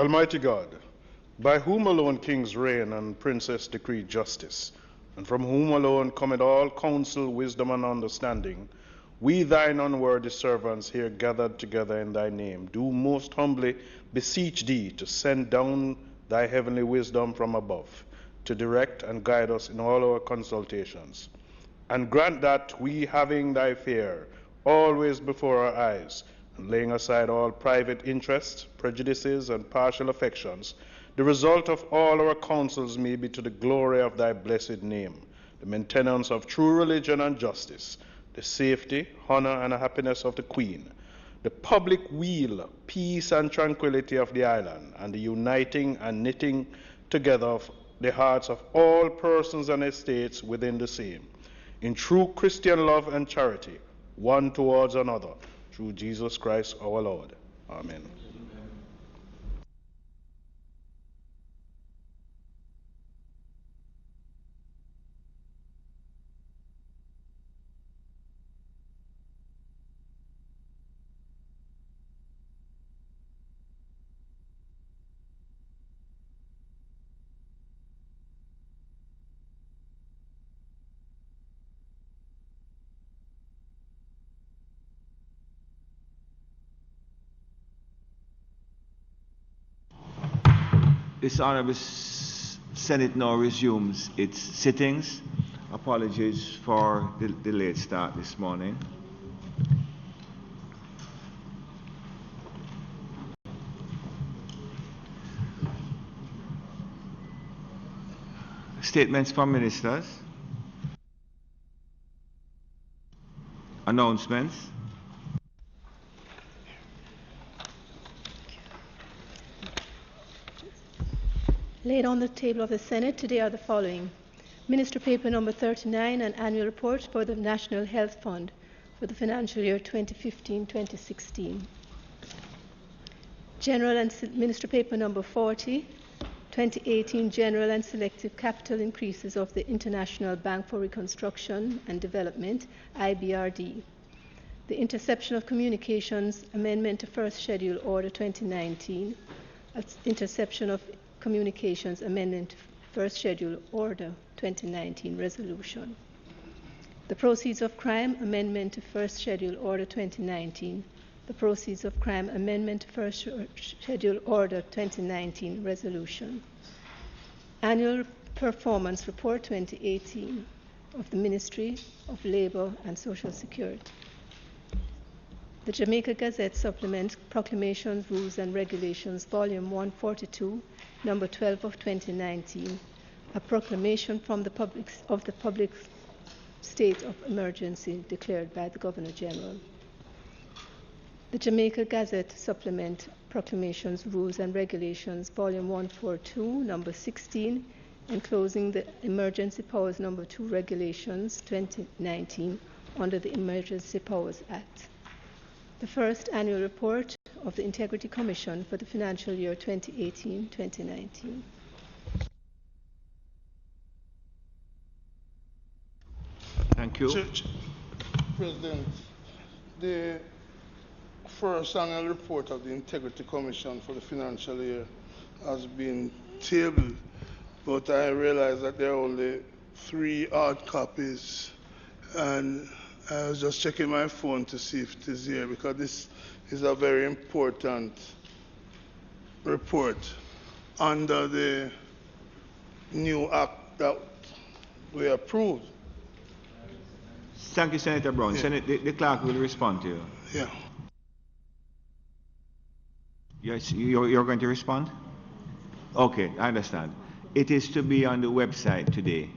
Almighty God, by whom alone kings reign and princes decree justice, and from whom alone cometh all counsel, wisdom, and understanding, we thine unworthy servants here gathered together in thy name, do most humbly beseech thee to send down thy heavenly wisdom from above, to direct and guide us in all our consultations. And grant that we, having thy fear always before our eyes, and laying aside all private interests, prejudices, and partial affections, the result of all our counsels may be to the glory of thy blessed name, the maintenance of true religion and justice, the safety, honor, and happiness of the Queen, the public weal, peace, and tranquility of the island, and the uniting and knitting together of the hearts of all persons and estates within the same, in true Christian love and charity, one towards another, through Jesus Christ our Lord. Amen. This Honourable Senate now resumes its sittings. Apologies for the late start this morning. Statements from ministers. Announcements. Laid on the table of the Senate today are the following. Minister Paper number 39, an annual report for the National Health Fund for the financial year 2015-2016. General and Minister Paper number 40, 2018 General and Selective Capital Increases of the International Bank for Reconstruction and Development, IBRD. The Interception of Communications Amendment to First Schedule Order 2019. Interception of Communications Amendment to First Schedule Order 2019 Resolution. The Proceeds of Crime Amendment to First Schedule Order 2019. The Proceeds of Crime Amendment to First Schedule Order 2019 Resolution. Annual Performance Report 2018 of the Ministry of Labour and Social Security. The Jamaica Gazette Supplement Proclamations, Rules and Regulations, Volume 142, Number 12 of 2019, a proclamation from the public state of emergency declared by the Governor General. The Jamaica Gazette Supplement Proclamations, Rules and Regulations, Volume 142, Number 16, enclosing the Emergency Powers Number 2 Regulations 2019 under the Emergency Powers Act. The first annual report of the Integrity Commission for the financial year 2018-2019. Thank you. President, the first annual report of the Integrity Commission for the financial year has been tabled, but I realize that there are only 3 hard copies, and I was just checking my phone to see if it is here, because this is a very important report under the new act that we approved. Thank you, Senator Brown. Yeah. The clerk will respond to you. Yeah. Yes, you're going to respond? Okay, I understand. It is to be on the website today,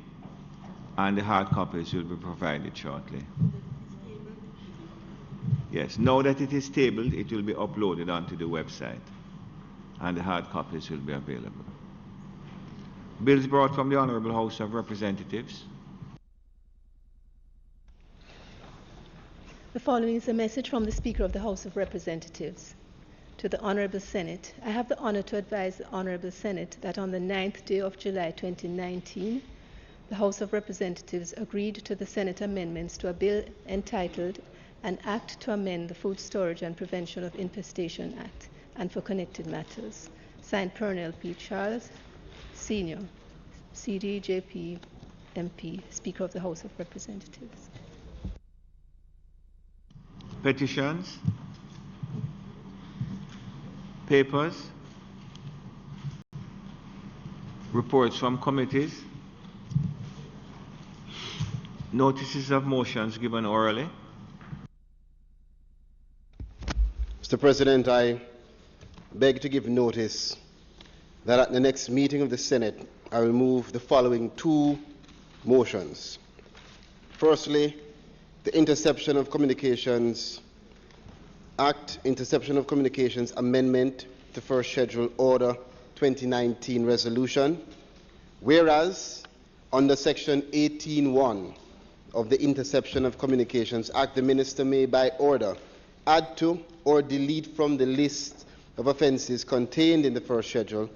and the hard copies will be provided shortly. Yes, now that it is tabled, it will be uploaded onto the website, and the hard copies will be available. Bills brought from the Honourable House of Representatives. The following is a message from the Speaker of the House of Representatives. To the Honourable Senate, I have the honour to advise the Honourable Senate that on the 9th day of July 2019, the House of Representatives agreed to the Senate amendments to a bill entitled An Act to Amend the Food Storage and Prevention of Infestation Act and for connected matters. Signed, Pernell P. Charles, Senior, CDJP MP, Speaker of the House of Representatives. Petitions, papers, reports from committees, notices of motions given orally. Mr. President, I beg to give notice that at the next meeting of the Senate, I will move the following two motions. Firstly, the Interception of Communications Act, Interception of Communications Amendment to First Schedule Order 2019 Resolution, whereas under Section 18(1) of the Interception of Communications Act, the Minister may by order add to or delete from the list of offences contained in the first schedule,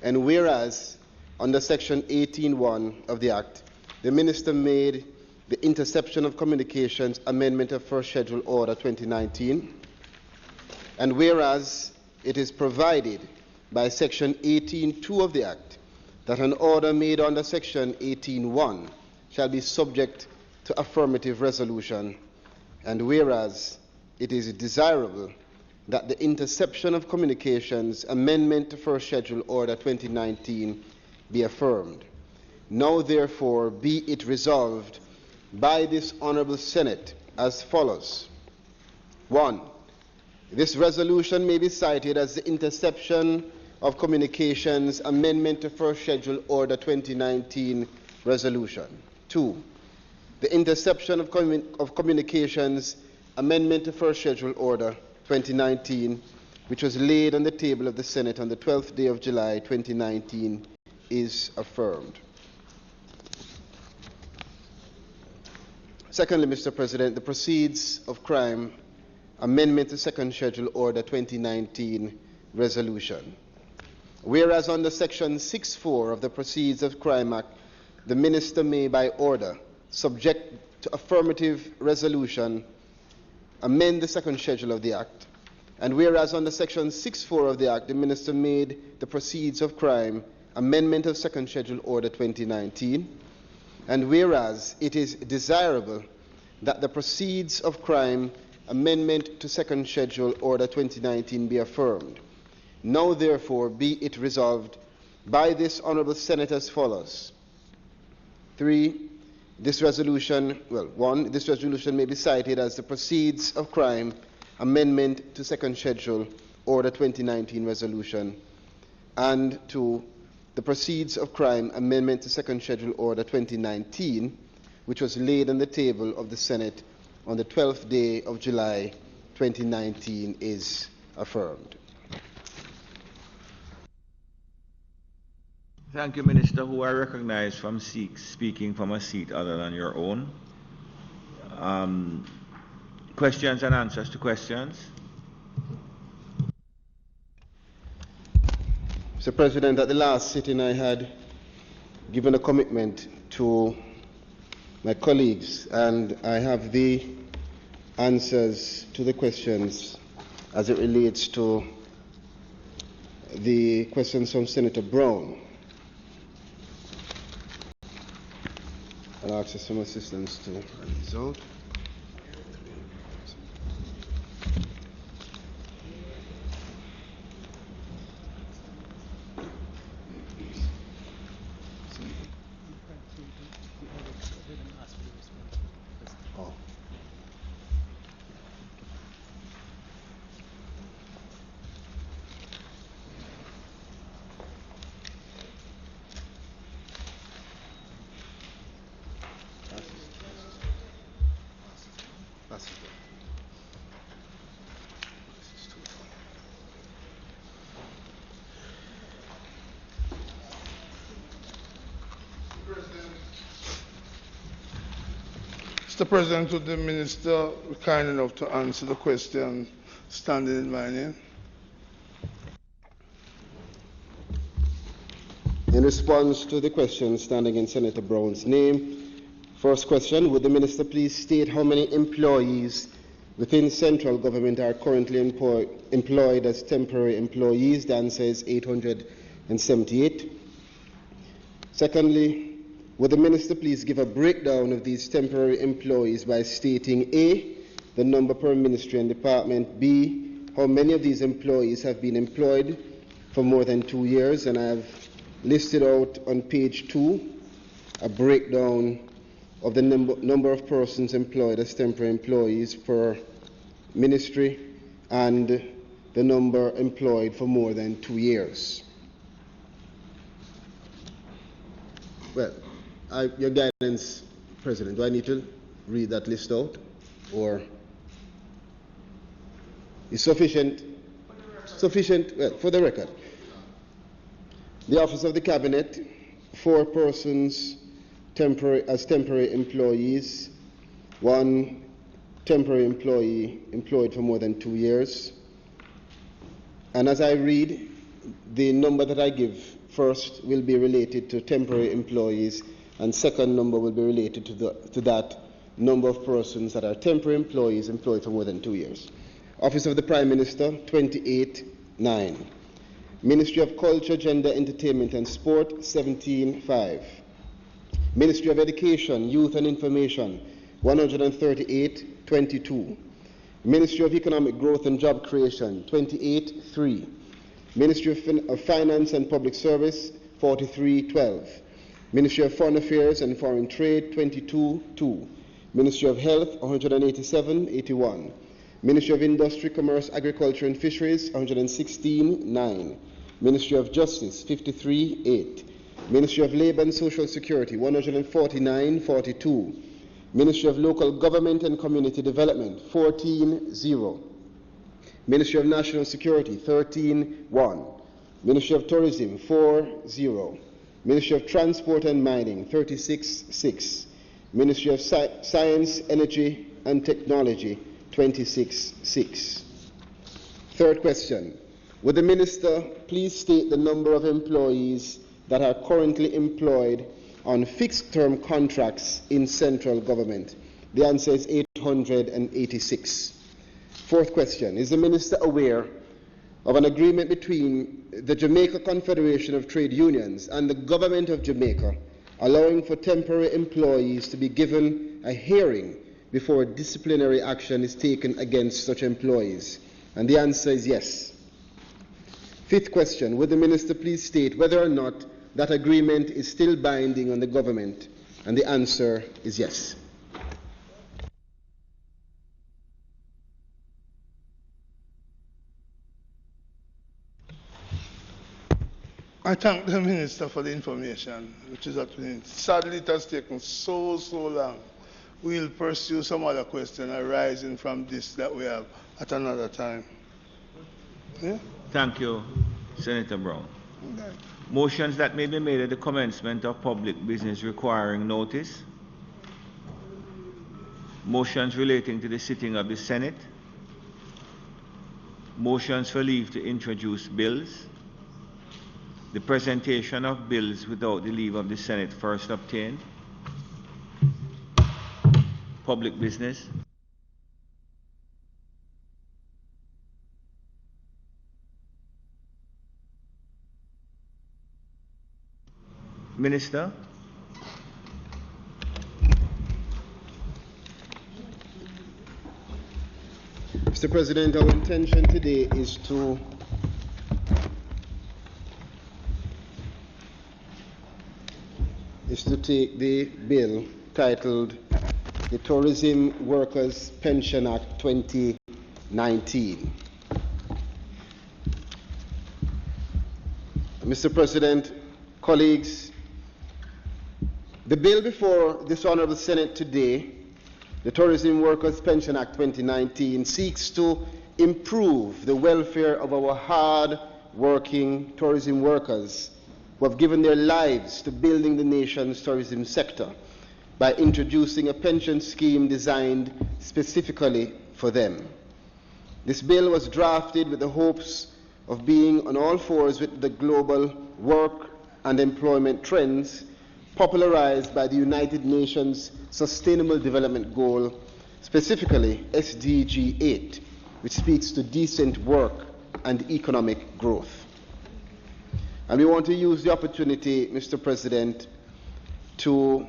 and whereas under Section 18(1) of the Act, the Minister made the Interception of Communications Amendment of First Schedule Order 2019, and whereas it is provided by Section 18(2) of the Act that an order made under Section 18(1) shall be subject to affirmative resolution, and whereas it is desirable that the Interception of Communications Amendment to First Schedule Order 2019 be affirmed. Now therefore be it resolved by this Honourable Senate as follows. 1. This resolution may be cited as the Interception of Communications Amendment to First Schedule Order 2019 Resolution. 2. The Interception of Communications Amendment to First Schedule Order 2019, which was laid on the table of the Senate on the 12th day of July 2019, is affirmed. Secondly, Mr. President, the Proceeds of Crime Amendment to Second Schedule Order 2019 Resolution. Whereas under Section 6(4) of the Proceeds of Crime Act, the Minister may by order, subject to affirmative resolution, amend the second schedule of the Act, and whereas under Section 6(4) of the Act, the Minister made the Proceeds of Crime Amendment of Second Schedule Order 2019, and whereas it is desirable that the Proceeds of Crime Amendment to Second Schedule Order 2019 be affirmed. Now therefore be it resolved by this Honourable Senate as follows. 3. This resolution, this resolution may be cited as the Proceeds of Crime Amendment to Second Schedule Order 2019 Resolution, and 2. The Proceeds of Crime Amendment to Second Schedule Order 2019, which was laid on the table of the Senate on the 12th day of July 2019, is affirmed. Thank you, Minister, who I recognize from speaking from a seat other than your own. Questions and answers to questions. Mr. President, at the last sitting I had given a commitment to my colleagues, and I have the answers to the questions as it relates to the questions from Senator Brown. I'll ask for some assistance to read these out. Mr. President, would the Minister be kind enough to answer the question standing in my name? In response to the question standing in Senator Brown's name, first question, would the Minister please state how many employees within central government are currently employed as temporary employees? The answer is 878. Secondly, would the Minister please give a breakdown of these temporary employees by stating A, the number per ministry and department, B, how many of these employees have been employed for more than 2 years, and I have listed out on page 2 a breakdown of the number of persons employed as temporary employees per ministry and the number employed for more than 2 years. Well, your guidance, President, do I need to read that list out, or is sufficient? Sufficient, well, for the record. The Office of the Cabinet, 4 persons as temporary employees, 1 temporary employee employed for more than 2 years. And as I read, the number that I give first will be related to temporary employees, and second number will be related to that number of persons that are temporary employees employed for more than 2 years. Office of the Prime Minister, 28.9. Ministry of Culture, Gender, Entertainment and Sport, 17.5. Ministry of Education, Youth and Information, 138.22. Ministry of Economic Growth and Job Creation, 28.3. Ministry of Finance and Public Service, 43.12. Ministry of Foreign Affairs and Foreign Trade, 22.2. Ministry of Health, 187.81. Ministry of Industry, Commerce, Agriculture and Fisheries, 116.9. Ministry of Justice, 53.8. Ministry of Labour and Social Security, 149.42. Ministry of Local Government and Community Development, 14.0. Ministry of National Security, 13.1. Ministry of Tourism, 4.0. Ministry of Transport and Mining, 36.6. Ministry of Science, Energy and Technology, 26.6. Third question. Would the Minister please state the number of employees that are currently employed on fixed-term contracts in central government? The answer is 886. Fourth question. Is the Minister aware of an agreement between the Jamaica Confederation of Trade Unions and the Government of Jamaica allowing for temporary employees to be given a hearing before disciplinary action is taken against such employees? And the answer is yes. Fifth question. Would the Minister please state whether or not that agreement is still binding on the government? And the answer is yes. I thank the Minister for the information, which is at me. Sadly, it has taken so long. We'll pursue some other question arising from this that we have at another time. Yeah? Thank you, Senator Brown. Okay. Motions that may be made at the commencement of public business requiring notice. Motions relating to the sitting of the Senate. Motions for leave to introduce bills. The presentation of bills without the leave of the Senate first obtained. Public business. Minister. Mr. President, our intention today is to take the bill titled the Tourism Workers Pension Act 2019. Mr. President, colleagues, the bill before this Honorable Senate today, the Tourism Workers Pension Act 2019, seeks to improve the welfare of our hard-working tourism workers who have given their lives to building the nation's tourism sector by introducing a pension scheme designed specifically for them. This bill was drafted with the hopes of being on all fours with the global work and employment trends popularized by the United Nations Sustainable Development Goal specifically SDG 8, which speaks to decent work and economic growth. And we want to use the opportunity, Mr. President, to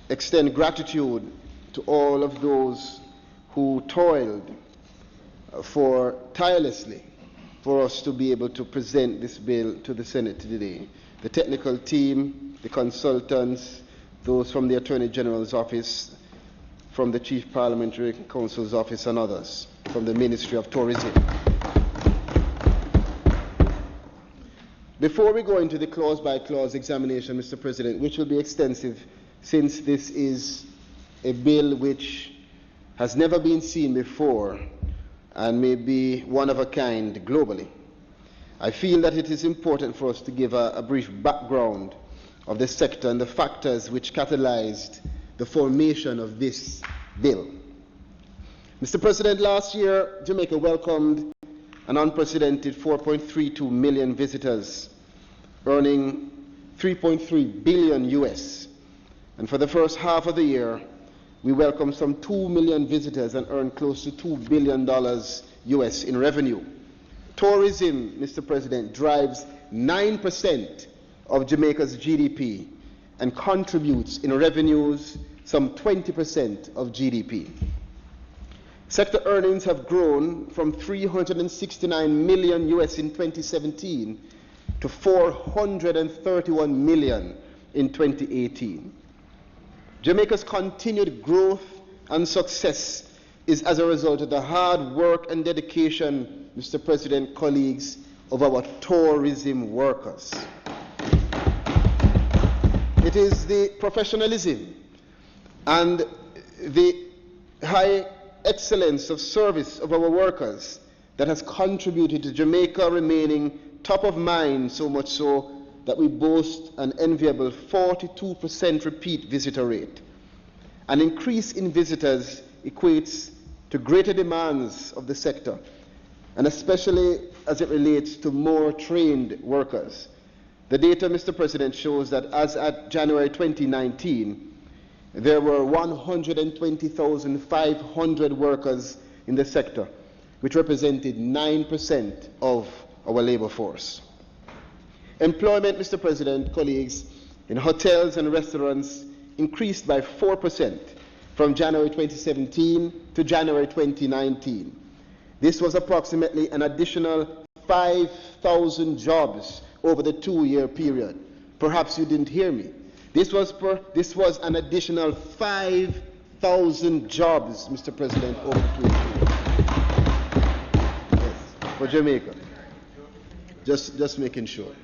extend gratitude to all of those who toiled tirelessly for us to be able to present this bill to the Senate today. The technical team, the consultants, those from the Attorney General's office, from the Chief Parliamentary Counsel's office, and others from the Ministry of Tourism. Before we go into the clause-by-clause examination, Mr. President, which will be extensive since this is a bill which has never been seen before and may be one of a kind globally, I feel that it is important for us to give a brief background of the sector and the factors which catalyzed the formation of this bill. Mr. President, last year, Jamaica welcomed an unprecedented 4.32 million visitors, earning $3.3 billion US. And for the first half of the year, we welcomed some 2 million visitors and earned close to $2 billion US in revenue. Tourism, Mr. President, drives 9% of Jamaica's GDP and contributes in revenues some 20% of GDP. Sector earnings have grown from $369 million US in 2017 to $431 million in 2018. Jamaica's continued growth and success is as a result of the hard work and dedication, Mr. President, colleagues, of our tourism workers. It is the professionalism and the high excellence of service of our workers that has contributed to Jamaica remaining top of mind, so much so that we boast an enviable 42% repeat visitor rate. An increase in visitors equates to greater demands of the sector, and especially as it relates to more trained workers. The data, Mr. President, shows that as at January 2019, there were 120,500 workers in the sector, which represented 9% of our labor force. Employment, Mr. President, colleagues, in hotels and restaurants increased by 4% from January 2017 to January 2019. This was approximately an additional 5,000 jobs over the 2-year period. Perhaps you didn't hear me. This was an additional 5,000 jobs, Mr. President, over the 2 years. Yes, for Jamaica. Just making sure.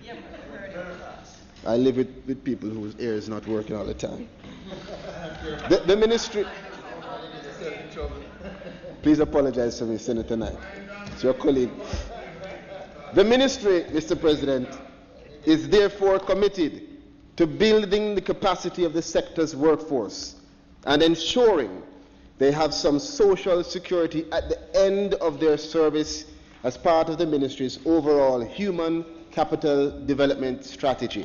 I live with people whose ear is not working all the time. The ministry. Please apologize for me, Senator Knight. It's your colleague. The ministry, Mr. President, is therefore committed to building the capacity of the sector's workforce and ensuring they have some social security at the end of their service as part of the ministry's overall human capital development strategy.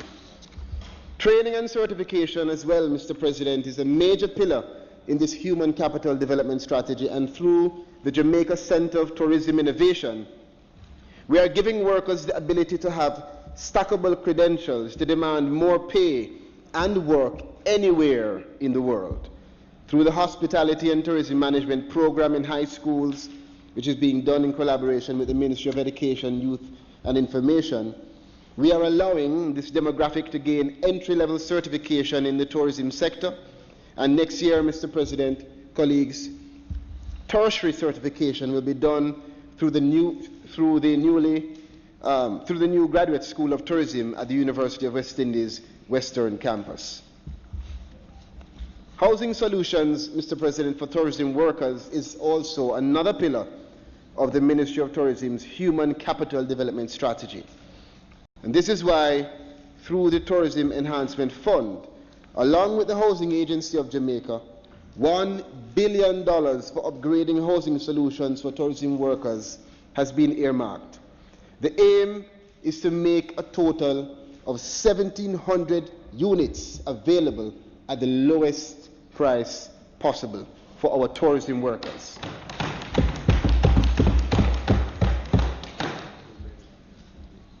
Training and certification as well, Mr. President, is a major pillar in this human capital development strategy, and through the Jamaica Center of Tourism Innovation, we are giving workers the ability to have stackable credentials to demand more pay and work anywhere in the world. Through the Hospitality and Tourism Management Program in high schools, which is being done in collaboration with the Ministry of Education, Youth and Information, we are allowing this demographic to gain entry-level certification in the tourism sector. And next year, Mr. President, colleagues, tertiary certification will be done through the new Graduate School of Tourism at the University of West Indies Western Campus. Housing solutions, Mr. President, for tourism workers is also another pillar of the Ministry of Tourism's Human Capital Development Strategy. And this is why, through the Tourism Enhancement Fund, along with the Housing Agency of Jamaica, $1 billion for upgrading housing solutions for tourism workers has been earmarked. The aim is to make a total of 1,700 units available at the lowest price possible for our tourism workers.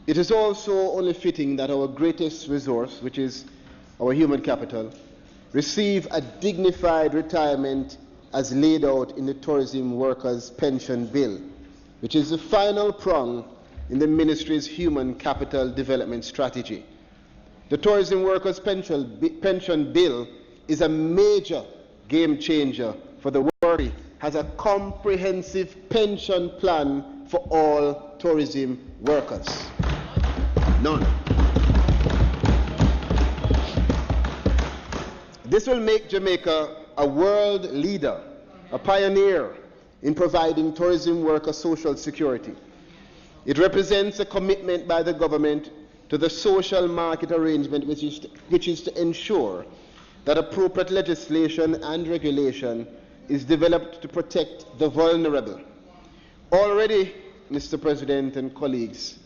It is also only fitting that our greatest resource, which is our human capital, receive a dignified retirement as laid out in the Tourism Workers' Pension Bill, which is the final prong in the Ministry's Human Capital Development Strategy. The Tourism Workers' Pension Bill is a major game changer for the world. Has a comprehensive pension plan for all tourism workers. None. This will make Jamaica a world leader, a pioneer in providing tourism worker social security. It represents a commitment by the government to the social market arrangement, which is to ensure that appropriate legislation and regulation is developed to protect the vulnerable. Already, Mr. President and colleagues,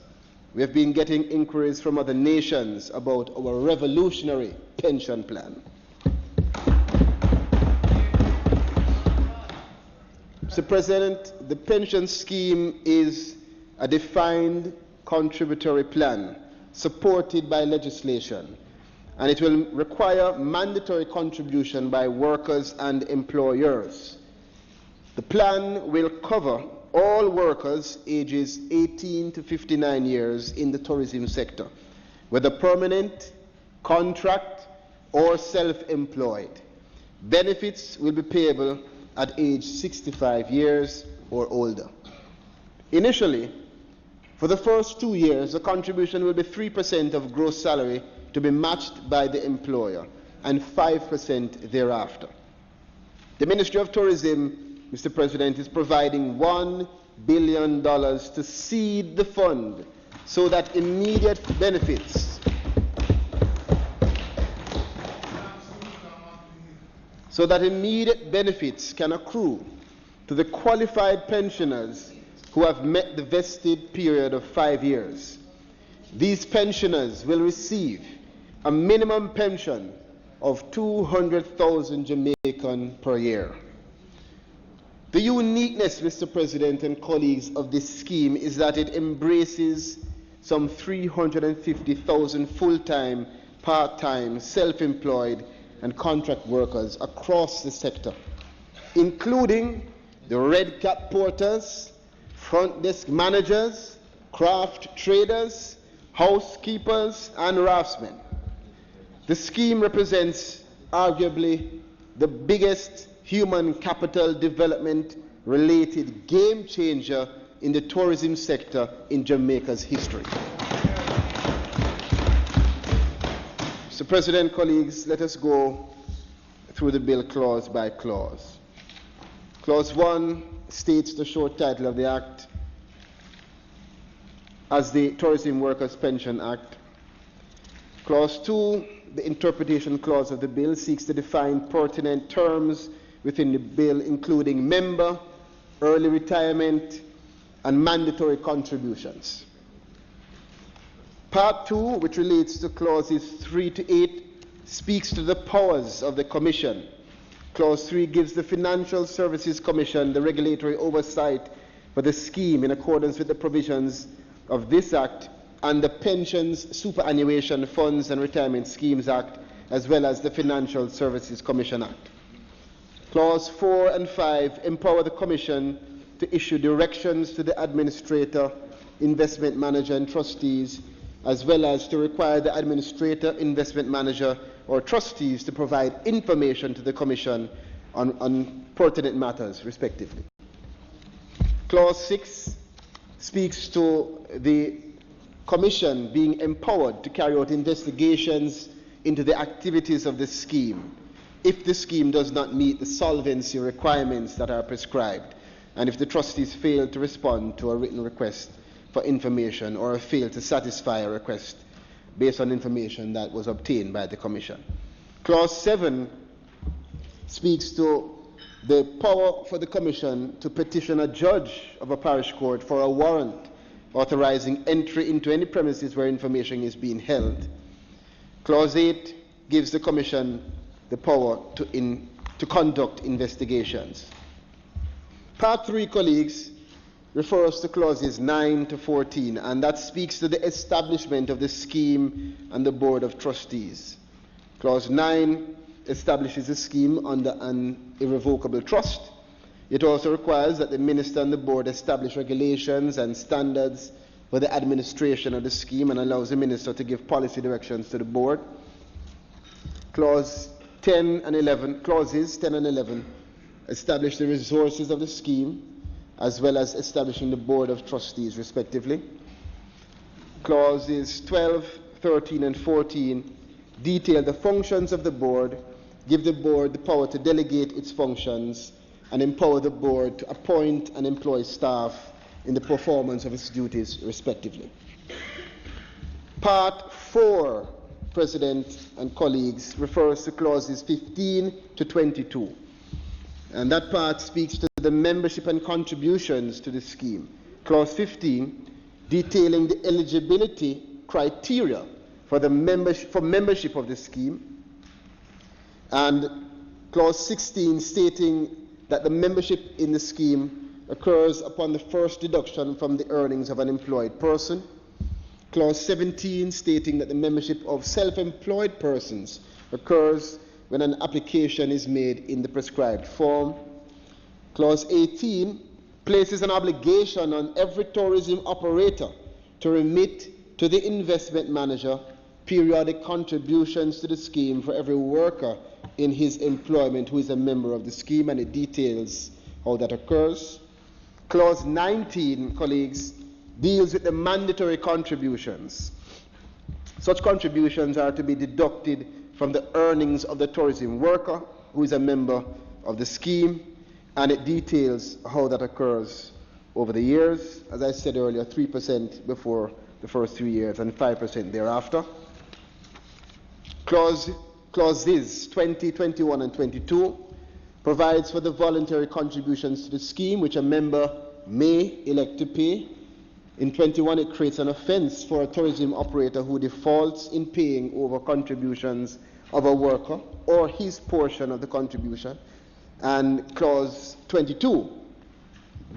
we have been getting inquiries from other nations about our revolutionary pension plan. Mr. President, the pension scheme is a defined contributory plan supported by legislation, and it will require mandatory contribution by workers and employers. The plan will cover all workers ages 18 to 59 years in the tourism sector, whether permanent, contract, or self-employed. Benefits will be payable at age 65 years or older. Initially, for the first 2 years, the contribution will be 3% of gross salary to be matched by the employer, and 5% thereafter. The Ministry of Tourism, Mr. President, is providing $1 billion to seed the fund so that immediate benefits can accrue to the qualified pensioners who have met the vested period of 5 years. These pensioners will receive a minimum pension of 200,000 Jamaican per year. The uniqueness, Mr. President and colleagues, of this scheme is that it embraces some 350,000 full-time, part-time, self-employed, and contract workers across the sector, including the red cap porters, front desk managers, craft traders, housekeepers, and raftsmen. The scheme represents arguably the biggest human capital development related game changer in the tourism sector in Jamaica's history. Mr. President, colleagues, let us go through the bill clause by clause. Clause 1 states the short title of the Act as the Tourism Workers' Pension Act. Clause 2, the interpretation clause of the bill, seeks to define pertinent terms within the bill, including member, early retirement, and mandatory contributions. Part 2, which relates to clauses 3 to 8, speaks to the powers of the Commission. Clause 3 gives the Financial Services Commission the regulatory oversight for the scheme in accordance with the provisions of this Act and the Pensions, Superannuation Funds and Retirement Schemes Act, as well as the Financial Services Commission Act. Clause 4 and 5 empower the Commission to issue directions to the administrator, investment manager, and trustees, as well as to require the administrator, investment manager, or trustees to provide information to the Commission on pertinent matters, respectively. Clause 6 speaks to the Commission being empowered to carry out investigations into the activities of the scheme if the scheme does not meet the solvency requirements that are prescribed, and if the trustees fail to respond to a written request for information or fail to satisfy a request based on information that was obtained by the Commission. Clause 7 speaks to the power for the Commission to petition a judge of a parish court for a warrant authorizing entry into any premises where information is being held. Clause 8 gives the Commission the power to to conduct investigations. Part 3, colleagues, refers to clauses 9 to 14, and that speaks to the establishment of the scheme and the Board of Trustees. Clause 9 establishes a scheme under an irrevocable trust. It also requires that the Minister and the Board establish regulations and standards for the administration of the scheme and allows the Minister to give policy directions to the Board. Clauses 10 and 11 establish the resources of the scheme as well as establishing the Board of Trustees, respectively. Clauses 12, 13, and 14 detail the functions of the Board, give the Board the power to delegate its functions, and empower the Board to appoint and employ staff in the performance of its duties, respectively. Part 4, President and colleagues, refers to clauses 15 to 22. And that part speaks to the membership and contributions to the scheme. Clause 15, detailing the eligibility criteria for membership of the scheme. And clause 16, stating that the membership in the scheme occurs upon the first deduction from the earnings of an employed person. Clause 17, stating that the membership of self-employed persons occurs when an application is made in the prescribed form. Clause 18 places an obligation on every tourism operator to remit to the investment manager periodic contributions to the scheme for every worker in his employment who is a member of the scheme, and it details how that occurs. Clause 19, colleagues, deals with the mandatory contributions. Such contributions are to be deducted from the earnings of the tourism worker who is a member of the scheme, and it details how that occurs over the years. As I said earlier, 3% before the first 3 years and 5% thereafter. Clauses 20, 21, and 22 provides for the voluntary contributions to the scheme which a member may elect to pay. In 21, it creates an offence for a tourism operator who defaults in paying over contributions of a worker or his portion of the contribution. And clause 22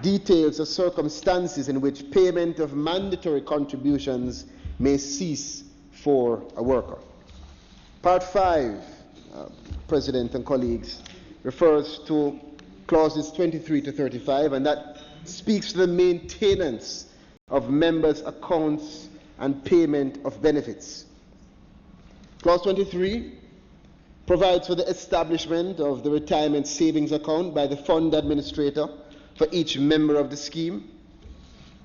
details the circumstances in which payment of mandatory contributions may cease for a worker. Part 5, President and colleagues, refers to clauses 23 to 35, and that speaks to the maintenance of members' accounts and payment of benefits. Clause 23 provides for the establishment of the retirement savings account by the fund administrator for each member of the scheme,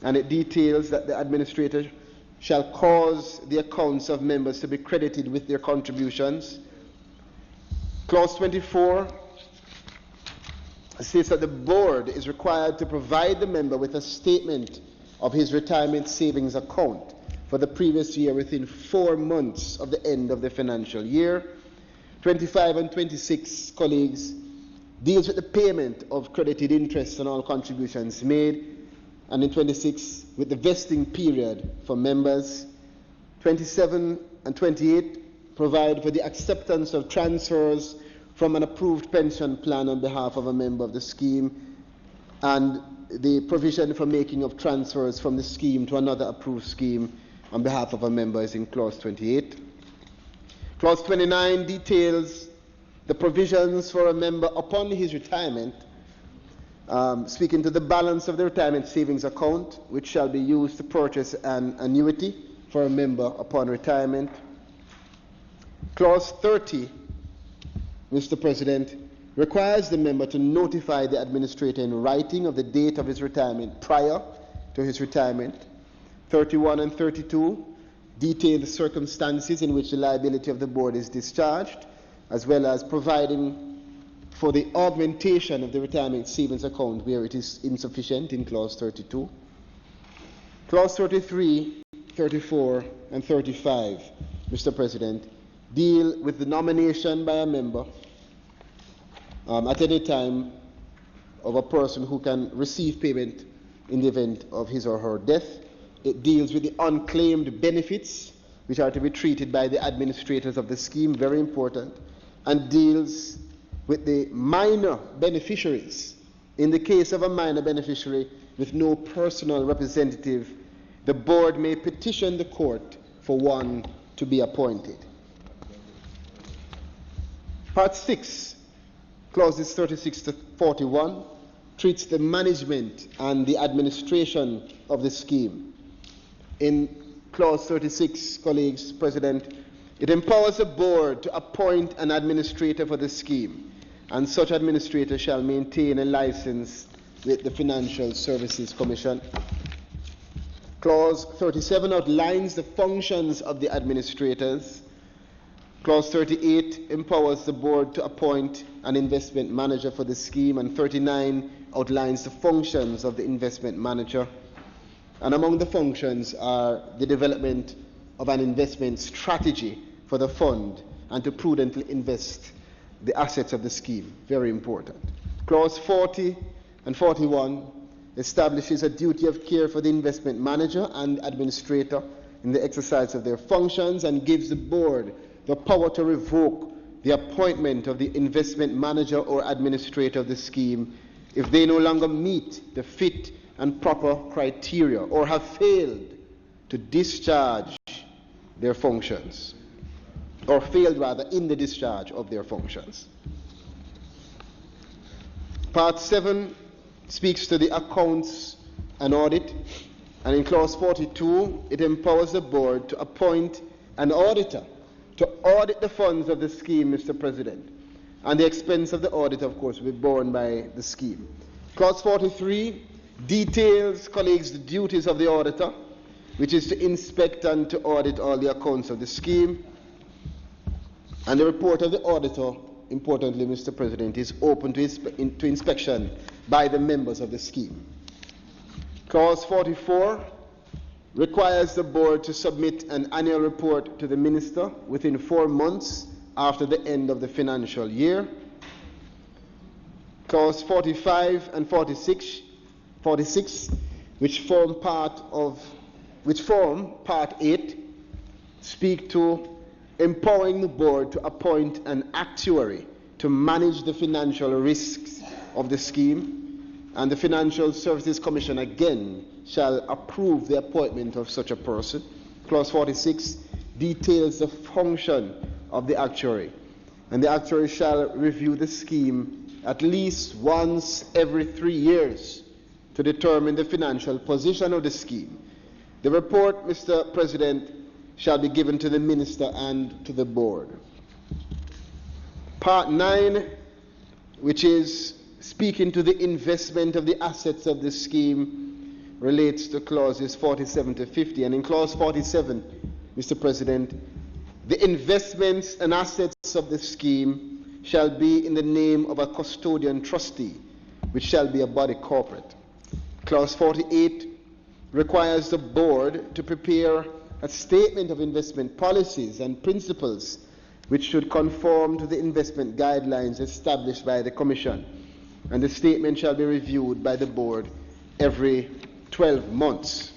and it details that the administrator shall cause the accounts of members to be credited with their contributions. Clause 24 states that the board is required to provide the member with a statement of his retirement savings account for the previous year within 4 months of the end of the financial year. 25 and 26, colleagues, deals with the payment of credited interest on all contributions made, and in 26 with the vesting period for members. 27 and 28 provide for the acceptance of transfers from an approved pension plan on behalf of a member of the scheme, and the provision for making of transfers from the scheme to another approved scheme on behalf of a member is in clause 28. Clause 29 details the provisions for a member upon his retirement, speaking to the balance of the retirement savings account, which shall be used to purchase an annuity for a member upon retirement. Clause 30, Mr. President, requires the member to notify the administrator in writing of the date of his retirement prior to his retirement. 31 and 32 detail the circumstances in which the liability of the board is discharged, as well as providing for the augmentation of the retirement savings account where it is insufficient in clause 32. Clause 33, 34, and 35, Mr. President, deal with the nomination by a member at any time of a person who can receive payment in the event of his or her death. It deals with the unclaimed benefits which are to be treated by the administrators of the scheme, very important, and deals with the minor beneficiaries. In the case of a minor beneficiary with no personal representative, the board may petition the court for one to be appointed. Part 6, clauses 36 to 41, treats the management and the administration of the scheme. In clause 36, colleagues, President, it empowers the board to appoint an administrator for the scheme, and such administrator shall maintain a license with the Financial Services Commission. Clause 37 outlines the functions of the administrators. Clause 38 empowers the board to appoint an investment manager for the scheme, and 39 outlines the functions of the investment manager. And among the functions are the development of an investment strategy for the fund and to prudently invest the assets of the scheme. Very important. Clause 40 and 41 establishes a duty of care for the investment manager and administrator in the exercise of their functions, and gives the board the power to revoke the appointment of the investment manager or administrator of the scheme if they no longer meet the fit and proper criteria or have failed to discharge their functions, or failed rather in the discharge of their functions. Part 7 speaks to the accounts and audit, and in clause 42 it empowers the board to appoint an auditor to audit the funds of the scheme, Mr. President, and the expense of the audit, of course, will be borne by the scheme. Clause 43 details, colleagues, the duties of the auditor, which is to inspect and to audit all the accounts of the scheme. And the report of the auditor, importantly, Mr. President, is open to inspection by the members of the scheme. Clause 44 requires the board to submit an annual report to the minister within 4 months after the end of the financial year. Clause 45 and 46, which form part 8, speak to empowering the board to appoint an actuary to manage the financial risks of the scheme, and the Financial Services Commission again shall approve the appointment of such a person. Clause 46 details the function of the actuary, and the actuary shall review the scheme at least once every 3 years to determine the financial position of the scheme. The report, Mr. President, shall be given to the minister and to the board. Part 9, which is speaking to the investment of the assets of the scheme, relates to clauses 47 to 50. And in clause 47, Mr. President, the investments and assets of the scheme shall be in the name of a custodian trustee, which shall be a body corporate. Clause 48 requires the board to prepare a statement of investment policies and principles which should conform to the investment guidelines established by the Commission, and the statement shall be reviewed by the board every 12 months.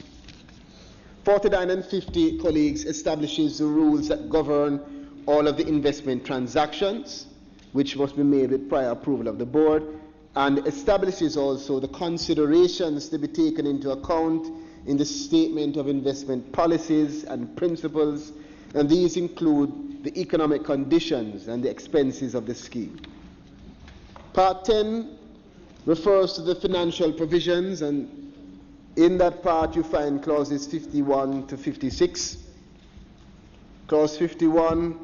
49 and 50, colleagues, establishes the rules that govern all of the investment transactions, which must be made with prior approval of the board, and establishes also the considerations to be taken into account in the statement of investment policies and principles, and these include the economic conditions and the expenses of the scheme. Part 10 refers to the financial provisions, and in that part you find clauses 51 to 56. Clause 51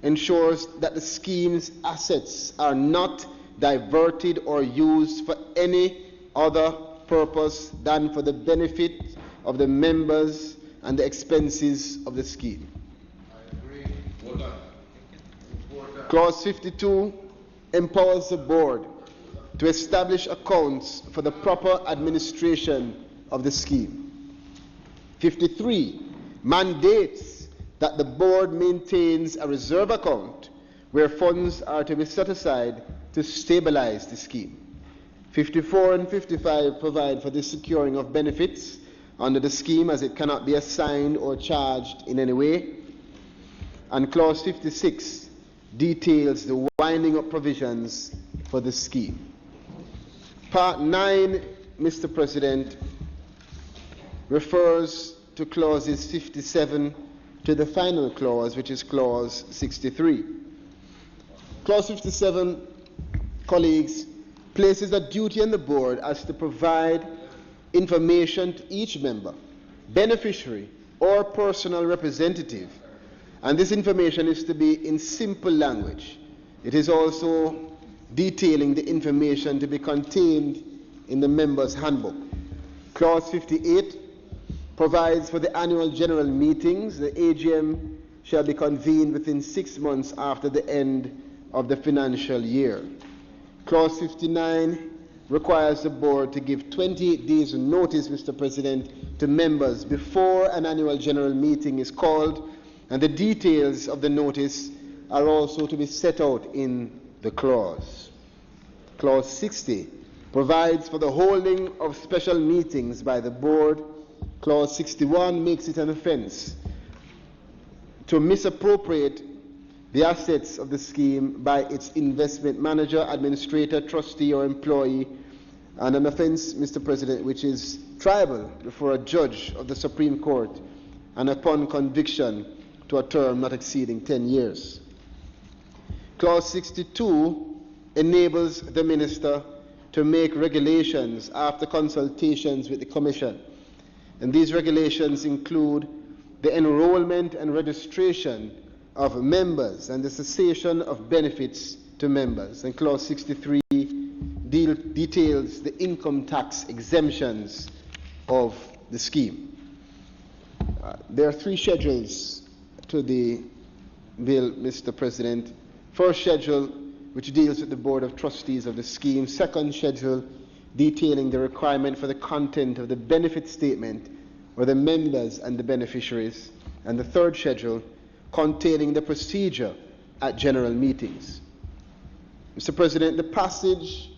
ensures that the scheme's assets are not diverted or used for any other purpose than for the benefit of the members and the expenses of the scheme. I agree. Hold on. Clause 52 empowers the board to establish accounts for the proper administration of the scheme. 53 mandates that the board maintains a reserve account where funds are to be set aside to stabilize the scheme. 54 and 55 provide for the securing of benefits under the scheme as it cannot be assigned or charged in any way. And clause 56 details the winding up provisions for the scheme. Part 9, Mr. President, refers to clauses 57 to the final clause, which is clause 63. Clause 57, colleagues, places a duty on the board as to provide information to each member, beneficiary, or personal representative, and this information is to be in simple language. It is also detailing the information to be contained in the member's handbook. Clause 58 provides for the annual general meetings. The AGM shall be convened within 6 months after the end of the financial year. Clause 59 requires the board to give 28 days notice, Mr. President, to members before an annual general meeting is called, and the details of the notice are also to be set out in the clause. Clause 60 provides for the holding of special meetings by the board. Clause 61 makes it an offense to misappropriate the assets of the scheme by its investment manager, administrator, trustee, or employee, and an offense, Mr. President, which is triable before a judge of the Supreme Court and upon conviction to a term not exceeding 10 years. Clause 62 enables the minister to make regulations after consultations with the Commission, and these regulations include the enrollment and registration of members and the cessation of benefits to members. And Clause 63 details the income tax exemptions of the scheme. There are 3 schedules to the bill, Mr. President. First schedule, which deals with the Board of Trustees of the scheme. Second schedule, detailing the requirement for the content of the benefit statement for the members and the beneficiaries. And the third schedule, containing the procedure at general meetings. Mr. President, the passage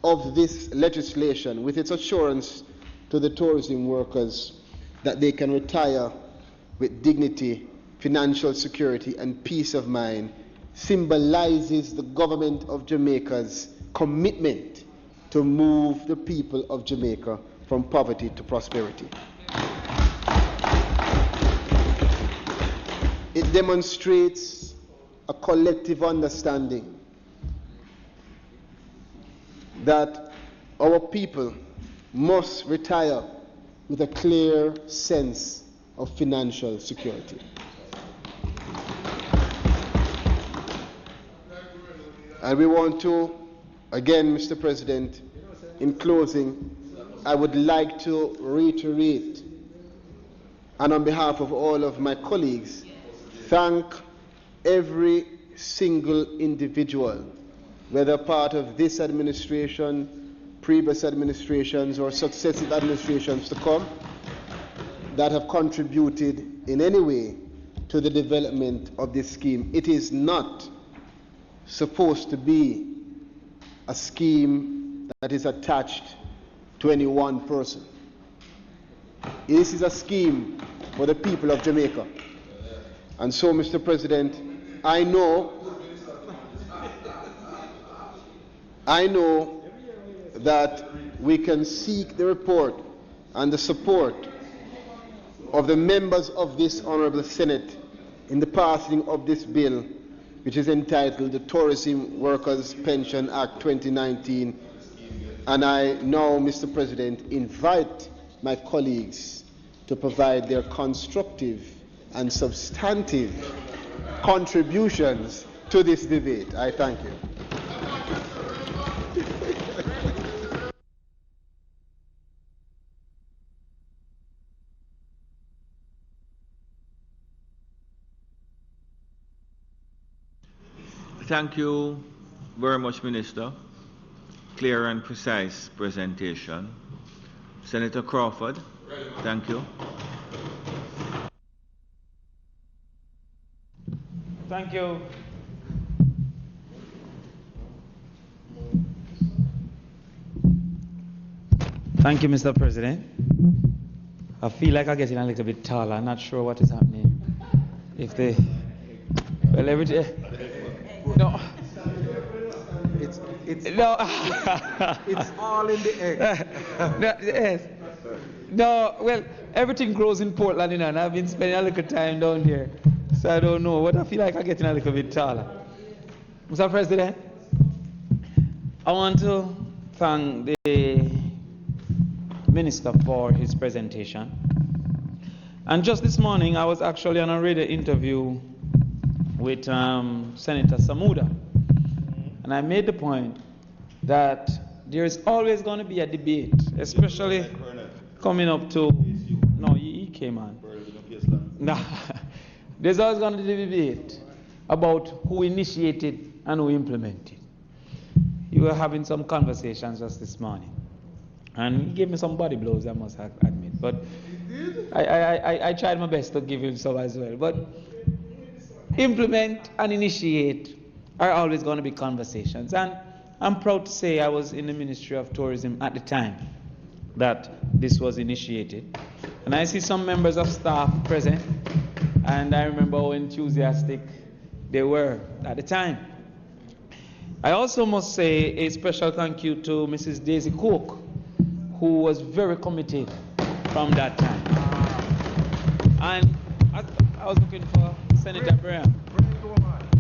of this legislation, with its assurance to the tourism workers that they can retire with dignity, financial security, and peace of mind, symbolizes the government of Jamaica's commitment to move the people of Jamaica from poverty to prosperity. It demonstrates a collective understanding that our people must retire with a clear sense of financial security. And we want to, again, Mr. President, in closing, I would like to reiterate, and on behalf of all of my colleagues, thank every single individual, whether part of this administration, previous administrations, or successive administrations to come, that have contributed in any way to the development of this scheme. It is not supposed to be a scheme that is attached to any one person. This is a scheme for the people of Jamaica. And so, Mr. President, I know that we can seek the report and the support of the members of this Honorable Senate in the passing of this bill, which is entitled the Tourism Workers Pension Act 2019. And I now, Mr. President, invite my colleagues to provide their constructive and substantive contributions to this debate. I thank you. Thank you very much, Minister. Clear and precise presentation. Senator Crawford, thank you. Thank you. Thank you, Mr. President. I feel like I'm getting a little bit taller. I'm not sure what is happening. If they Well, everything. No. No. It's all in the egg. No, yes. No, well, everything grows in Portland, you know, and I've been spending a little time down there. So I don't know. What I feel like I'm getting a little bit taller. Mr. President, I want to thank the Minister for his presentation. And just this morning, I was actually on a radio interview with Senator Samuda. And I made the point that there is always going to be a debate, especially coming up to... No, he came on. No. There's always going to be a debate about who initiated and who implemented. You were having some conversations just this morning. And he gave me some body blows, I must admit. But I tried my best to give him some as well. But implement and initiate are always going to be conversations. And I'm proud to say I was in the Ministry of Tourism at the time that this was initiated. And I see some members of staff present. And I remember how enthusiastic they were at the time. I also must say a special thank you to Mrs. Daisy Cook, who was very committed from that time. And I was looking for Senator Graham,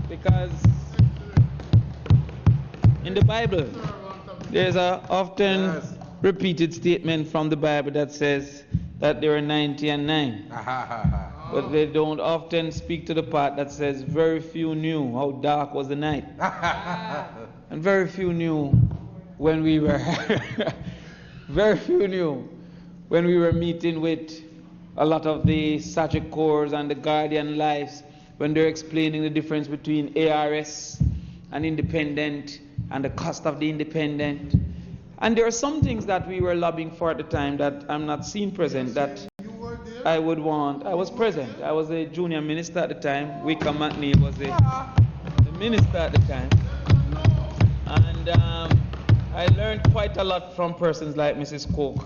because in the Bible, there's a often repeated statement from the Bible that says that there are 90 and 9. But they don't often speak to the part that says very few knew how dark was the night. And very few knew when we were very few knew when we were meeting with a lot of the Sergeant Corps and the Guardian Lives, when they're explaining the difference between ARS and independent and the cost of the independent. And there are some things that we were lobbying for at the time that I'm not seeing present that I would want. I was present. I was a junior minister at the time. Wickham McNeil was the minister at the time. And I learned quite a lot from persons like Mrs. Cook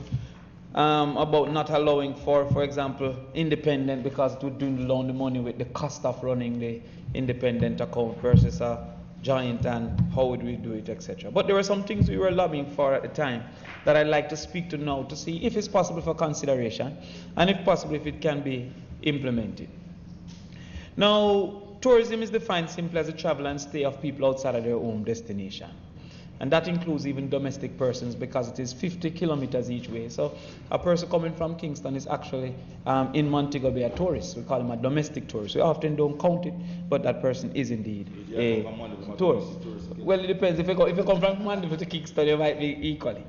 about not allowing for example, independent, because it would dwindle down the money with the cost of running the independent account versus a joint, and how would we do it, etc. But there were some things we were lobbying for at the time that I'd like to speak to now to see if it's possible for consideration, and if possible, if it can be implemented. Now, tourism is defined simply as a travel and stay of people outside of their home destination. And that includes even domestic persons, because it is 50 kilometers each way. So a person coming from Kingston is actually in Montego Bay a tourist. We call him a domestic tourist. We often don't count it, but that person is indeed a tourist. Well, it depends. If you come from Montego to Kingston, you might be equally.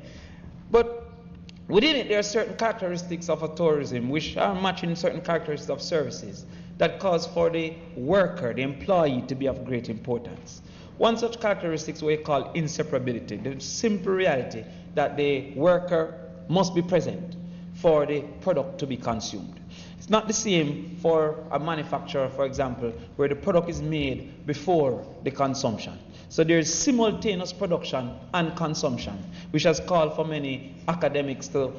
But within it, there are certain characteristics of a tourism which are matching certain characteristics of services that cause for the worker, the employee, to be of great importance. One such characteristic is what we call inseparability, the simple reality that the worker must be present for the product to be consumed. It's not the same for a manufacturer, for example, where the product is made before the consumption. So there is simultaneous production and consumption, which has called for many academics to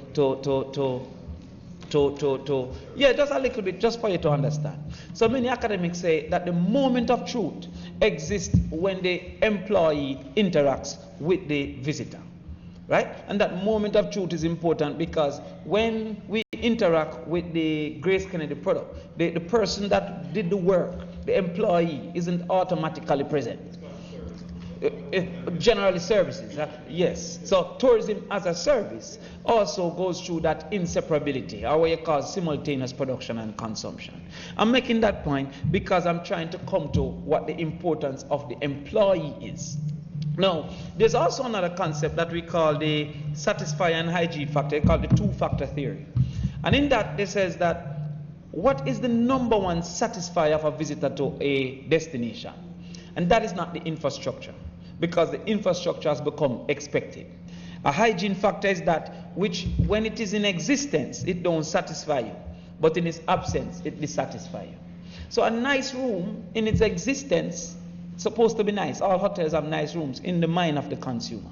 just a little bit, just for you to understand. So many academics say that the moment of truth exists when the employee interacts with the visitor, right? And that moment of truth is important because when we interact with the Grace Kennedy product, the person that did the work, the employee, isn't automatically present. Generally services, yes. So tourism as a service also goes through that inseparability, or what you call simultaneous production and consumption. I'm making that point because I'm trying to come to what the importance of the employee is. Now, there's also another concept that we call the satisfier and hygiene factor. They call it the two-factor theory. And in that, it says that what is the number one satisfier of a visitor to a destination? And that is not the infrastructure, because the infrastructure has become expected. A hygiene factor is that which, when it is in existence, it don't satisfy you, but in its absence, it dissatisfies you. So a nice room in its existence is supposed to be nice. All hotels have nice rooms in the mind of the consumer.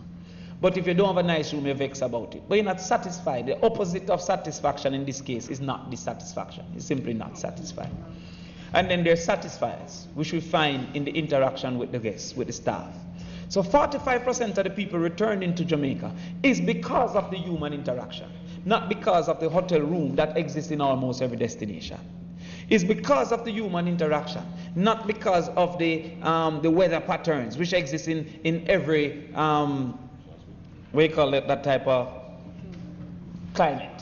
But if you don't have a nice room, you're vexed about it. But you're not satisfied. The opposite of satisfaction in this case is not dissatisfaction. It's simply not satisfied. And then there's satisfiers, which we find in the interaction with the guests, with the staff. So 45% of the people returning to Jamaica is because of the human interaction, not because of the hotel room that exists in almost every destination. It's because of the human interaction, not because of the weather patterns, which exist in every, what do you call it, that type of climate,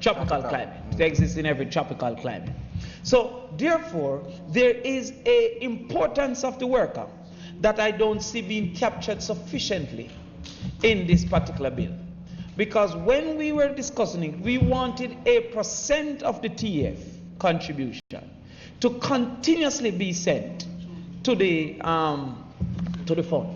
tropical climate. It exists in every tropical climate. So therefore, there is an importance of the worker that I don't see being captured sufficiently in this particular bill. Because when we were discussing it, we wanted a % of the TF contribution to continuously be sent to the fund.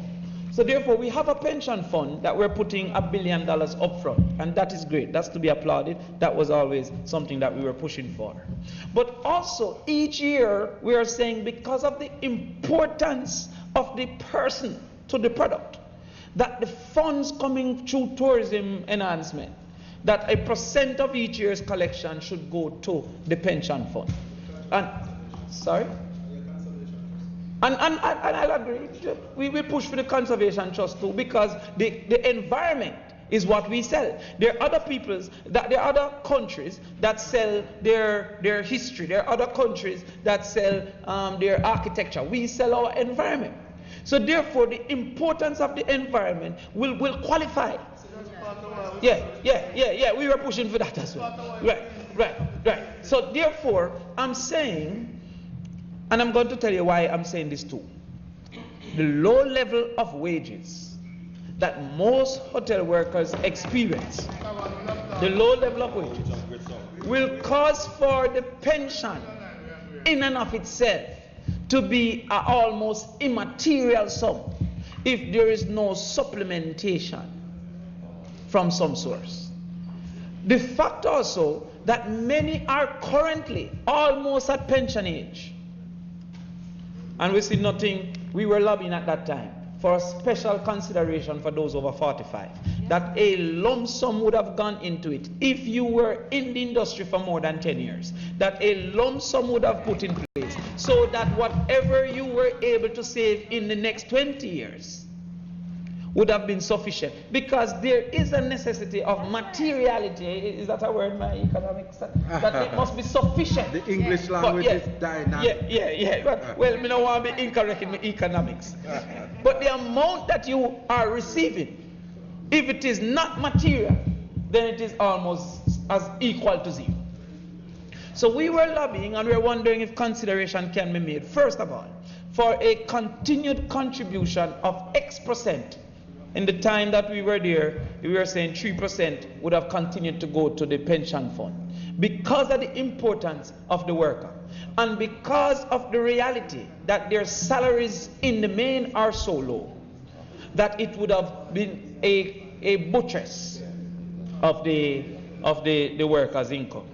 So therefore, we have a pension fund that we're putting $1 billion up front, and that is great. That's to be applauded. That was always something that we were pushing for. But also, each year, we are saying because of the importance of the person to the product, that the funds coming through tourism enhancement, that a % of each year's collection should go to the pension fund. And, sorry? And I'll agree. We will push for the conservation trust too, because the environment is what we sell. There are other peoples, there are other countries that sell their history. There are other countries that sell their architecture. We sell our environment. So therefore, the importance of the environment will qualify. Yeah. We were pushing for that as well. Right. So therefore, I'm saying, and I'm going to tell you why I'm saying this too. The low level of wages that most hotel workers experience, the low level of wages, will cause for the pension in and of itself to be an almost immaterial sum if there is no supplementation from some source. The fact also that many are currently almost at pension age, and we see nothing. We were lobbying at that time for a special consideration for those over 45, that a lump sum would have gone into it if you were in the industry for more than 10 years, that a lump sum would have put in place so that whatever you were able to save in the next 20 years would have been sufficient, because there is a necessity of materiality. Is that a word in my economics? That it must be sufficient. The English language is dynamic. Yeah. Well, I don't want to be incorrect in my economics. But the amount that you are receiving, if it is not material, then it is almost as equal to zero. So we were lobbying and we were wondering if consideration can be made, first of all, for a continued contribution of X%. In the time that we were there, we were saying 3% would have continued to go to the pension fund because of the importance of the worker and because of the reality that their salaries in the main are so low that it would have been a buttress of the workers' income.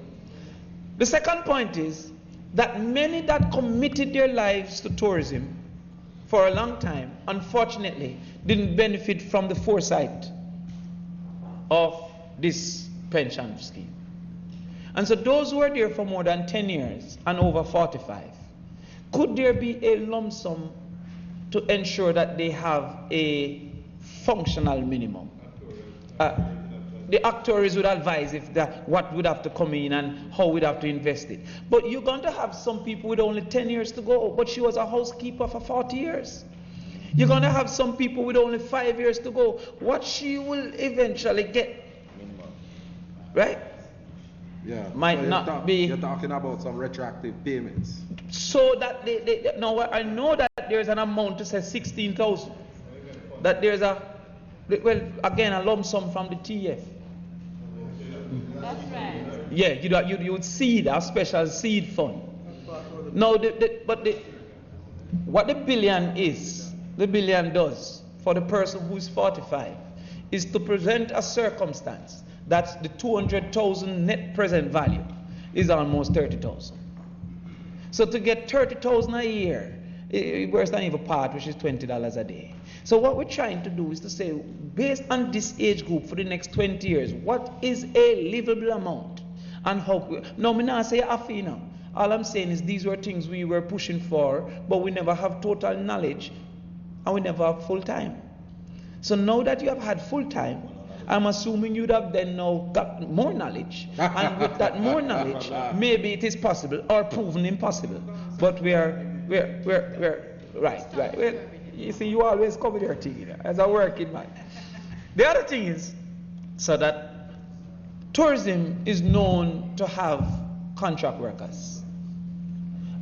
The second point is that many that committed their lives to tourism for a long time, unfortunately, didn't benefit from the foresight of this pension scheme. And so those who are there for more than 10 years and over 45, could there be a lump sum to ensure that they have a functional minimum? The actuaries would advise what would have to come in and how we'd have to invest it. But you're going to have some people with only 10 years to go, but she was a housekeeper for 40 years. You're going to have some people with only 5 years to go. What she will eventually get, right? Yeah. Might so not be. You're talking about some retroactive payments. So that now I know that there's an amount to say 16,000. That there's a lump sum from the TF. That's right. Yeah, you would seed a special seed fund. Now, what the billion is, the billion does for the person who is 45 is to present a circumstance that the 200,000 net present value is almost 30,000. So to get 30,000 a year, worse than even part, which is $20 a day. So what we're trying to do is to say, based on this age group for the next 20 years, what is a livable amount? And how, no, I'm not saying All I'm saying is these were things we were pushing for, but we never have total knowledge and we never have full time. So now that you have had full time, I'm assuming you'd have then now got more knowledge. And with that more knowledge, maybe it is possible or proven impossible. But we're right. You see, you always cover your thing as a working man. The other thing is, so that tourism is known to have contract workers.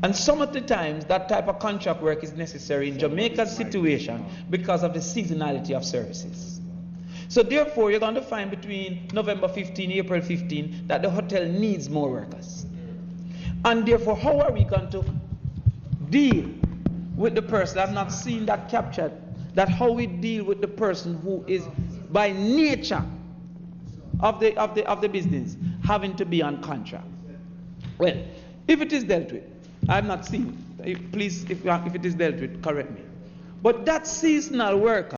And some of the times that type of contract work is necessary in Jamaica's situation because of the seasonality of services. So therefore, you're going to find between November 15, April 15, that the hotel needs more workers. And therefore, how are we going to deal with the person? I've not seen that captured, that how we deal with the person who is by nature of the business having to be on contract. Well, if it is dealt with, I've not seen it. Please, if it is dealt with, correct me. But that seasonal worker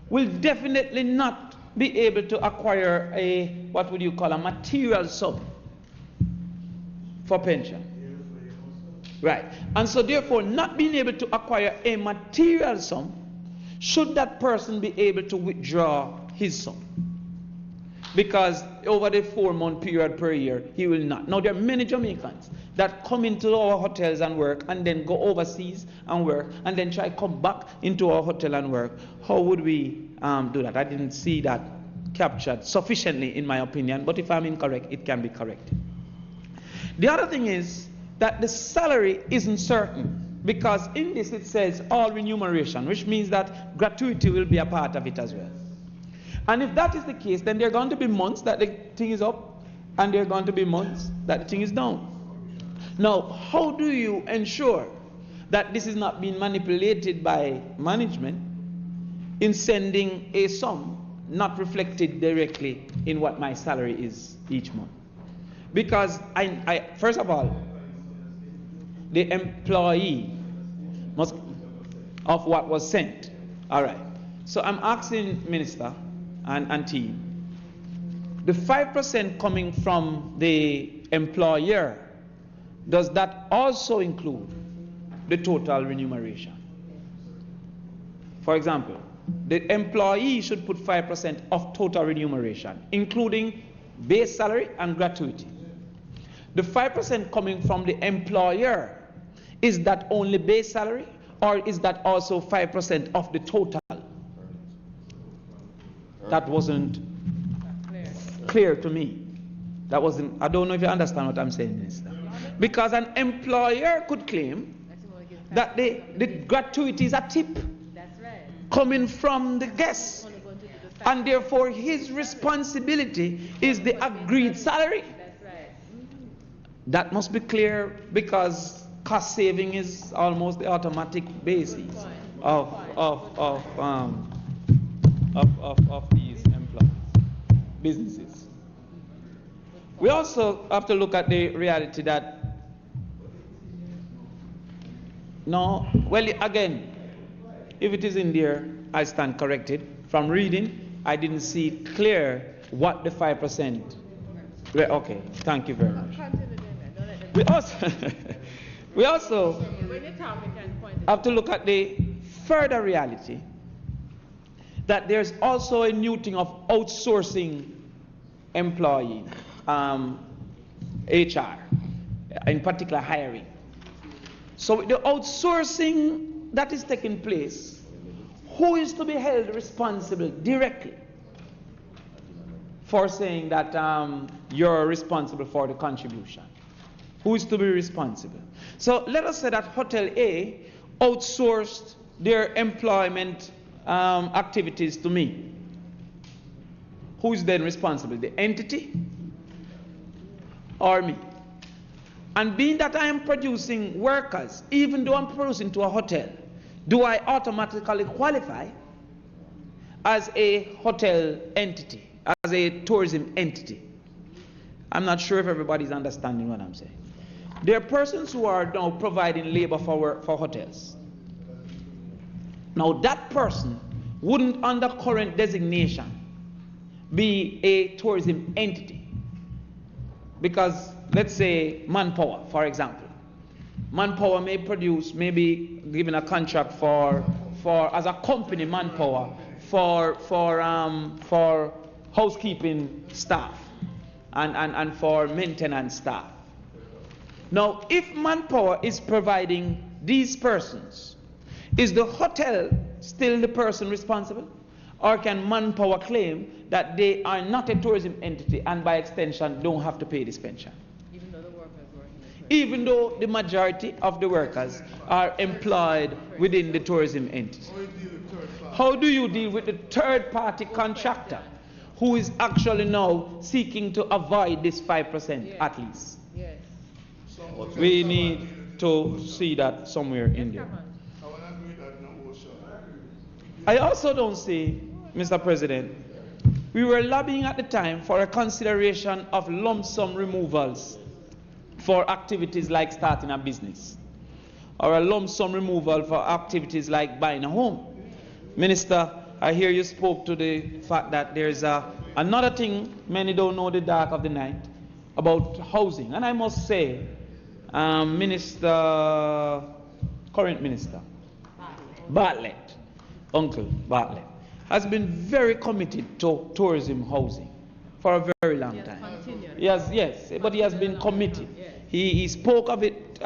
will definitely not be able to acquire a, what would you call, a material sum for pension. Right. And so therefore, not being able to acquire a material sum, should that person be able to withdraw his sum? Because over the 4-month period per year, he will not. Now, there are many Jamaicans that come into our hotels and work and then go overseas and work and then try to come back into our hotel and work. How would we do that? I didn't see that captured sufficiently, in my opinion, but if I'm incorrect, it can be corrected. The other thing is that the salary isn't certain, because in this it says all remuneration, which means that gratuity will be a part of it as well. And if that is the case, then there are going to be months that the thing is up, and there are going to be months that the thing is down. Now, how do you ensure that this is not being manipulated by management in sending a sum not reflected directly in what my salary is each month? Because I first of all, the employee must of what was sent. All right. So I'm asking Minister and team, the 5% coming from the employer, does that also include the total remuneration? For example, the employee should put 5% of total remuneration, including base salary and gratuity. The 5% coming from the employer, is that only base salary, or is that also 5% of the total? That wasn't clear to me. That wasn't, I don't know if you understand what I'm saying, Minister. Because an employer could claim that the gratuity is a tip coming from the guest, and therefore his responsibility is the agreed salary. That must be clear, because cost saving is almost the automatic basis of these employees, businesses. We also have to look at the reality that again, if it is in there, I stand corrected. From reading, I didn't see it clear what the 5%. Okay, thank you very much. We also have to look at the further reality that there's also a new thing of outsourcing employee, HR, in particular hiring. So the outsourcing that is taking place, who is to be held responsible directly for saying that you're responsible for the contribution? Who is to be responsible? So let us say that Hotel A outsourced their employment activities to me. Who is then responsible? The entity or me? And being that I am producing workers, even though I'm producing to a hotel, do I automatically qualify as a hotel entity, as a tourism entity? I'm not sure if everybody's understanding what I'm saying. There are persons who are now providing labor for hotels. Now that person wouldn't, under current designation, be a tourism entity, because let's say, manpower, for example. Manpower may produce, maybe given a contract for as a company, manpower for housekeeping staff and for maintenance staff. Now, if manpower is providing these persons, is the hotel still the person responsible? Or can manpower claim that they are not a tourism entity and by extension don't have to pay this pension? Even though the majority of the workers are employed within the tourism entity. How do you deal with the third-party contractor who is actually now seeking to avoid this 5% at least? Yes. We need to see that somewhere in there. I also don't see, Mr. President, we were lobbying at the time for a consideration of lump sum removals for activities like starting a business, or a lump sum removal for activities like buying a home. Minister, I hear you spoke to the fact that there's another thing many don't know the dark of the night about housing. And I must say, current minister, Bartlett, Uncle Bartlett, has been very committed to tourism housing for a very long time. Yes, but he has been committed. He spoke of it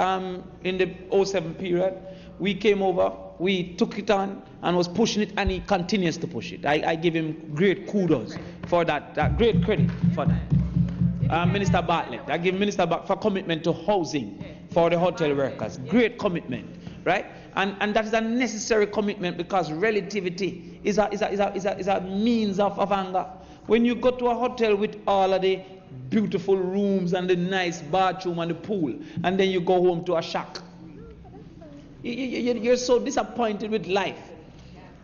in the 07 period. We came over, we took it on and was pushing it, and he continues to push it. I give him great kudos for that, great credit for that. Minister Bartlett, I give Minister Bartlett for commitment to housing for the hotel workers. Great commitment, right? And that is a necessary commitment, because relativity is a means of anger. When you go to a hotel with all of the beautiful rooms and the nice bathroom and the pool, and then you go home to a shack, you're so disappointed with life,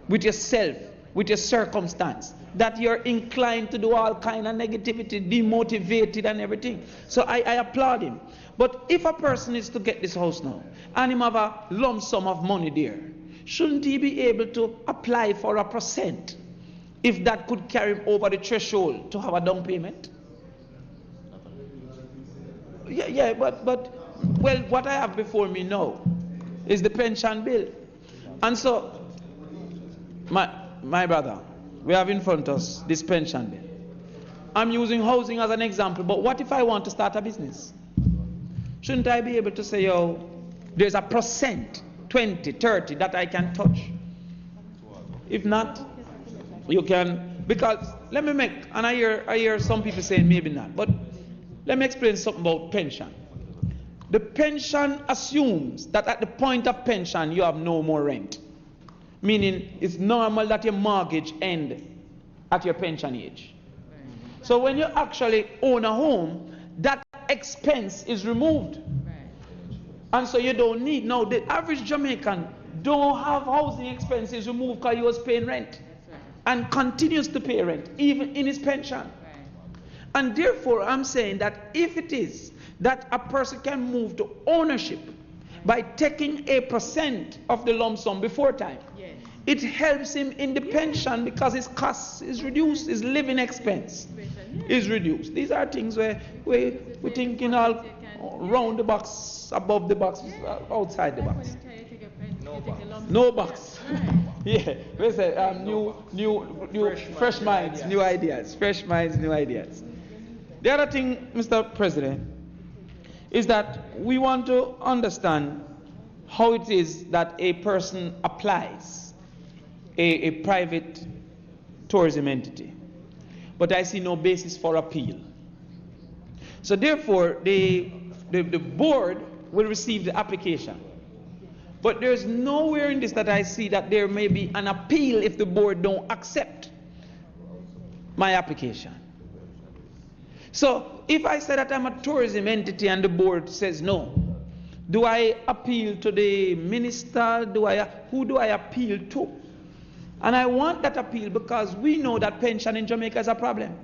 with yourself, with your circumstance, that you're inclined to do all kind of negativity, demotivated and everything. So I applaud him. But if a person is to get this house now, and him have a lump sum of money there, shouldn't he be able to apply for a percent, if that could carry him over the threshold to have a down payment? But well, what I have before me now is the pension bill. And so, my brother, we have in front of us this pension bill. I'm using housing as an example, but what if I want to start a business? Shouldn't I be able to say, there's a percent, 20, 30, that I can touch? If not, you can, because let me make, and I hear some people saying maybe not, but let me explain something about pension. The pension assumes that at the point of pension you have no more rent. Meaning it's normal that your mortgage ends at your pension age. So when you actually own a home, that expense is removed. And so you don't need, now the average Jamaican don't have housing expenses removed because he was paying rent. And continues to pay rent, even in his pension. And therefore I'm saying that if it is that a person can move to ownership by taking a percent of the lump sum before time, it helps him in the pension, because his cost is reduced, his living expense is reduced. These are things where we're thinking all round the box, above the box, outside the box. No box. Yeah, we say new fresh minds, new ideas. Fresh minds, new ideas. The other thing, Mr. President, is that we want to understand how it is that a person applies a private tourism entity. But I see no basis for appeal. So therefore, the board will receive the application. But there's nowhere in this that I see that there may be an appeal if the board don't accept my application. So if I say that I'm a tourism entity and the board says no, do I appeal to the minister? Who do I appeal to? And I want that appeal because we know that pension in Jamaica is a problem.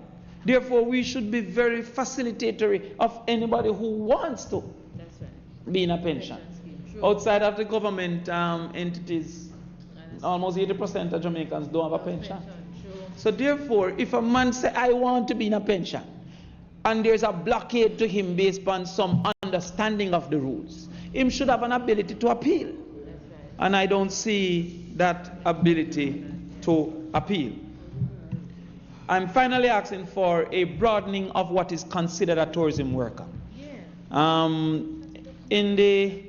Therefore, we should be very facilitatory of anybody who wants to be in a pension. Outside of the government entities, almost 80% of Jamaicans don't have a pension. So therefore, if a man says, I want to be in a pension, and there's a blockade to him based on some understanding of the rules, him should have an ability to appeal. And I don't see that ability to appeal. I'm finally asking for a broadening of what is considered a tourism worker. In the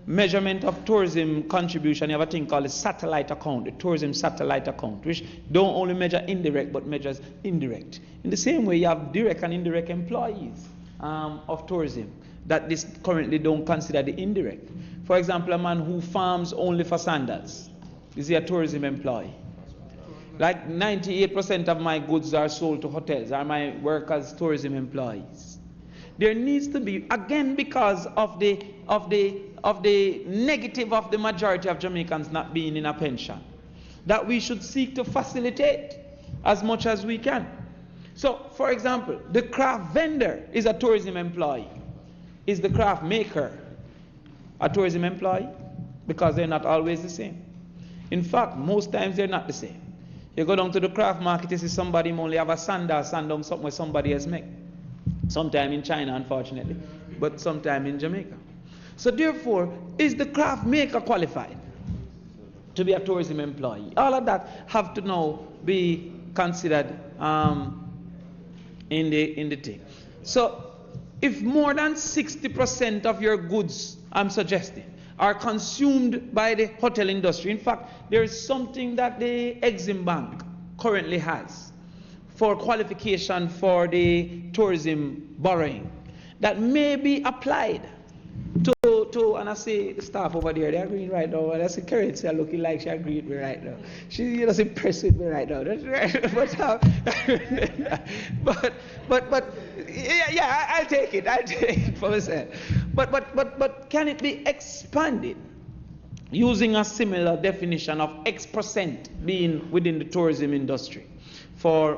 measurement of tourism contribution, you have a thing called a satellite account, the tourism satellite account, which don't only measure indirect but measures indirect. In the same way, you have direct and indirect employees of tourism that this currently don't consider the indirect. For example, a man who farms only for sandals, is he a tourism employee? Like 98% of my goods are sold to hotels, are my workers tourism employees? There needs to be, again, because of the negative of the majority of Jamaicans not being in a pension, that we should seek to facilitate as much as we can. So, for example, the craft vendor is a tourism employee. Is the craft maker a tourism employee? Because they're not always the same. In fact, most times they're not the same. You go down to the craft market, you see somebody only have a sand or sand down something where somebody else make. Sometime in China, unfortunately, but sometime in Jamaica. So therefore, is the craft maker qualified to be a tourism employee? All of that have to now be considered in the thing. So if more than 60% of your goods, I'm suggesting, are consumed by the hotel industry, in fact, there is something that the Exim Bank currently has for qualification for the tourism borrowing that may be applied to, and I see the staff over there, they're agreeing right now. And I see Kerry looking like she agreed with me right now. She just impressed with me right now. That's right. But yeah, I'll take it for myself. But can it be expanded using a similar definition of X% being within the tourism industry for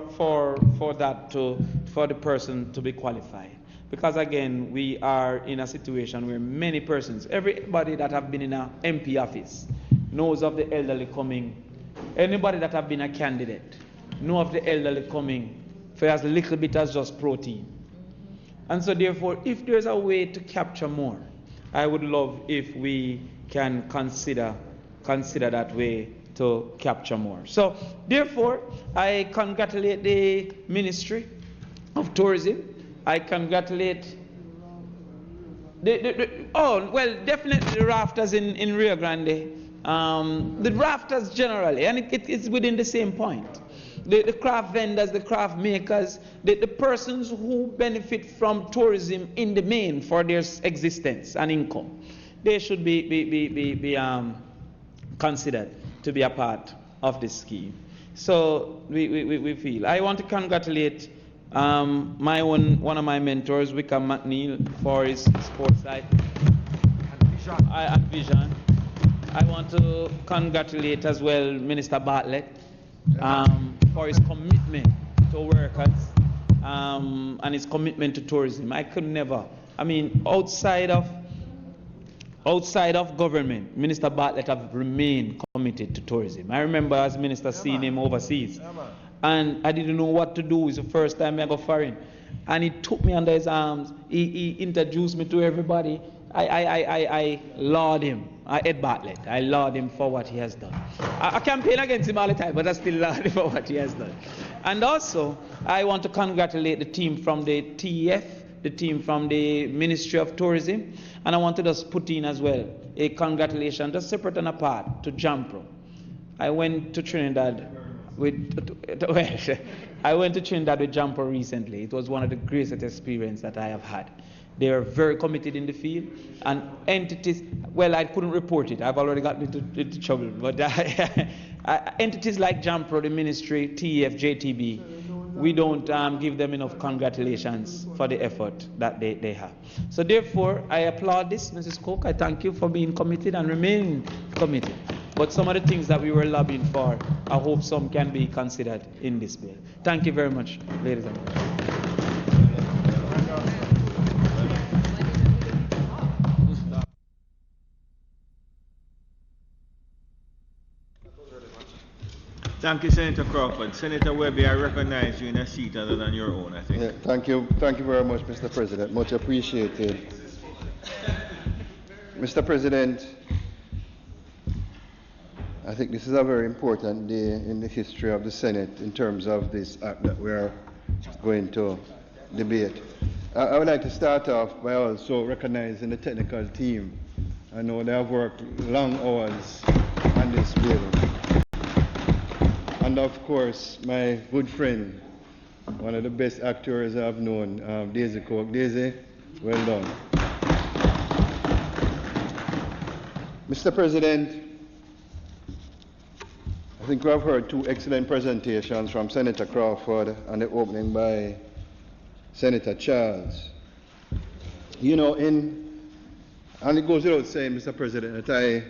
the person to be qualified? Because again, we are in a situation where many persons, everybody that have been in an MP office knows of the elderly coming. Anybody that have been a candidate know of the elderly coming for as little bit as just protein. And so therefore, if there's a way to capture more, I would love if we can consider that way to capture more. So therefore, I congratulate the Ministry of Tourism. I congratulate definitely the rafters in Rio Grande, the rafters generally, and it's within the same point. The craft vendors, the craft makers, the persons who benefit from tourism in the main for their existence and income, they should be considered to be a part of this scheme. So we feel. I want to congratulate one of my mentors, Wickham McNeil, for his foresight and vision. I want to congratulate as well Minister Bartlett for his commitment to workers and his commitment to tourism. I could never, outside of government, Minister Bartlett have remained committed to tourism. I remember as minister seeing him overseas. And I didn't know what to do. It's the first time I go foreign. And he took me under his arms. He introduced me to everybody. I laud him. Ed Bartlett. I laud him for what he has done. I campaign against him all the time, but I still laud him for what he has done. And also, I want to congratulate the team from the TEF, the team from the Ministry of Tourism. And I want to just put in as well a congratulations, just separate and apart, to Jampro. I went to Trinidad I went to Trinidad with Jampo recently. It was one of the greatest experiences that I have had. They are very committed in the field, and entities, I couldn't report it. I've already gotten into trouble. But entities like Jampro, the ministry, TEF, JTB, we don't give them enough congratulations for the effort that they have. So therefore, I applaud this, Mrs. Cook. I thank you for being committed and remaining committed. But some of the things that we were lobbying for, I hope some can be considered in this bill. Thank you very much, ladies and gentlemen. Thank you, Senator Crawford. Senator Webb, I recognize you in a seat other than your own, I think. Yeah, thank you very much, Mr. President. Much appreciated. Mr. President, I think this is a very important day in the history of the Senate in terms of this act that we are going to debate. I would like to start off by also recognizing the technical team. I know they have worked long hours on this bill. And of course, my good friend, one of the best actors I've known, Daisy Coke. Daisy, well done. Mr. President, I think we have heard two excellent presentations from Senator Crawford and the opening by Senator Charles. You know, and it goes without saying, Mr. President, that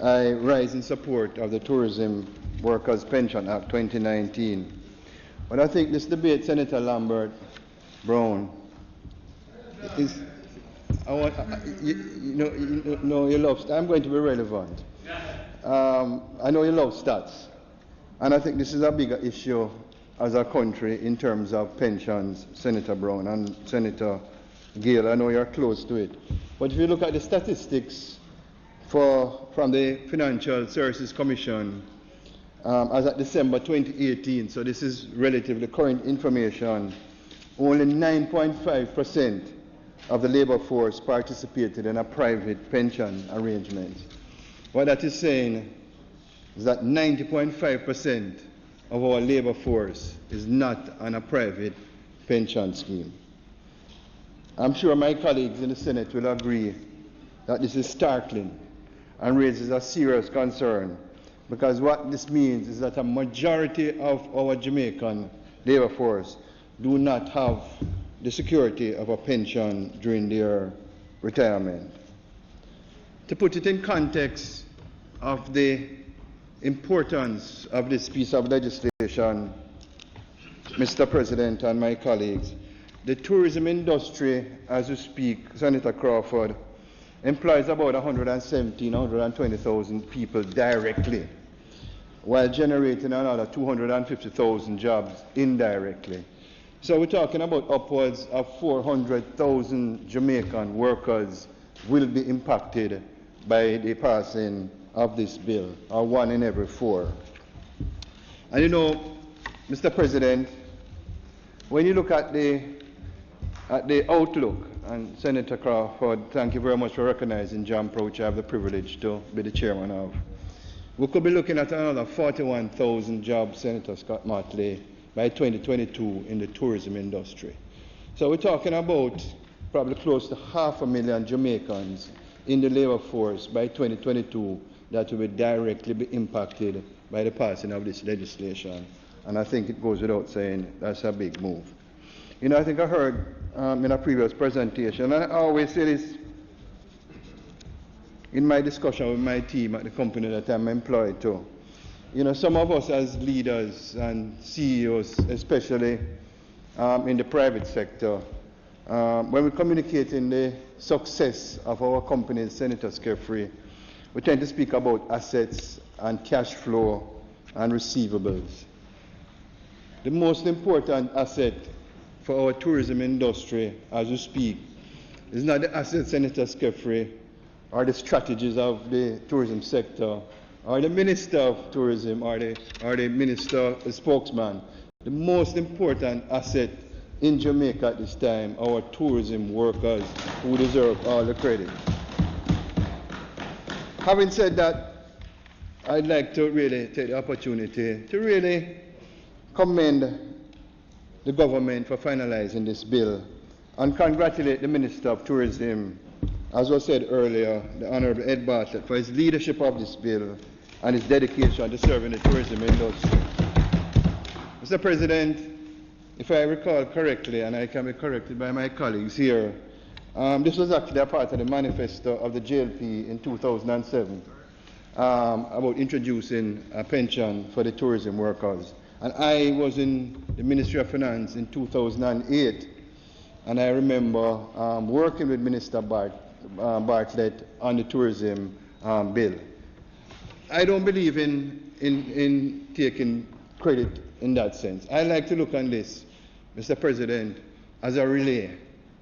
I rise in support of the Tourism Workers' Pension Act 2019. But I think this debate, Senator Lambert Brown, is, you love, I'm going to be relevant. I know you love stats, and I think this is a bigger issue as a country in terms of pensions, Senator Brown and Senator Gale. I know you're close to it. But if you look at the statistics from the Financial Services Commission as at December 2018, so this is relatively current information, only 9.5% of the labor force participated in a private pension arrangement. What that is saying is that 90.5% of our labor force is not on a private pension scheme. I'm sure my colleagues in the Senate will agree that this is startling and raises a serious concern, because what this means is that a majority of our Jamaican labor force do not have the security of a pension during their retirement. To put it in context of the importance of this piece of legislation, Mr. President and my colleagues, the tourism industry, as we speak, Senator Crawford, employs about 117,000, 120,000 people directly, while generating another 250,000 jobs indirectly. So we're talking about upwards of 400,000 Jamaican workers will be impacted by the passing of this bill, or 1 in every 4. And you know, Mr. President, when you look at the outlook, and Senator Crawford, thank you very much for recognizing JAMPRO, which I have the privilege to be the chairman of. We could be looking at another 41,000 jobs, Senator Scott Motley, by 2022 in the tourism industry. So we're talking about probably close to 500,000 Jamaicans in the labor force by 2022 that will directly be impacted by the passing of this legislation. And I think it goes without saying that's a big move. You know, I think I heard in a previous presentation, and I always say this in my discussion with my team at the company that I'm employed to. You know, some of us as leaders and CEOs, especially in the private sector, when we communicate in the success of our companies, Senator Kerry, we tend to speak about assets and cash flow and receivables. The most important asset for our tourism industry as we speak is not the assets, Senator Kerry, or the strategies of the tourism sector, or the Minister of Tourism, or the Minister, the spokesman. The most important asset in Jamaica at this time, our tourism workers, who deserve all the credit. Having said that, I'd like to really take the opportunity to really commend the government for finalizing this bill and congratulate the Minister of Tourism, as was said earlier, the Honorable Ed Bartlett, for his leadership of this bill and his dedication to serving the tourism industry. Mr. President, if I recall correctly, and I can be corrected by my colleagues here, this was actually a part of the manifesto of the JLP in 2007 about introducing a pension for the tourism workers. And I was in the Ministry of Finance in 2008, and I remember working with Minister Bartlett on the tourism bill. I don't believe in in taking credit in that sense. I like to look on this, Mr. President, as a relay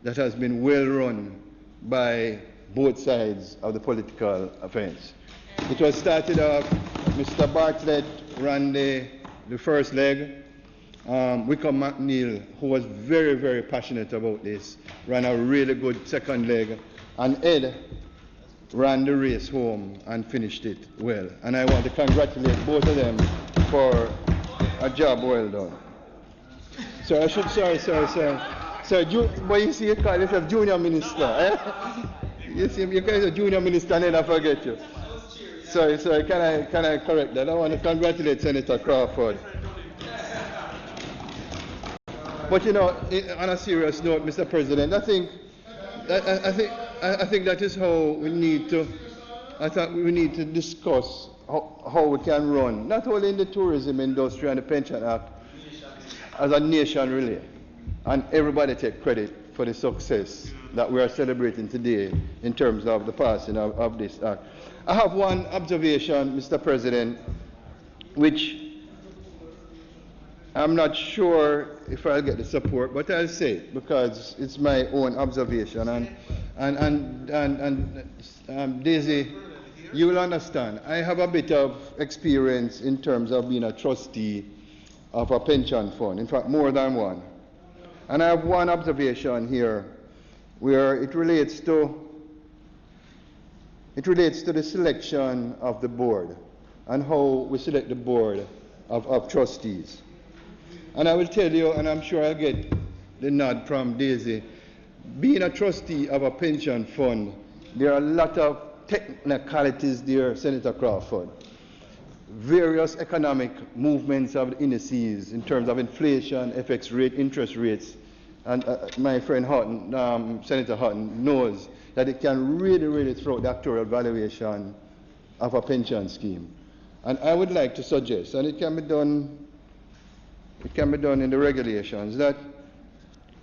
that has been well run by both sides of the political fence. It was started off, Mr. Bartlett ran the first leg. Wickham McNeil, who was very, very passionate about this, ran a really good second leg. And Ed ran the race home and finished it well. And I want to congratulate both of them for a job well done. So I should, sorry. But you see, you call yourself junior minister. Eh? You see, you call yourself junior minister and then I forget you. Sorry, can I correct that? I want to congratulate Senator Crawford. But you know, on a serious note, Mr. President, I think that is how we need to. I thought we need to discuss how we can run, not only in the tourism industry and the Pension Act, as a nation relay, and everybody take credit for the success that we are celebrating today in terms of the passing of this act. I have one observation, Mr. President, which I'm not sure if I'll get the support, but I'll say it because it's my own observation. And Daisy, you will understand. I have a bit of experience in terms of being a trustee of a pension fund. In fact, more than one. And I have one observation here, where it relates to the selection of the board and how we select the board of trustees. And I will tell you, and I'm sure I'll get the nod from Daisy, being a trustee of a pension fund, there are a lot of technicalities there, Senator Crawford. Various economic movements of the indices in terms of inflation, FX rate, interest rates, and my friend Hutton, Senator Hutton, knows that it can really throw the actuarial valuation of a pension scheme. And I would like to suggest, and it can be done in the regulations, that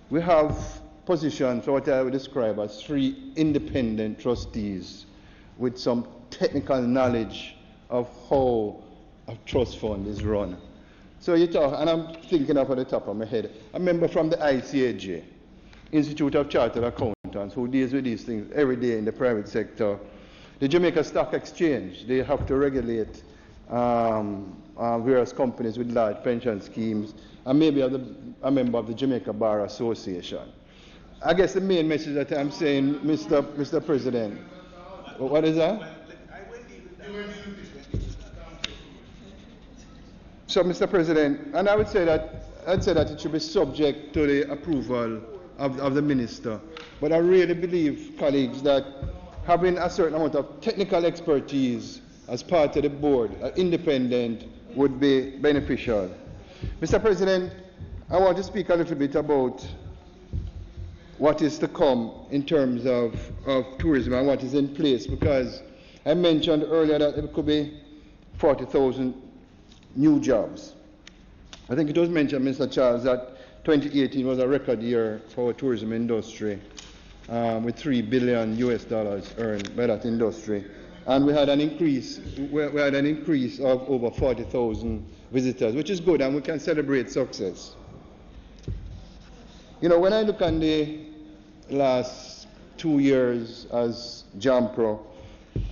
we have positions for what I would describe as 3 independent trustees with some technical knowledge of how a trust fund is run. So you talk, and I'm thinking off at the top of my head, a member from the ICAJ, Institute of Chartered Accountants, who deals with these things every day in the private sector. The Jamaica Stock Exchange, they have to regulate various companies with large pension schemes, and maybe a member of the Jamaica Bar Association. I guess the main message that I'm saying, Mr. President, what is that? So, Mr. President, and I would say that it should be subject to the approval of the minister. But I really believe, colleagues, that having a certain amount of technical expertise as part of the board, independent, would be beneficial. Mr. President, I want to speak a little bit about what is to come in terms of tourism and what is in place, because I mentioned earlier that it could be 40,000 new jobs. I think it was mentioned, Mr. Charles, that 2018 was a record year for our tourism industry, with $3 billion earned by that industry. And we had an increase of over 40,000 visitors, which is good, and we can celebrate success. You know, when I look on the last 2 years as JAMPRO,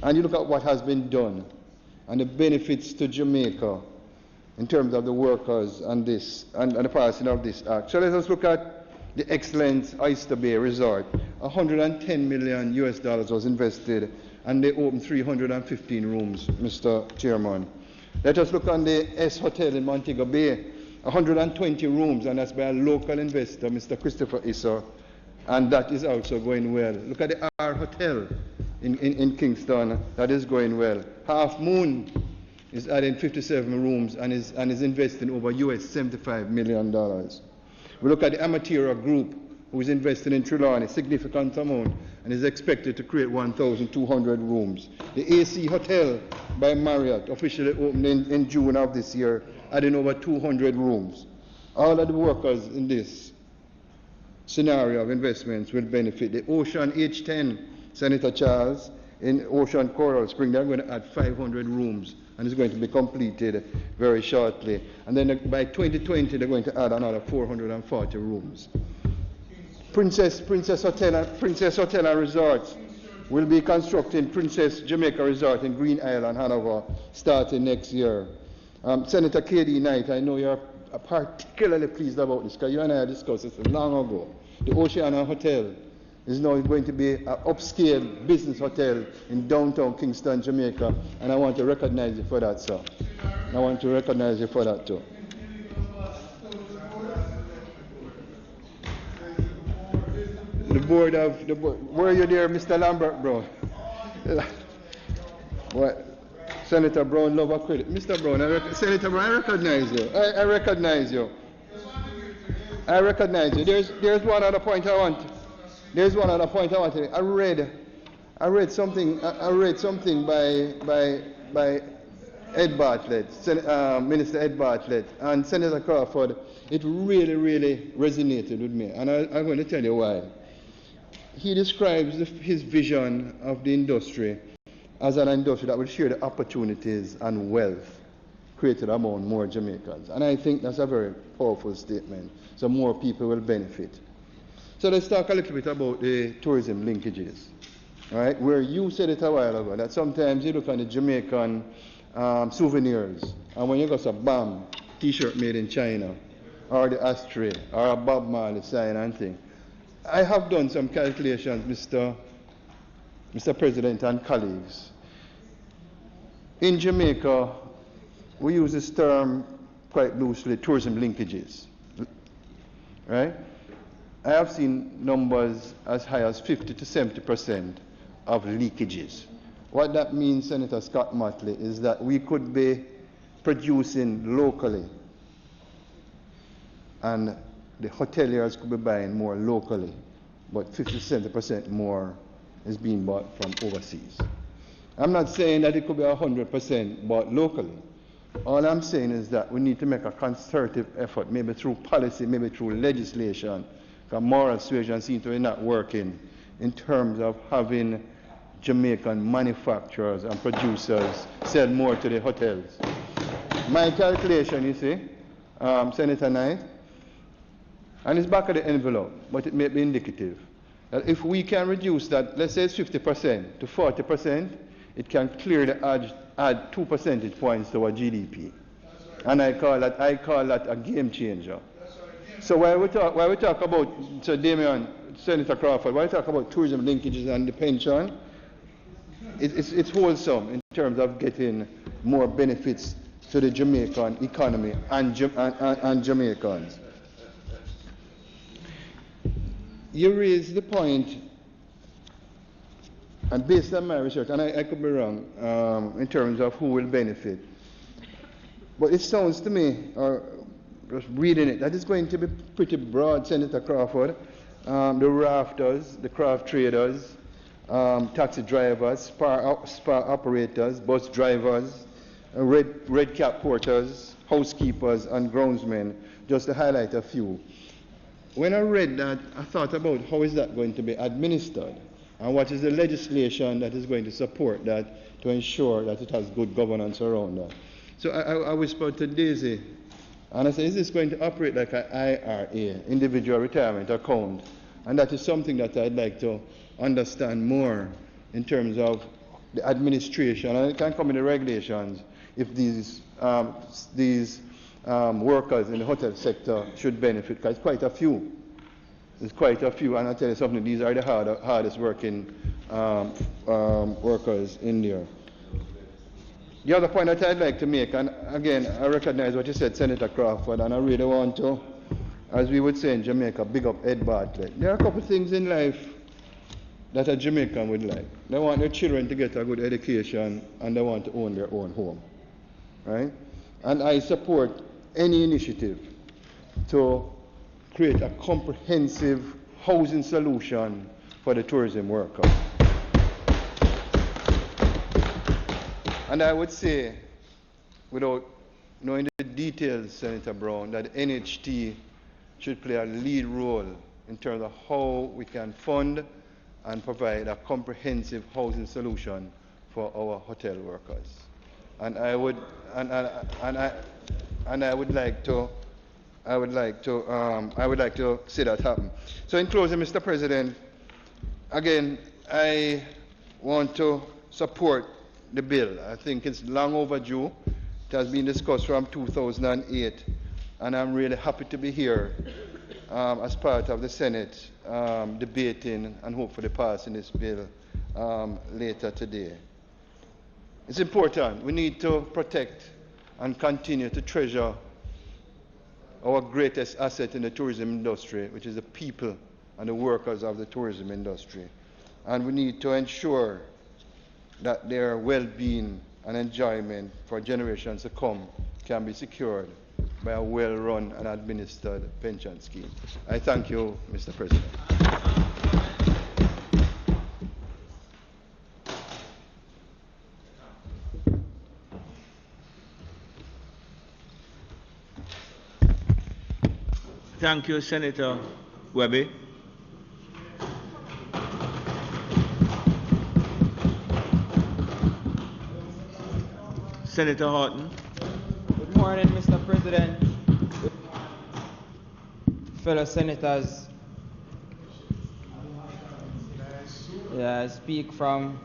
and you look at what has been done and the benefits to Jamaica in terms of the workers and this and the passing of this act. So let us look at the excellent Oyster Bay Resort. $110 million was invested, and they opened 315 rooms, Mr. Chairman. Let us look on the S Hotel in Montego Bay, 120 rooms, and that's by a local investor, Mr. Christopher Issa, and that is also going well. Look at the R Hotel in Kingston, that is going well. Half Moon is adding 57 rooms and is investing over $75 million. We look at the Amatera Group, who is investing in Trelawney, significant amount, and is expected to create 1,200 rooms. The AC Hotel by Marriott, officially opened in June of this year, adding over 200 rooms. All of the workers in this scenario of investments will benefit. The Ocean H10, Senator Charles, in Ocean Coral Spring. They're going to add 500 rooms, and it's going to be completed very shortly. And then by 2020, they're going to add another 440 rooms. Princess Hotel and Resorts will be constructing Princess Jamaica Resort in Green Island, Hanover, starting next year. Senator K.D. Knight, I know you're particularly pleased about this, because you and I discussed this long ago. The Oceana Hotel is now going to be an upscale business hotel in downtown Kingston, Jamaica, and I want to recognize you for that, sir. I want to recognize you for that, too. The board, where are you there, Mr. Lambert, bro? What? Senator Brown, love a credit. Mr. Brown, Senator Brown, I recognize you. I recognize you. I recognize you. There's one other point I want. There's one other point I want to make. I read something by Ed Bartlett, Minister Ed Bartlett, and Senator Crawford. It really, really resonated with me, and I'm going to tell you why. He describes his vision of the industry as an industry that will share the opportunities and wealth created among more Jamaicans. And I think that's a very powerful statement, so more people will benefit. So let's talk a little bit about the tourism linkages, all right? Where you said it a while ago, that sometimes you look at the Jamaican souvenirs, and when you go to BAM, T-shirt made in China, or the ashtray, or a Bob Marley sign and thing. I have done some calculations, Mr. President and colleagues. In Jamaica, we use this term quite loosely, tourism linkages, right? I have seen numbers as high as 50 to 70% of leakages. What that means, Senator Scott Motley, is that we could be producing locally, and the hoteliers could be buying more locally, but 50 to 70% more is being bought from overseas. I'm not saying that it could be 100% bought locally. All I'm saying is that we need to make a concerted effort, maybe through policy, maybe through legislation, because moral suasion seems to be not working, in terms of having Jamaican manufacturers and producers sell more to the hotels. My calculation, you see, Senator Knight, and it's back of the envelope, but it may be indicative, that if we can reduce that, let's say it's 50% to 40%, it can clearly add 2 percentage points to our GDP. And I call that a game changer. So while we talk about, so Damian, Senator Crawford, while we talk about tourism linkages and the pension, it's wholesome in terms of getting more benefits to the Jamaican economy and Jamaicans. You raise the point, and based on my research, and I could be wrong in terms of who will benefit, but it sounds to me, or just reading it, that it's going to be pretty broad, Senator Crawford. The rafters, the craft traders, taxi drivers, spa operators, bus drivers, red cap porters, housekeepers, and groundsmen, just to highlight a few. When I read that, I thought about how is that going to be administered, and what is the legislation that is going to support that to ensure that it has good governance around that. So I whispered to Daisy, and I said, is this going to operate like an IRA, individual retirement account? And that is something that I'd like to understand more in terms of the administration, and it can come in the regulations if these workers in the hotel sector should benefit, because it's quite a few. There's quite a few, and I'll tell you something, these are the hardest working workers in there. The other point that I'd like to make, and again, I recognize what you said, Senator Crawford, and I really want to, as we would say in Jamaica, big up Ed Bartlett. There are a couple of things in life that a Jamaican would like. They want their children to get a good education, and they want to own their own home, right? And I support any initiative to create a comprehensive housing solution for the tourism worker. And I would say, without knowing the details, Senator Brown, that NHT should play a lead role in terms of how we can fund and provide a comprehensive housing solution for our hotel workers. And I would like to see that happen. So in closing, Mr. President, again, I want to support the bill. I think it's long overdue. It has been discussed from 2008, and I'm really happy to be here as part of the Senate debating and hopefully passing this bill later today. It's important. We need to protect and continue to treasure our greatest asset in the tourism industry, which is the people and the workers of the tourism industry. And we need to ensure that their well-being and enjoyment for generations to come can be secured by a well-run and administered pension scheme. I thank you, Mr. President. Thank you, Senator Webb. Senator Horton. Good morning, Mr. President, fellow senators. Yeah, I speak from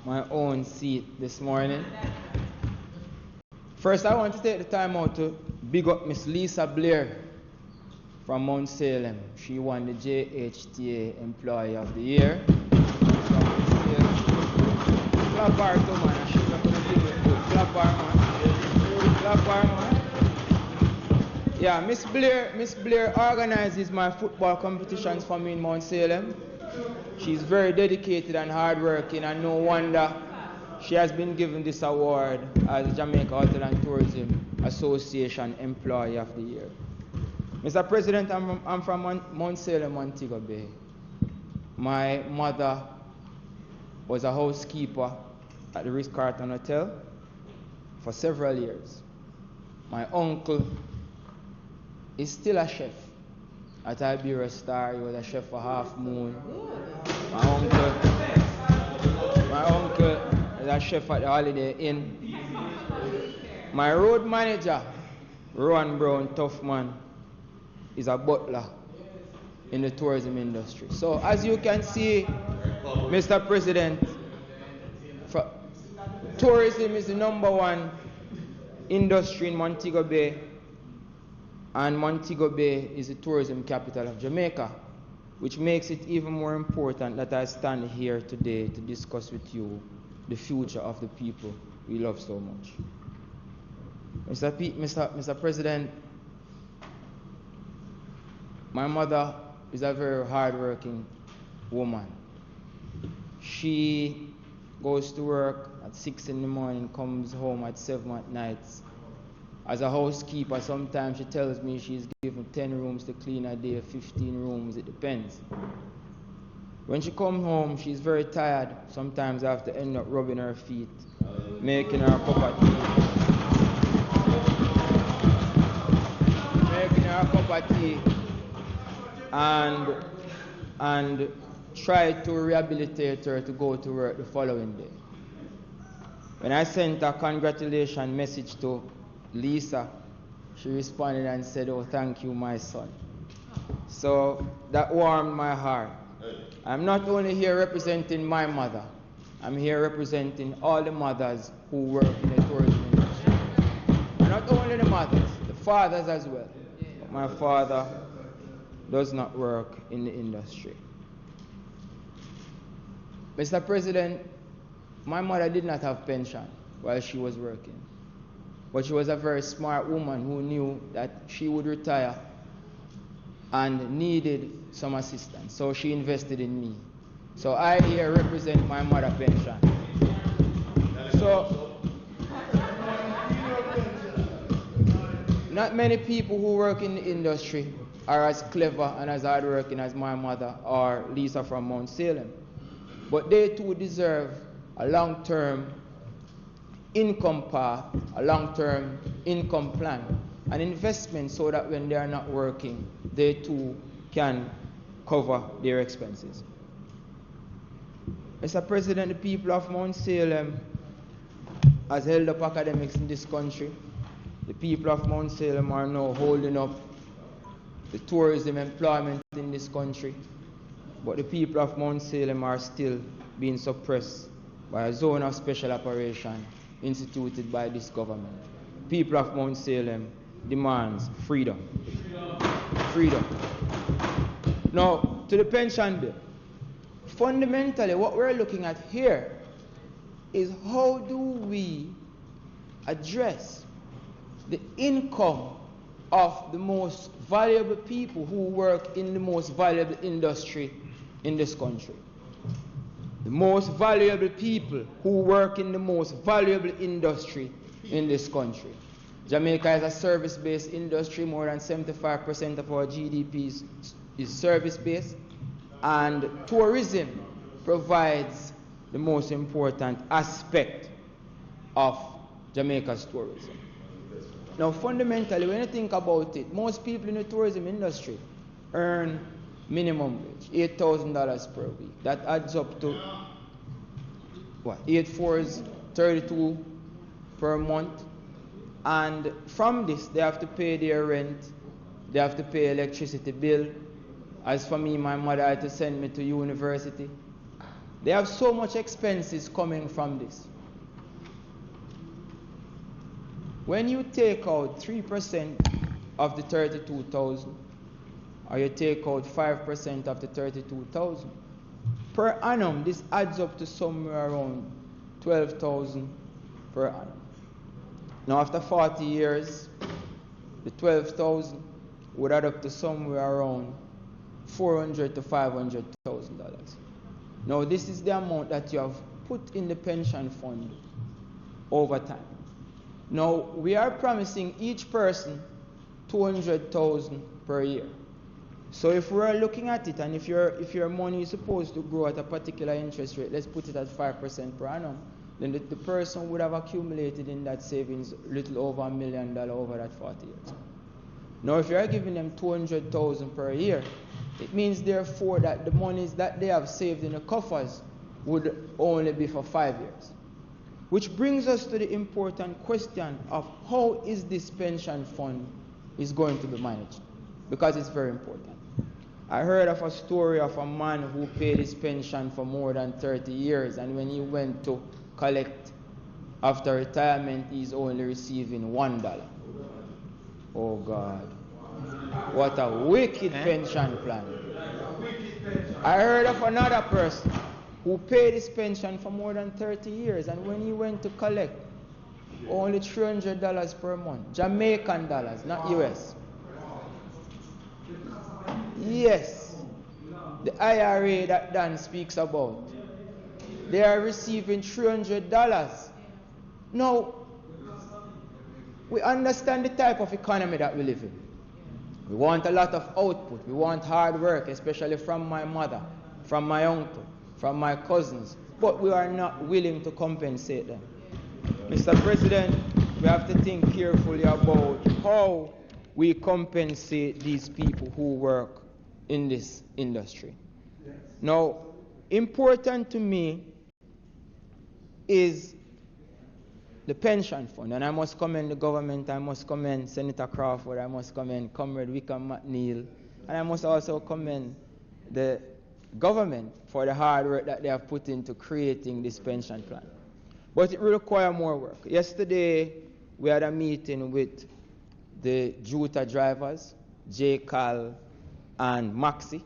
my own seat this morning. First, I want to take the time out to big up Miss Lisa Blair from Mount Salem. She won the JHTA Employee of the Year. Clap her too, man. She's not going to give it good. Clap her, man. Clap her, man. Yeah, Miss Blair organizes my football competitions for me in Mount Salem. She's very dedicated and hardworking, and no wonder she has been given this award as the Jamaica Hotel and Tourism Association Employee of the Year. Mr. President, I'm from Mount Salem, Montego Bay. My mother was a housekeeper at the Ritz-Carlton Hotel for several years. My uncle is still a chef at Iberia Star. He was a chef for Half Moon. My uncle is a chef at the Holiday Inn. My road manager, Rowan Brown, tough man, is a butler in the tourism industry. So as you can see, Mr. President, tourism is the #1 industry in Montego Bay, and Montego Bay is the tourism capital of Jamaica, which makes it even more important that I stand here today to discuss with you the future of the people we love so much. Mr. President, my mother is a very hard-working woman. She goes to work at 6 in the morning, comes home at 7 at night. As a housekeeper, sometimes she tells me she's given 10 rooms to clean a day, 15 rooms, it depends. When she comes home, she's very tired. Sometimes I have to end up rubbing her feet, making her a cup of tea. And try to rehabilitate her to go to work the following day. When I sent a congratulation message to Lisa, she responded and said, "Oh, thank you, my son." So that warmed my heart. I'm not only here representing my mother, I'm here representing all the mothers who work in the tourism industry. And not only the mothers, the fathers as well. But my father does not work in the industry. Mr. President, my mother did not have pension while she was working. But she was a very smart woman who knew that she would retire and needed some assistance. So she invested in me. So I here represent my mother's pension. So not many people who work in the industry are as clever and as hardworking as my mother or Lisa from Mount Salem. But they too deserve a long-term income path, a long-term income plan, an investment so that when they are not working, they too can cover their expenses. Mr. President, the people of Mount Salem has held up academics in this country. The people of Mount Salem are now holding up the tourism employment in this country. But the people of Mount Salem are still being suppressed by a zone of special operation instituted by this government. People of Mount Salem demands freedom. Freedom. Now, to the pension bill. Fundamentally, what we're looking at here is how do we address the income of the most valuable people who work in the most valuable industry in this country. The most valuable people who work in the most valuable industry in this country. Jamaica is a service-based industry. More than 75% of our GDP is service-based. And tourism provides the most important aspect of Jamaica's tourism. Now, fundamentally, when you think about it, most people in the tourism industry earn minimum wage, $8,000 per week. That adds up to, what, 8 4s, 32 per month. And from this, they have to pay their rent, they have to pay electricity bill. As for me, my mother had to send me to university. They have so much expenses coming from this. When you take out 3% of the 32,000, or you take out 5% of the 32,000, per annum, this adds up to somewhere around 12,000 per annum. Now, after 40 years, the 12,000 would add up to somewhere around $400,000 to $500,000. Now, this is the amount that you have put in the pension fund over time. Now, we are promising each person $200,000 per year. So if we're looking at it, and if your money is supposed to grow at a particular interest rate, let's put it at 5% per annum, then the person would have accumulated in that savings a little over $1 million over that 40 years. Now, if you're giving them $200,000 per year, it means therefore that the monies that they have saved in the coffers would only be for 5 years. Which brings us to the important question of how is this pension fund is going to be managed? Because it's very important. I heard of a story of a man who paid his pension for more than 30 years, and when he went to collect after retirement, he's only receiving $1. Oh God. What a wicked pension plan. I heard of another person who paid his pension for more than 30 years, and when he went to collect, only $300 per month. Jamaican dollars, not US. Yes, the IRA that Dan speaks about, they are receiving $300. Now, we understand the type of economy that we live in. We want a lot of output. We want hard work, especially from my mother, from my uncle, from my cousins. But we are not willing to compensate them. Mr. President, we have to think carefully about how we compensate these people who work in this industry. Now, important to me is the pension fund, and I must commend the government, I must commend Senator Crawford, I must commend Comrade Wickham McNeil, and I must also commend the government for the hard work that they have put into creating this pension plan. But it will require more work. Yesterday, we had a meeting with the Juta drivers, J. Cal and Maxi,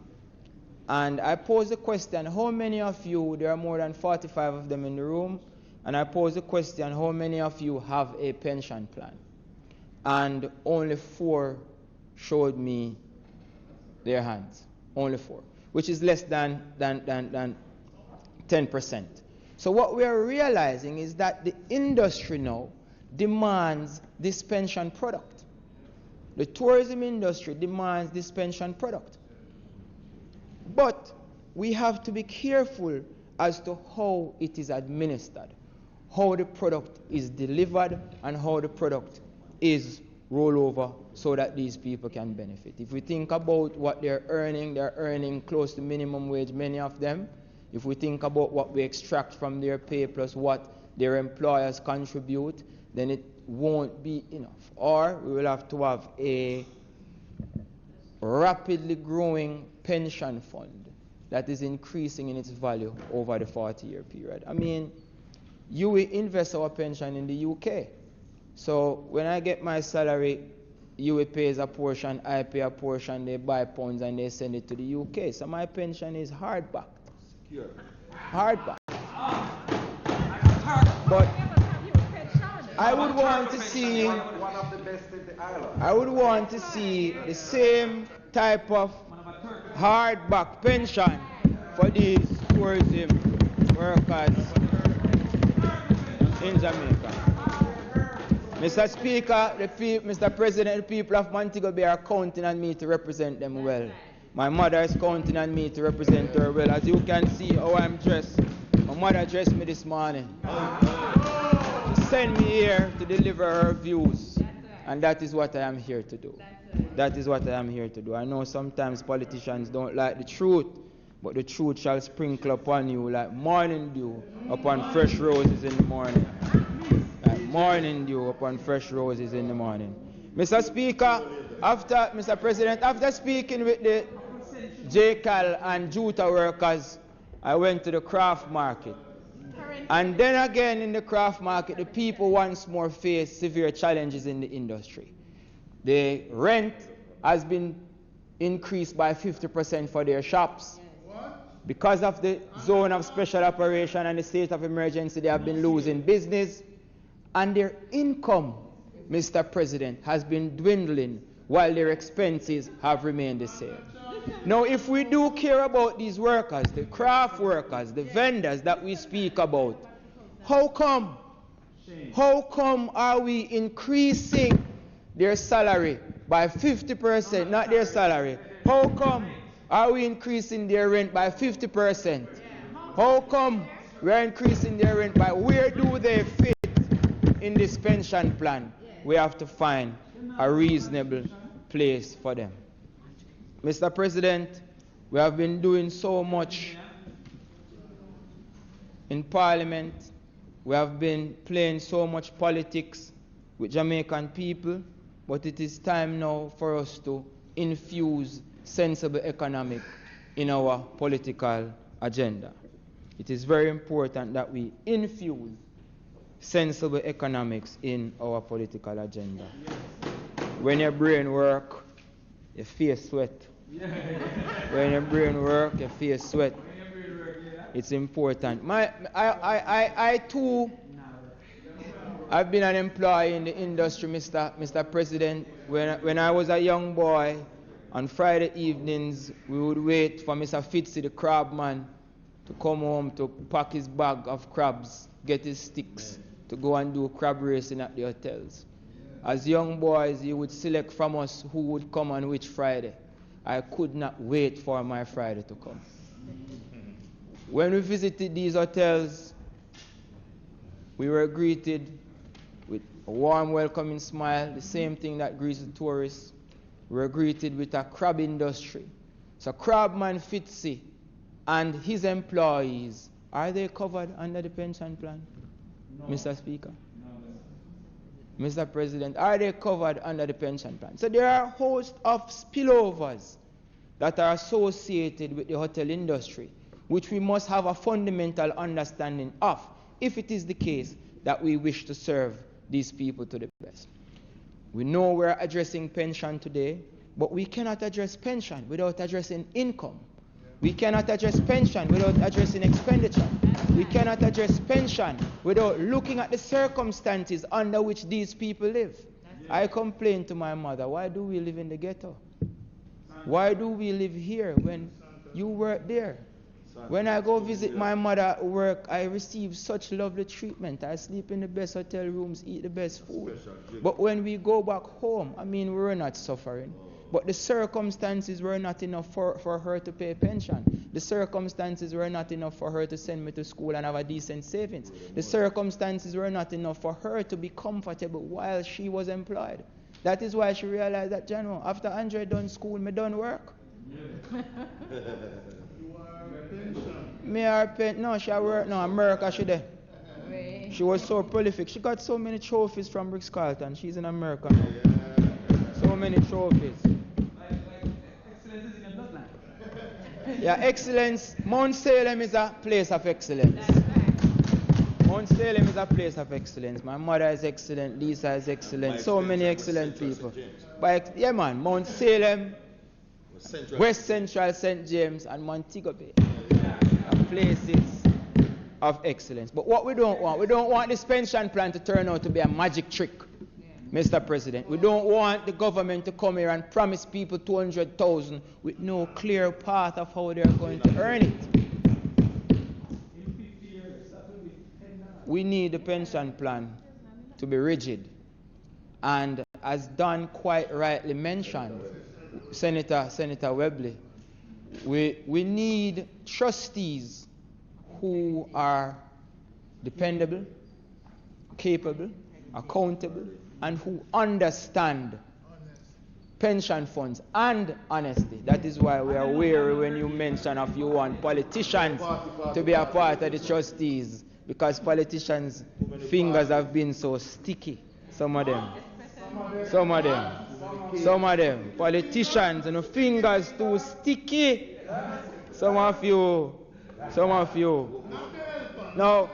and I posed the question, how many of you, there are more than 45 of them in the room, and I posed the question, how many of you have a pension plan? And only 4 showed me their hands. Only 4, which is less than 10%. So what we are realizing is that the industry now demands this pension product. The tourism industry demands this pension product. But we have to be careful as to how it is administered, how the product is delivered, and how the product is rolled over so that these people can benefit. If we think about what they're earning close to minimum wage, many of them. if we think about what we extract from their pay plus what their employers contribute, then it won't be enough. Or we will have to have a rapidly growing pension fund that is increasing in its value over the 40-year period. I mean, you will invest our pension in the UK. So when I get my salary, UA pays a portion, I pay a portion, they buy pounds and they send it to the UK. So my pension is hardback. Hardback. But I would want to see the same type of hardback pension for these tourism workers in Jamaica. Mr. Speaker, Mr. President, the people of Montego Bay are counting on me to represent them well. My mother is counting on me to represent her well. As you can see how I'm dressed, my mother dressed me this morning. She sent me here to deliver her views, and that is what I am here to do. That is what I am here to do. I know sometimes politicians don't like the truth, but the truth shall sprinkle upon you like morning dew upon fresh roses in the morning. Like morning dew upon fresh roses in the morning. Mr. Speaker, Mr. President, after speaking with the JCAL and Juta workers, I went to the craft market. And then again in the craft market, the people once more face severe challenges in the industry. The rent has been increased by 50% for their shops. Because of the zone of special operation and the state of emergency, they have been losing business. And their income, Mr. President, has been dwindling while their expenses have remained the same. Now, if we do care about these workers, the craft workers, the vendors that we speak about, how come are we increasing their salary by 50%, not their salary? How come are we increasing their rent by 50%? How come we are increasing their rent by, where do they fit in this pension plan? We have to find a reasonable place for them. Mr. President, we have been doing so much in Parliament. We have been playing so much politics with Jamaican people, but it is time now for us to infuse sensible economic in our political agenda. It is very important that we infuse sensible economics in our political agenda. When your brain works, your face sweat. When your brain works, your face sweat. It's important. I too, I've been an employee in the industry, Mr. President. When I was a young boy, on Friday evenings, we would wait for Mr. Fitzy, the crabman, to come home to pack his bag of crabs, get his sticks, to go and do crab racing at the hotels. As young boys, he would select from us who would come on which Friday. I could not wait for my Friday to come. When we visited these hotels, we were greeted with a warm welcoming smile, the same thing that greets the tourists. We were greeted with a crab industry. So Crabman Fitzy and his employees, are they covered under the pension plan? No. Mr. Speaker? No. Mr. President, are they covered under the pension plan? So there are a host of spillovers that are associated with the hotel industry, which we must have a fundamental understanding of, if it is the case that we wish to serve these people to the best. We know we're addressing pension today, but we cannot address pension without addressing income. We cannot address pension without addressing expenditure. We cannot address pension without looking at the circumstances under which these people live. I complain to my mother, why do we live in the ghetto? Why do we live here when you work there? When I go visit my mother at work, I receive such lovely treatment. I sleep in the best hotel rooms, eat the best food. But when we go back home, I mean, we're not suffering. But the circumstances were not enough for her to pay pension. The circumstances were not enough for her to send me to school and have a decent savings. The circumstances were not enough for her to be comfortable while she was employed. That is why she realized that, General, after Andre done school, me done work. You are a pension. No, she worked. No, America she there. She was so prolific. She got so many trophies from Ritz-Carlton. She's in America now. So many trophies. Yeah, excellence. Mount Salem is a place of excellence. Mount Salem is a place of excellence. My mother is excellent. Lisa is excellent. So many excellent people. But yeah, man, Mount Salem, West Central St. James, and Montego Bay are places of excellence. But what we don't want this pension plan to turn out to be a magic trick, Mr. President. We don't want the government to come here and promise people 200,000 with no clear path of how they're going to earn it. We need the pension plan to be rigid. And as Don quite rightly mentioned, Senator Webb, we need trustees who are dependable, capable, accountable, and who understand pension funds and honesty. That is why we are wary when you mention if you want politicians to be a part of the trustees, because politicians' fingers have been so sticky. Some of them. Politicians and the fingers too sticky. Some of you. No.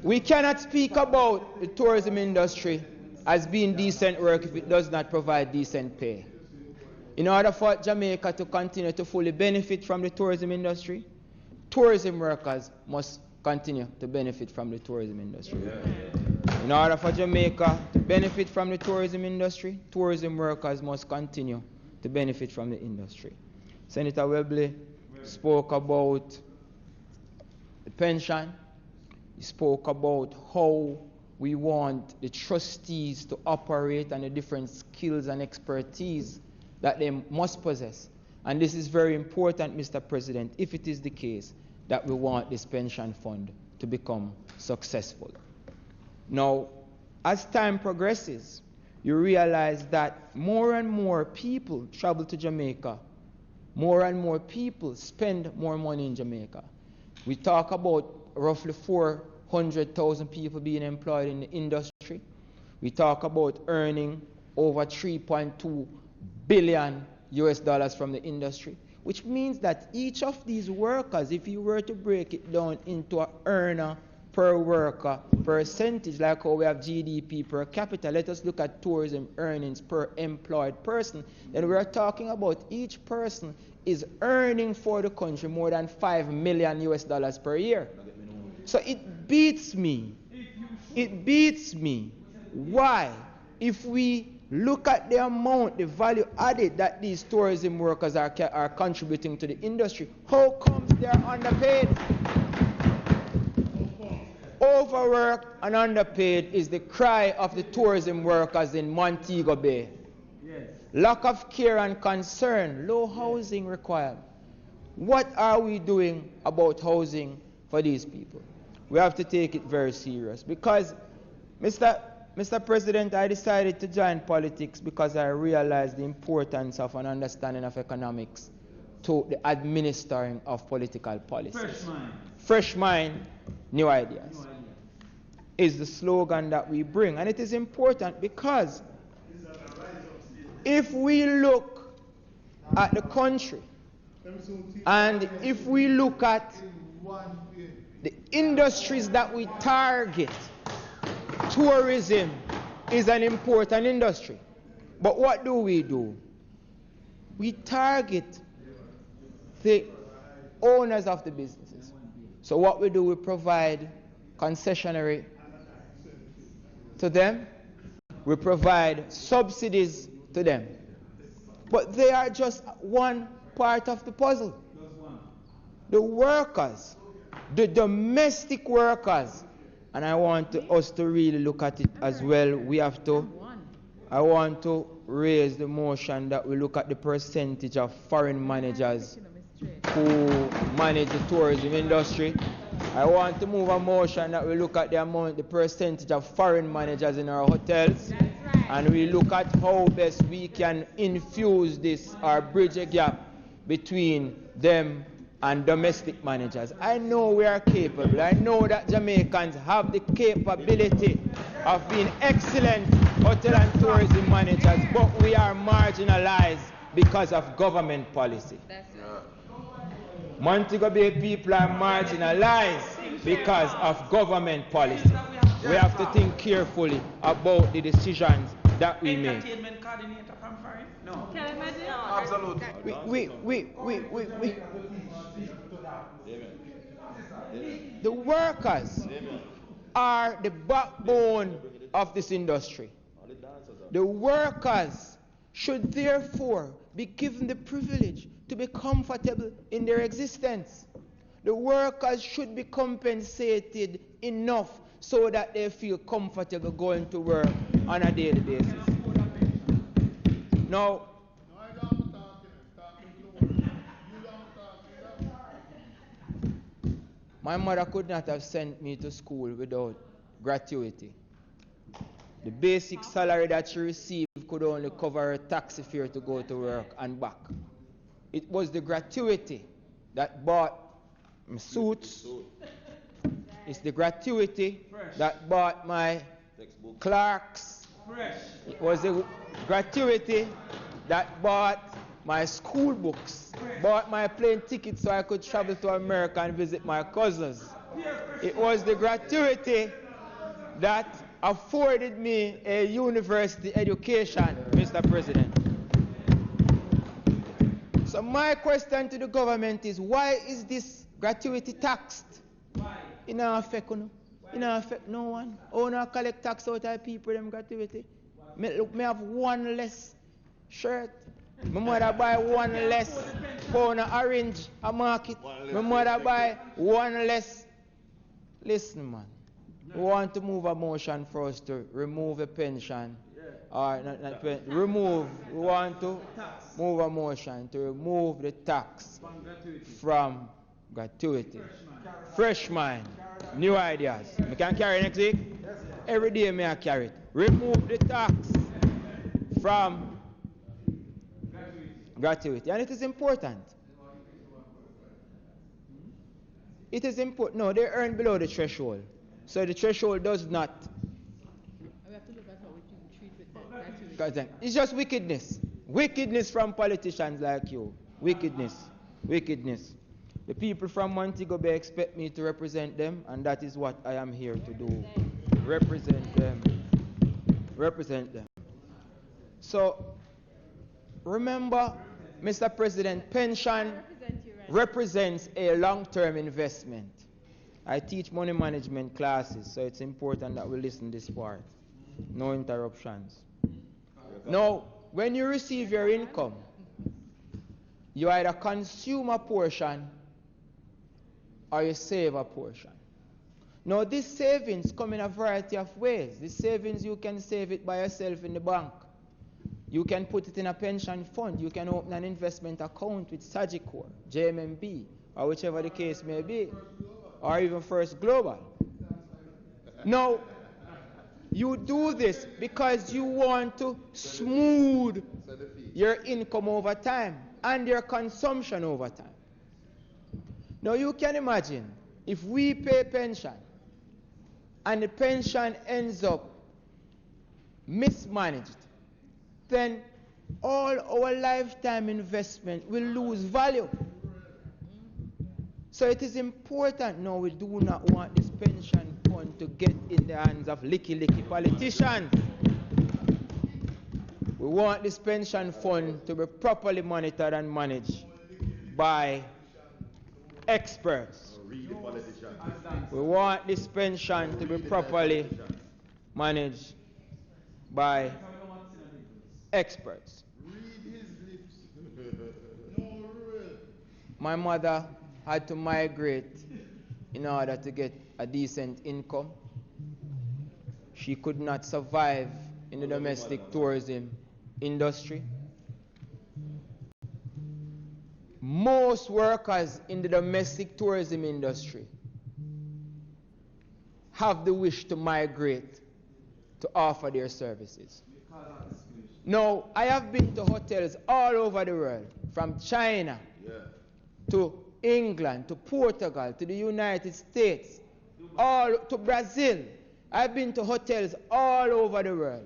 We cannot speak about the tourism industry as being decent work if it does not provide decent pay. In order for Jamaica to continue to fully benefit from the tourism industry, tourism workers must continue to benefit from the tourism industry. In order for Jamaica to benefit from the tourism industry, tourism workers must continue to benefit from the industry. Senator Webb spoke about the pension. He spoke about how we want the trustees to operate and the different skills and expertise that they must possess. And this is very important, Mr. President, if it is the case that we want this pension fund to become successful. Now, as time progresses, you realize that more and more people travel to Jamaica. More and more people spend more money in Jamaica. We talk about roughly 400,000 people being employed in the industry. We talk about earning over $3.2 billion from the industry, which means that each of these workers, if you were to break it down into an earner per worker percentage, like how we have GDP per capita, let us look at tourism earnings per employed person, then we are talking about each person is earning for the country more than $5 million per year. So it beats me. Why? If we look at the amount, the value added that these tourism workers are contributing to the industry, how comes they're underpaid? Overworked and underpaid is the cry of the tourism workers in Montego Bay. Yes. Lack of care and concern, low housing requirement. What are we doing about housing for these people? We have to take it very serious because, Mr. President, I decided to join politics because I realized the importance of an understanding of economics to the administering of political policies. Fresh mind, new ideas is the slogan that we bring. And it is important because if we look at the country and if we look at the industries that we target, tourism is an important industry. But what do? We target the owners of the businesses. So what we do, we provide concessionary to them. We provide subsidies to them. But they are just one part of the puzzle. The workers, the domestic workers, and I want us to really look at it as well. I want to raise the motion that we look at the percentage of foreign managers who manage the tourism industry. I want to move a motion that we look at the percentage of foreign managers in our hotels. and we look at how best we can infuse this or bridge a gap between them and domestic managers. I know we are capable. I know that Jamaicans have the capability of being excellent hotel and tourism managers, but we are marginalized because of government policy. Montego Bay people are marginalized because of government policy. We have to think carefully about the decisions that we make. No. Absolutely. The workers are the backbone of this industry. The workers should therefore be given the privilege to be comfortable in their existence. The workers should be compensated enough so that they feel comfortable going to work on a daily basis. Now, my mother could not have sent me to school without gratuity. The basic salary that she received could only cover her taxi fare to go to work and back. It was the gratuity that bought my suits. It's the gratuity that bought my clerks. It was the gratuity that bought my school books, bought my plane ticket so I could travel to America and visit my cousins. It was the gratuity that afforded me a university education, Mr. President. So my question to the government is, why is this gratuity taxed? It don't affect you. It don't affect no one. Oh, no, collect tax out of people, them gratuity. Look, me have one less shirt. My mother buy one less pound of orange a market. My mother buy one less. Listen, man. We want to move a motion for us to remove a pension. Or remove. We want to move a motion to remove the tax from gratuity. Fresh mind. New ideas. We can carry next week? Every day may I carry it. Remove the tax from gratuity. And it is important. It is important. No, they earn below the threshold. So the threshold does not. We have to look at how we treat with that. It's just wickedness. Wickedness from politicians like you. Wickedness. Wickedness. The people from Montego Bay expect me to represent them, and that is what I am here to do. Represent them. Represent them. So, remember, Mr. President, pension represents a long-term investment. I teach money management classes, so it's important that we listen to this part. No interruptions. Now, when you receive your income, you either consume a portion or you save a portion. Now, these savings come in a variety of ways. These savings, you can save it by yourself in the bank. You can put it in a pension fund. You can open an investment account with Sagicor, JMMB, or whichever the case may be, or even First Global. Now, you do this because you want to smooth your income over time and your consumption over time. Now, you can imagine if we pay pension and the pension ends up mismanaged, then all our lifetime investment will lose value. So it is important now, we do not want this pension fund to get in the hands of licky politicians. We want this pension fund to be properly monitored and managed by experts. We want this pension to be properly managed by experts. My mother had to migrate in order to get a decent income. She could not survive in the domestic tourism industry. Most workers in the domestic tourism industry have the wish to migrate to offer their services. Now, I have been to hotels all over the world, from China to England, to Portugal, to the United States, all to Brazil. I've been to hotels all over the world.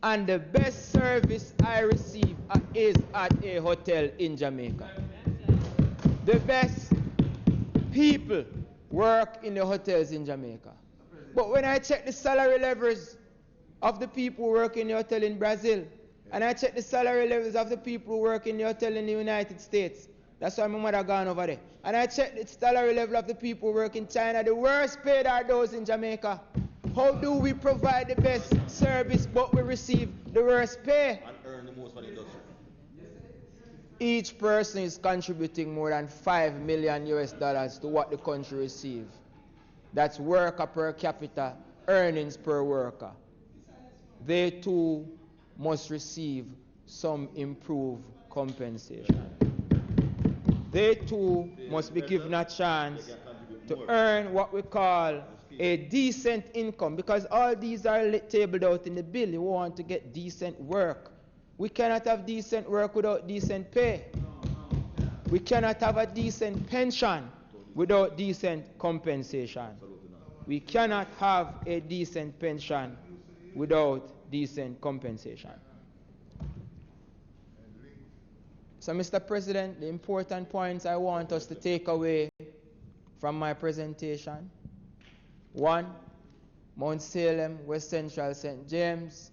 And the best service I receive is at a hotel in Jamaica. The best people work in the hotels in Jamaica. But when I check the salary levels of the people who work in the hotel in Brazil, and I check the salary levels of the people who work in the hotel in the United States, that's why my mother gone over there. And I check the salary level of the people who work in China, the worst paid are those in Jamaica. How do we provide the best service but we receive the worst pay? And earn the most for the industry. Each person is contributing more than $5 million to what the country receives. That's worker per capita, earnings per worker. They too must receive some improved compensation. They too must be given a chance to earn what we call a decent income, because all these are tabled out in the bill. You want to get decent work. We cannot have decent work without decent pay. We cannot have a decent pension without decent compensation. We cannot have a decent pension without decent compensation. So, Mr. President, the important points I want us to take away from my presentation. 1, Mount Salem, West Central St. James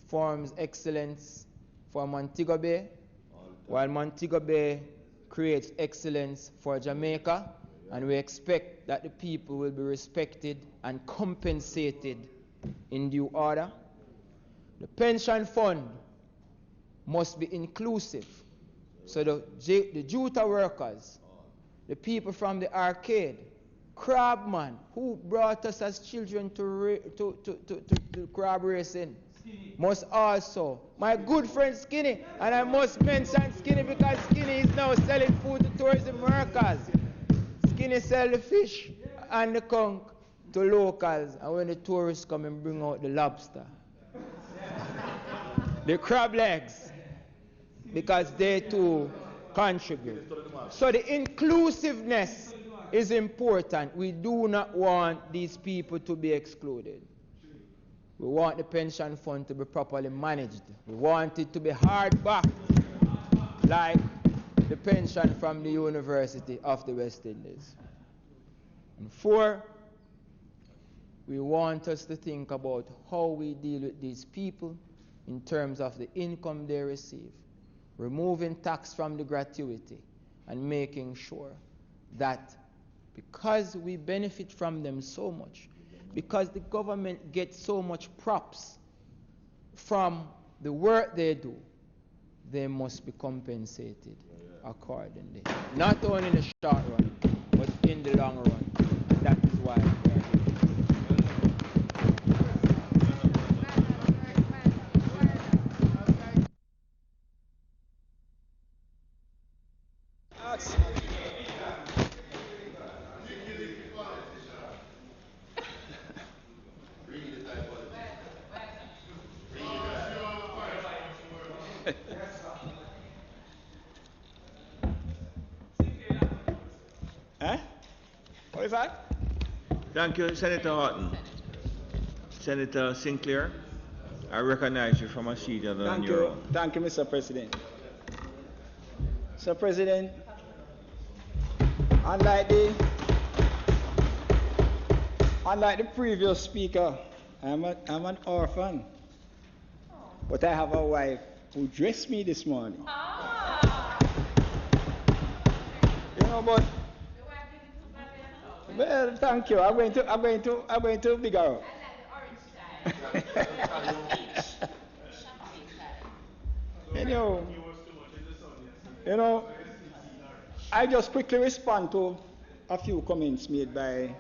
forms excellence for Montego Bay, while Montego Bay creates excellence for Jamaica, and we expect that the people will be respected and compensated in due order. The pension fund must be inclusive, so the Juta workers, the people from the arcade, crabman who brought us as children to crab racing, must also, my good friend Skinny, and I must mention Skinny because Skinny is now selling food to tourism workers. Skinny sell the fish and the conch to locals, and when the tourists come and bring out the lobster, the crab legs, because they too contribute. So the inclusiveness is important. We do not want these people to be excluded. We want the pension fund to be properly managed. We want it to be hard backed, like the pension from the University of the West Indies. And 4, we want us to think about how we deal with these people in terms of the income they receive, removing tax from the gratuity, and making sure that because we benefit from them so much, because the government gets so much props from the work they do, they must be compensated accordingly. Not only in the short run, but in the long run. And that is why we are here. What is that? Thank you, Senator Horton. Senator Sinclair, I recognize you from a seat on your own. Thank you, Mr. President. Mr. President, unlike the previous speaker, I'm an orphan, but I have a wife who dressed me this morning. You know, but well, thank you. I'm going to figure out. You know, I just quickly respond to a few comments made by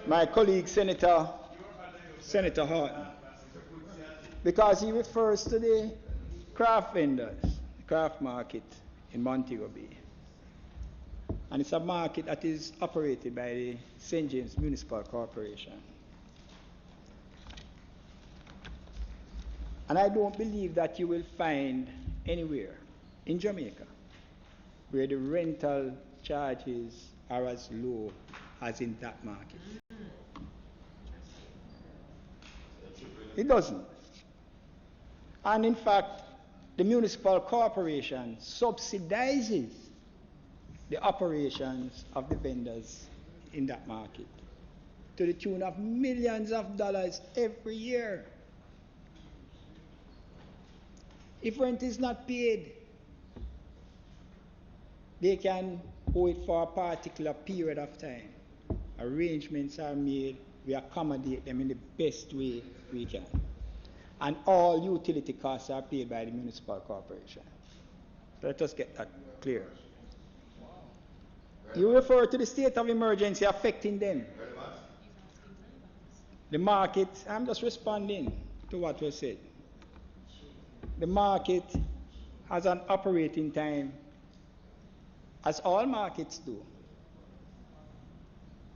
my colleague, Senator Horton, because he refers to the craft vendors, the craft market in Montego Bay. And it's a market that is operated by the St. James Municipal Corporation. And I don't believe that you will find anywhere in Jamaica where the rental charges are as low as in that market. It doesn't. And in fact, the municipal corporation subsidizes the operations of the vendors in that market to the tune of millions of dollars every year. If rent is not paid, they can owe it for a particular period of time. Arrangements are made, we accommodate them in the best way we can. And all utility costs are paid by the municipal corporation. So let us get that clear. You refer to the state of emergency affecting them. The market, I'm just responding to what was said. The market has an operating time, as all markets do.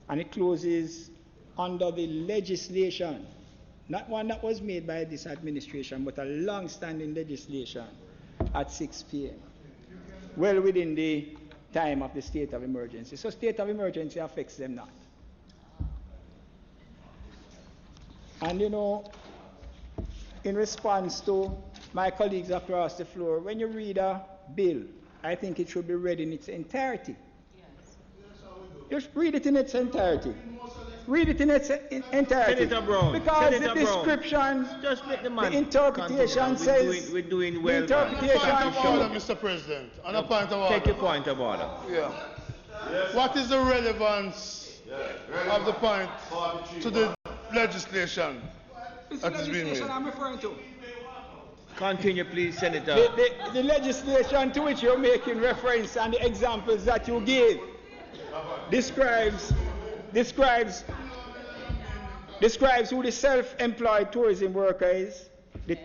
And it closes under the legislation, not one that was made by this administration, but a long-standing legislation at 6 p.m. Well within the time of the state of emergency. So state of emergency affects them not. And you know, in response to my colleagues across the floor, when you read a bill, I think it should be read in its entirety. Just read it in its entirety. Read it in its entirety. Senator Brown. Because Senator the description, Brown. Just let the man the interpretation says, we're doing well. the interpretation On a point of order, Mr. President. On a point of order. Take your point of order. Yeah. What is the relevance of the point to the legislation that is being made? I'm referring to. Continue, please, Senator. The legislation to which you're making reference and the examples that you gave describes who the self-employed tourism worker is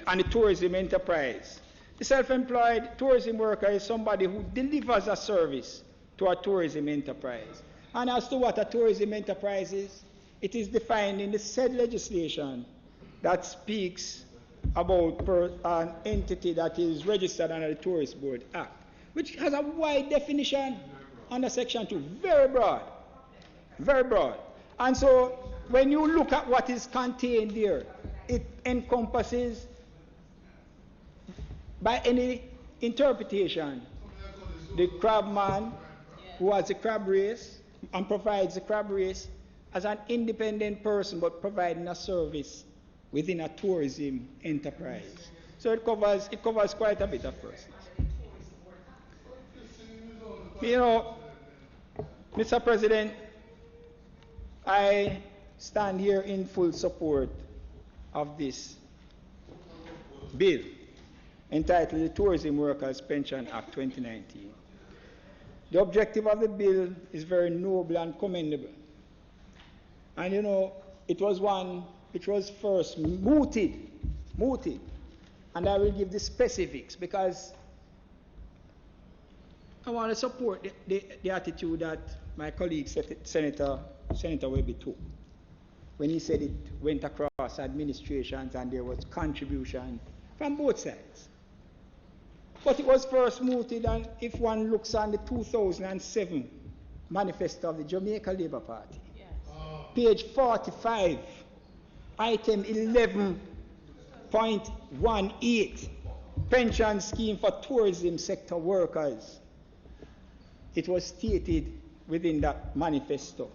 and the tourism enterprise. The self-employed tourism worker is somebody who delivers a service to a tourism enterprise. And as to what a tourism enterprise is, it is defined in the said legislation that speaks about an entity that is registered under the Tourist Board Act, which has a wide definition under Section 2, very broad, very broad. And so when you look at what is contained there, it encompasses, by any interpretation, the crabman who has the crab race and provides the crab race as an independent person but providing a service within a tourism enterprise. So it covers quite a bit of persons. You know, Mr. President, I stand here in full support of this bill entitled the Tourism Workers Pension Act 2019. The objective of the bill is very noble and commendable. And you know, it was one which was first mooted, and I will give the specifics because I want to support the attitude that my colleague Senator Webb took when he said it went across administrations and there was contribution from both sides. But it was first mooted, and if one looks on the 2007 manifesto of the Jamaica Labour Party, page 45, item 11.18, pension scheme for tourism sector workers. It was stated within that manifesto.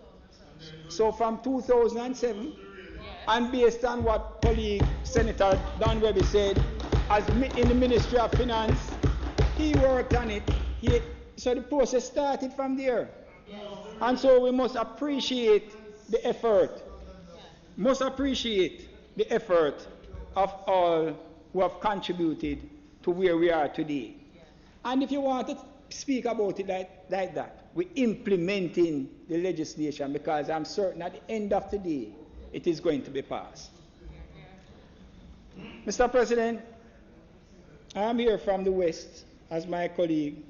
So from 2007, and based on what colleague Senator Don Webb said, as in the Ministry of Finance, he worked on it. So the process started from there. And so we must appreciate the effort. Must appreciate the effort of all who have contributed to where we are today. And if you want to speak about it like that, we're implementing the legislation because I'm certain at the end of the day, it is going to be passed. Mr. President, I am here from the West as my colleague,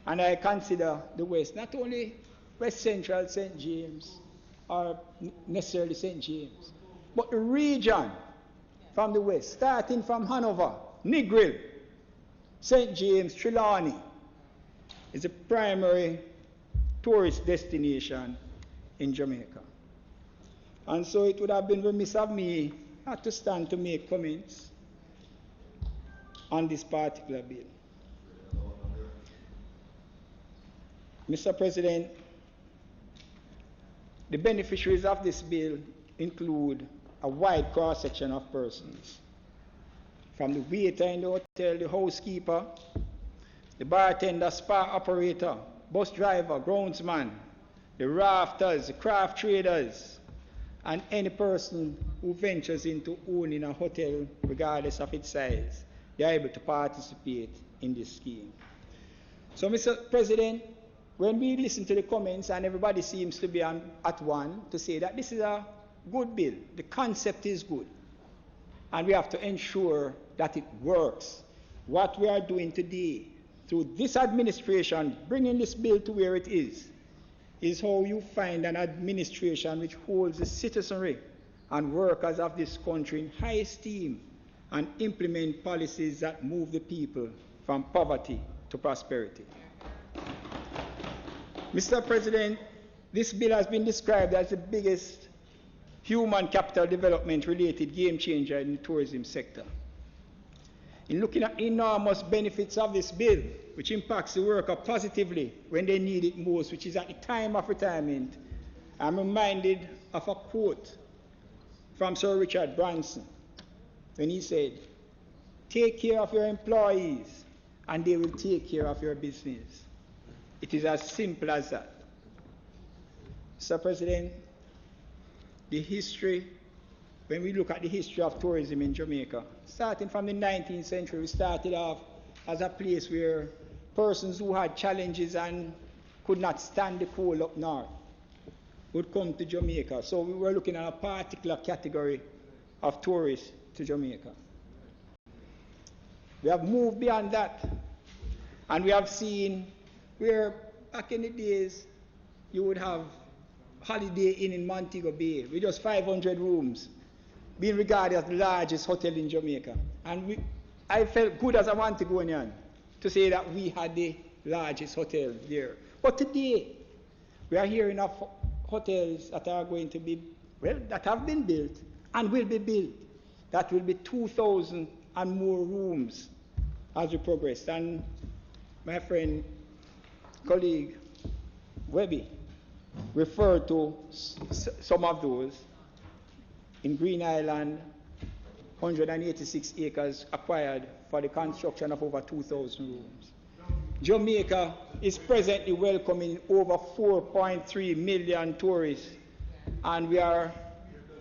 and I consider the West not only West Central St. James or necessarily St. James, but the region from the west, starting from Hanover, Negril, St. James, Trelawney, is a primary tourist destination in Jamaica. And so it would have been remiss of me not to stand to make comments on this particular bill. Mr. President, the beneficiaries of this bill include a wide cross-section of persons, from the waiter in the hotel, the housekeeper, the bartender, spa operator, bus driver, groundsman, the rafters, the craft traders, and any person who ventures into owning a hotel, regardless of its size. They are able to participate in this scheme. So, Mr. President, when we listen to the comments, and everybody seems to be at one to say that this is a good bill, the concept is good, and we have to ensure that it works. What we are doing today, through this administration, bringing this bill to where it is how you find an administration which holds the citizenry and workers of this country in high esteem and implement policies that move the people from poverty to prosperity. Mr. President, this bill has been described as the biggest human capital development related game changer in the tourism sector. In looking at enormous benefits of this bill, which impacts the worker positively when they need it most, which is at the time of retirement, I'm reminded of a quote from Sir Richard Branson when he said, "Take care of your employees and they will take care of your business." It is as simple as that. Mr. President, when we look at the history of tourism in Jamaica, starting from the 19th century, we started off as a place where persons who had challenges and could not stand the cold up north would come to Jamaica. So we were looking at a particular category of tourists to Jamaica. We have moved beyond that, and we have seen where back in the days you would have Holiday Inn in Montego Bay with just 500 rooms, being regarded as the largest hotel in Jamaica. And I felt good as a Montegonian to say that we had the largest hotel there. But today, we are hearing of hotels that are going to be, that have been built and will be built, that will be 2,000 and more rooms as we progress. And my friend, colleague, Webb referred to some of those. In Green Island, 186 acres acquired for the construction of over 2,000 rooms. Jamaica is presently welcoming over 4.3 million tourists, and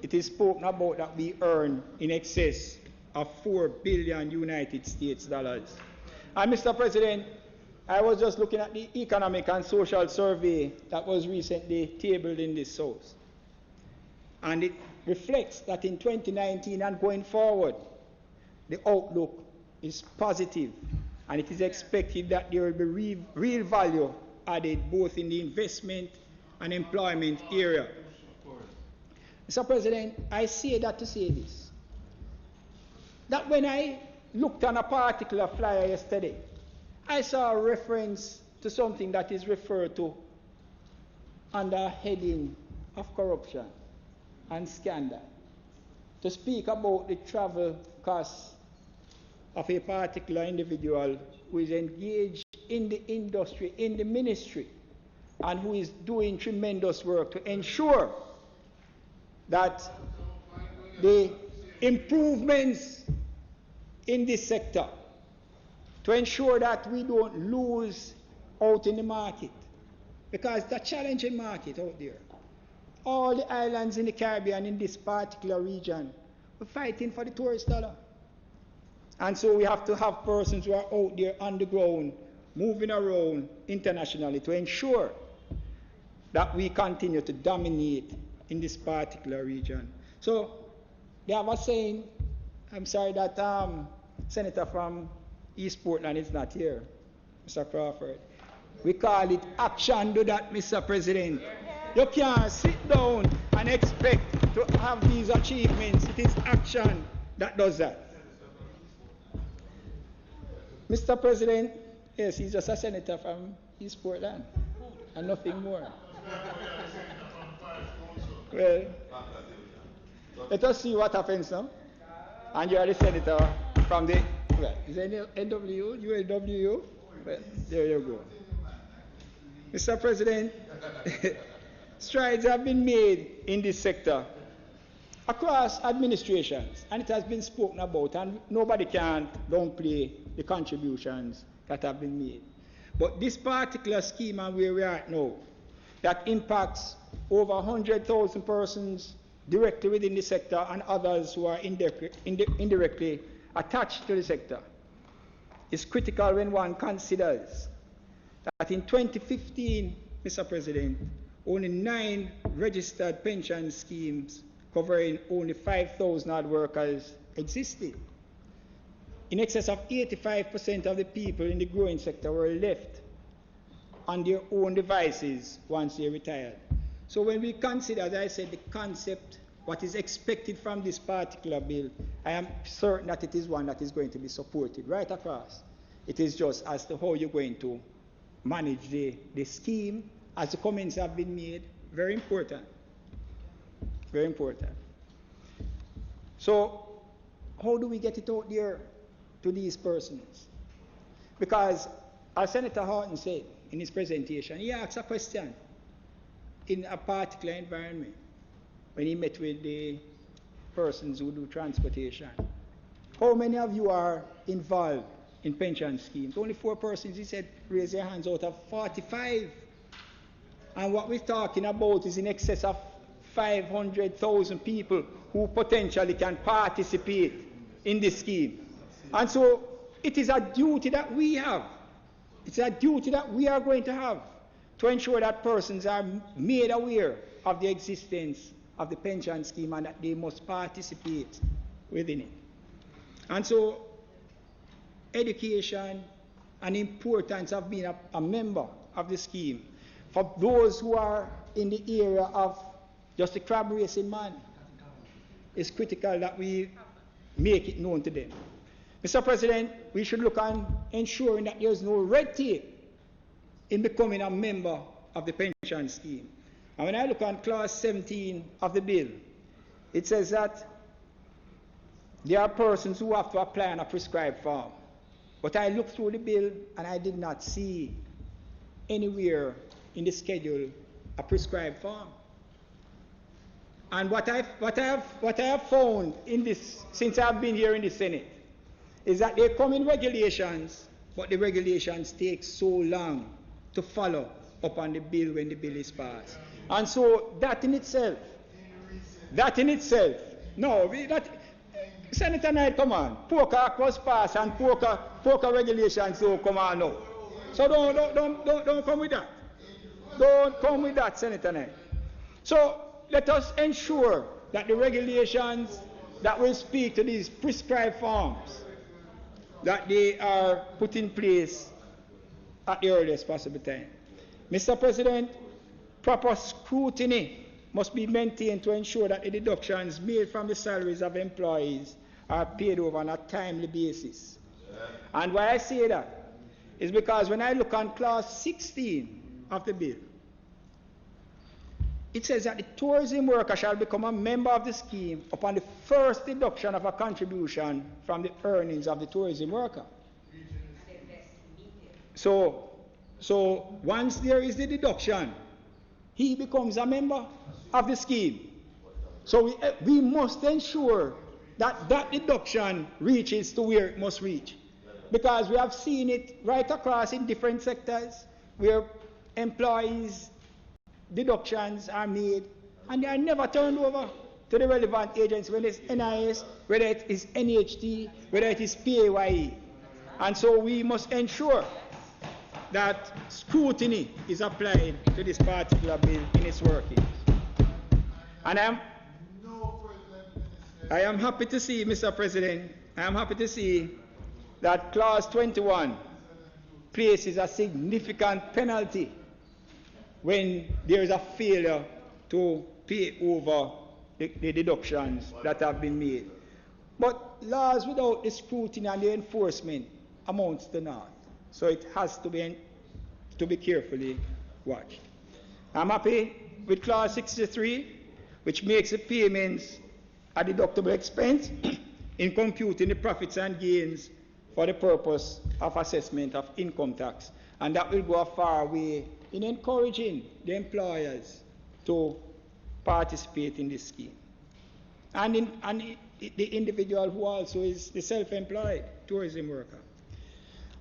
it is spoken about that we earn in excess of $4 billion United States dollars. And Mr. President, I was just looking at the economic and social survey that was recently tabled in this House. And it reflects that in 2019 and going forward, the outlook is positive, and it is expected that there will be real value added both in the investment and employment area. Mr. President, I say that to say this, that when I looked on a particular flyer yesterday, I saw a reference to something that is referred to under a heading of corruption and scandal, to speak about the travel costs of a particular individual who is engaged in the industry, in the ministry, and who is doing tremendous work to ensure that the improvements in this sector, to ensure that we don't lose out in the market, because it's a challenging market out there. All the islands in the Caribbean in this particular region, we're fighting for the tourist dollar. And so we have to have persons who are out there on the ground, moving around internationally to ensure that we continue to dominate in this particular region. So they have a saying, I'm sorry that Senator from East Portland is not here, Mr. Crawford. We call it action do that, Mr. President. You can't sit down and expect to have these achievements. It is action that does that. Mr. President, yes, he's just a senator from East Portland and nothing more. Well, let us see what happens now. And you are the senator from the, well, is it NWU, UAWU? Well, there you go. Mr. President, strides have been made in this sector across administrations, and it has been spoken about, and nobody can downplay the contributions that have been made. But this particular scheme and where we are now, that impacts over 100,000 persons directly within the sector and others who are indirectly attached to the sector, is critical when one considers that in 2015, Mr. President, only 9 registered pension schemes covering only 5,000 odd workers existed. In excess of 85% of the people in the growing sector were left on their own devices once they retired. So when we consider, as I said, the concept, what is expected from this particular bill, I am certain that it is one that is going to be supported right across. It is just as to how you're going to manage the scheme, as the comments have been made, very important. Very important. So, how do we get it out there to these persons? Because, as Senator Horton said in his presentation, he asked a question in a particular environment when he met with the persons who do transportation. How many of you are involved in pension schemes? Only 4 persons, he said, raise their hands out of 45. And what we're talking about is in excess of 500,000 people who potentially can participate in this scheme. And so it is a duty that we have. It's a duty that we are going to have to ensure that persons are made aware of the existence of the pension scheme and that they must participate within it. And so education and importance of being a member of the scheme for those who are in the area of just the crab racing man, it's critical that we make it known to them. Mr. President, we should look on ensuring that there is no red tape in becoming a member of the pension scheme. And when I look on clause 17 of the bill, it says that there are persons who have to apply on a prescribed form. But I looked through the bill and I did not see anywhere in the schedule a prescribed form. And what I have found in this, since I've been here in the Senate, is that they come in regulations, but the regulations take so long to follow up on the bill when the bill is passed. And so that in itself, Senator Knight, come on, Poker Act was passed and poker regulations don't come on now. So don't come with that. Don't come with that, Senator Knight. So let us ensure that the regulations that will speak to these prescribed forms, that they are put in place at the earliest possible time. Mr. President, proper scrutiny must be maintained to ensure that the deductions made from the salaries of employees are paid over on a timely basis. And why I say that is because when I look on clause 16 of the bill, it says that the tourism worker shall become a member of the scheme upon the first deduction of a contribution from the earnings of the tourism worker. So once there is the deduction, he becomes a member of the scheme. So we must ensure that that deduction reaches to where it must reach. Because we have seen it right across in different sectors where employees' deductions are made and they are never turned over to the relevant agency, whether it's NIS, whether it is NHT, whether it is PAYE. And so we must ensure that scrutiny is applied to this particular bill in its workings. And I am happy to see, Mr. President, I am happy to see that clause 21 places a significant penalty when there is a failure to pay over the deductions that have been made. But laws without the scrutiny and the enforcement amounts to naught. So it has to be carefully watched. I'm happy with clause 63, which makes the payments a deductible expense in computing the profits and gains for the purpose of assessment of income tax. And that will go a far way in encouraging the employers to participate in this scheme. And the individual who also is the self-employed tourism worker.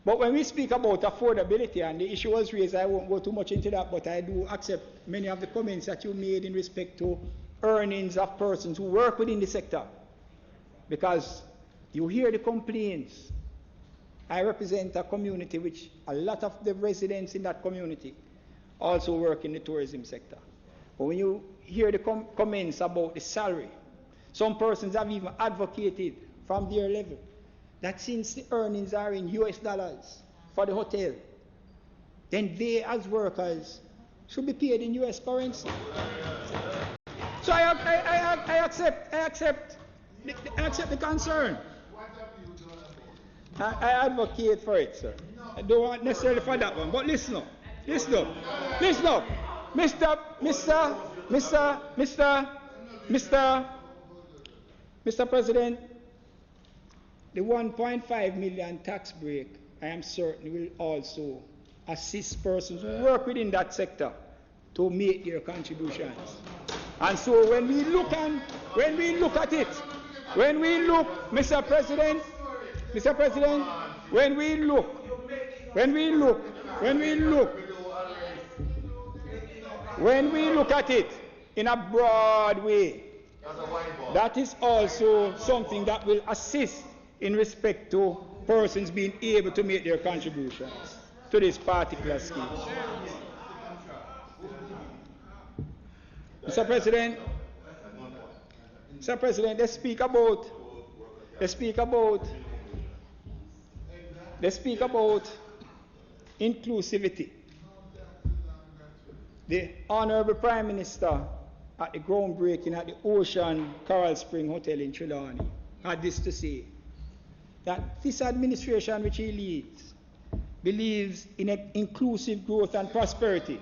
But when we speak about affordability, and the issue was raised, I won't go too much into that, but I do accept many of the comments that you made in respect to earnings of persons who work within the sector. Because you hear the complaints. I represent a community which a lot of the residents in that community also work in the tourism sector. But when you hear the comments about the salary, some persons have even advocated from their level that since the earnings are in US dollars for the hotel, then they as workers should be paid in US currency. So I accept the concern. I advocate for it, sir. I don't want necessarily for that one, but listen up. Mr. President, the 1.5 million tax break, I am certain, will also assist persons who work within that sector to make their contributions. And so when we look at it, Mr. President, when we look at it in a broad way, that is also something that will assist in respect to persons being able to make their contributions to this particular scheme. Mr. President, they speak about inclusivity. The Honorable Prime Minister at the groundbreaking at the Ocean Coral Spring Hotel in Trelawney had this to say, that this administration which he leads believes in inclusive growth and prosperity.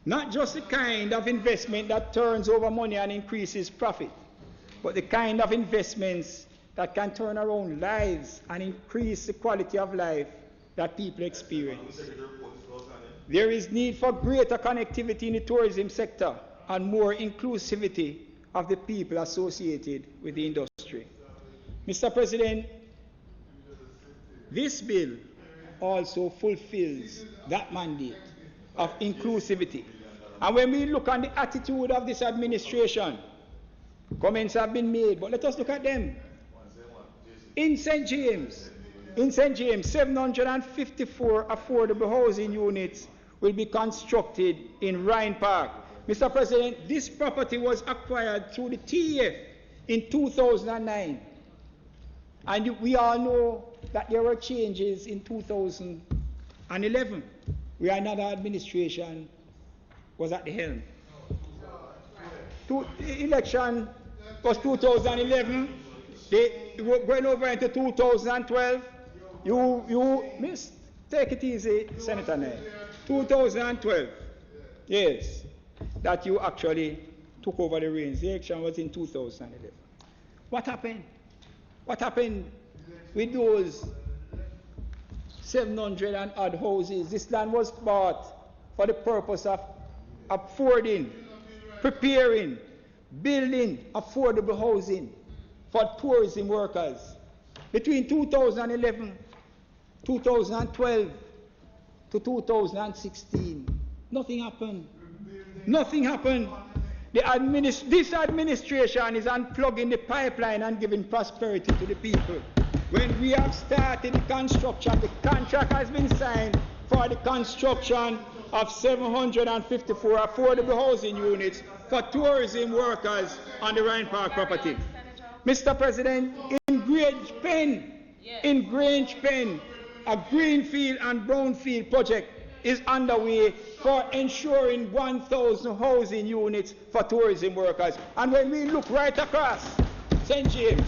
Not just the kind of investment that turns over money and increases profit, but the kind of investments that can turn around lives and increase the quality of life that people experience. There is need for greater connectivity in the tourism sector and more inclusivity of the people associated with the industry. Mr. President, this bill also fulfills that mandate of inclusivity. And when we look on the attitude of this administration, comments have been made, but let us look at them. In St. James, 754 affordable housing units will be constructed in Rhine Park. Mr. President, this property was acquired through the TEF in 2009. And we all know that there were changes in 2011, where another administration was at the helm. The election was 2011. They were going over into 2012. Take it easy, Senator Nay. 2012, yes, that you actually took over the reins. The election was in 2011. What happened? What happened with those 700 and odd houses? This land was bought for the purpose of affording, preparing, building affordable housing for tourism workers. Between 2011, 2012 to 2016, nothing happened. Nothing happened. This administration is unplugging the pipeline and giving prosperity to the people. When we have started the construction, the contract has been signed for the construction of 754 affordable housing units for tourism workers on the Rhine Park property. Mr. President, in Grange Pen, a greenfield and brownfield project is underway for ensuring 1,000 housing units for tourism workers. And when we look right across St. James,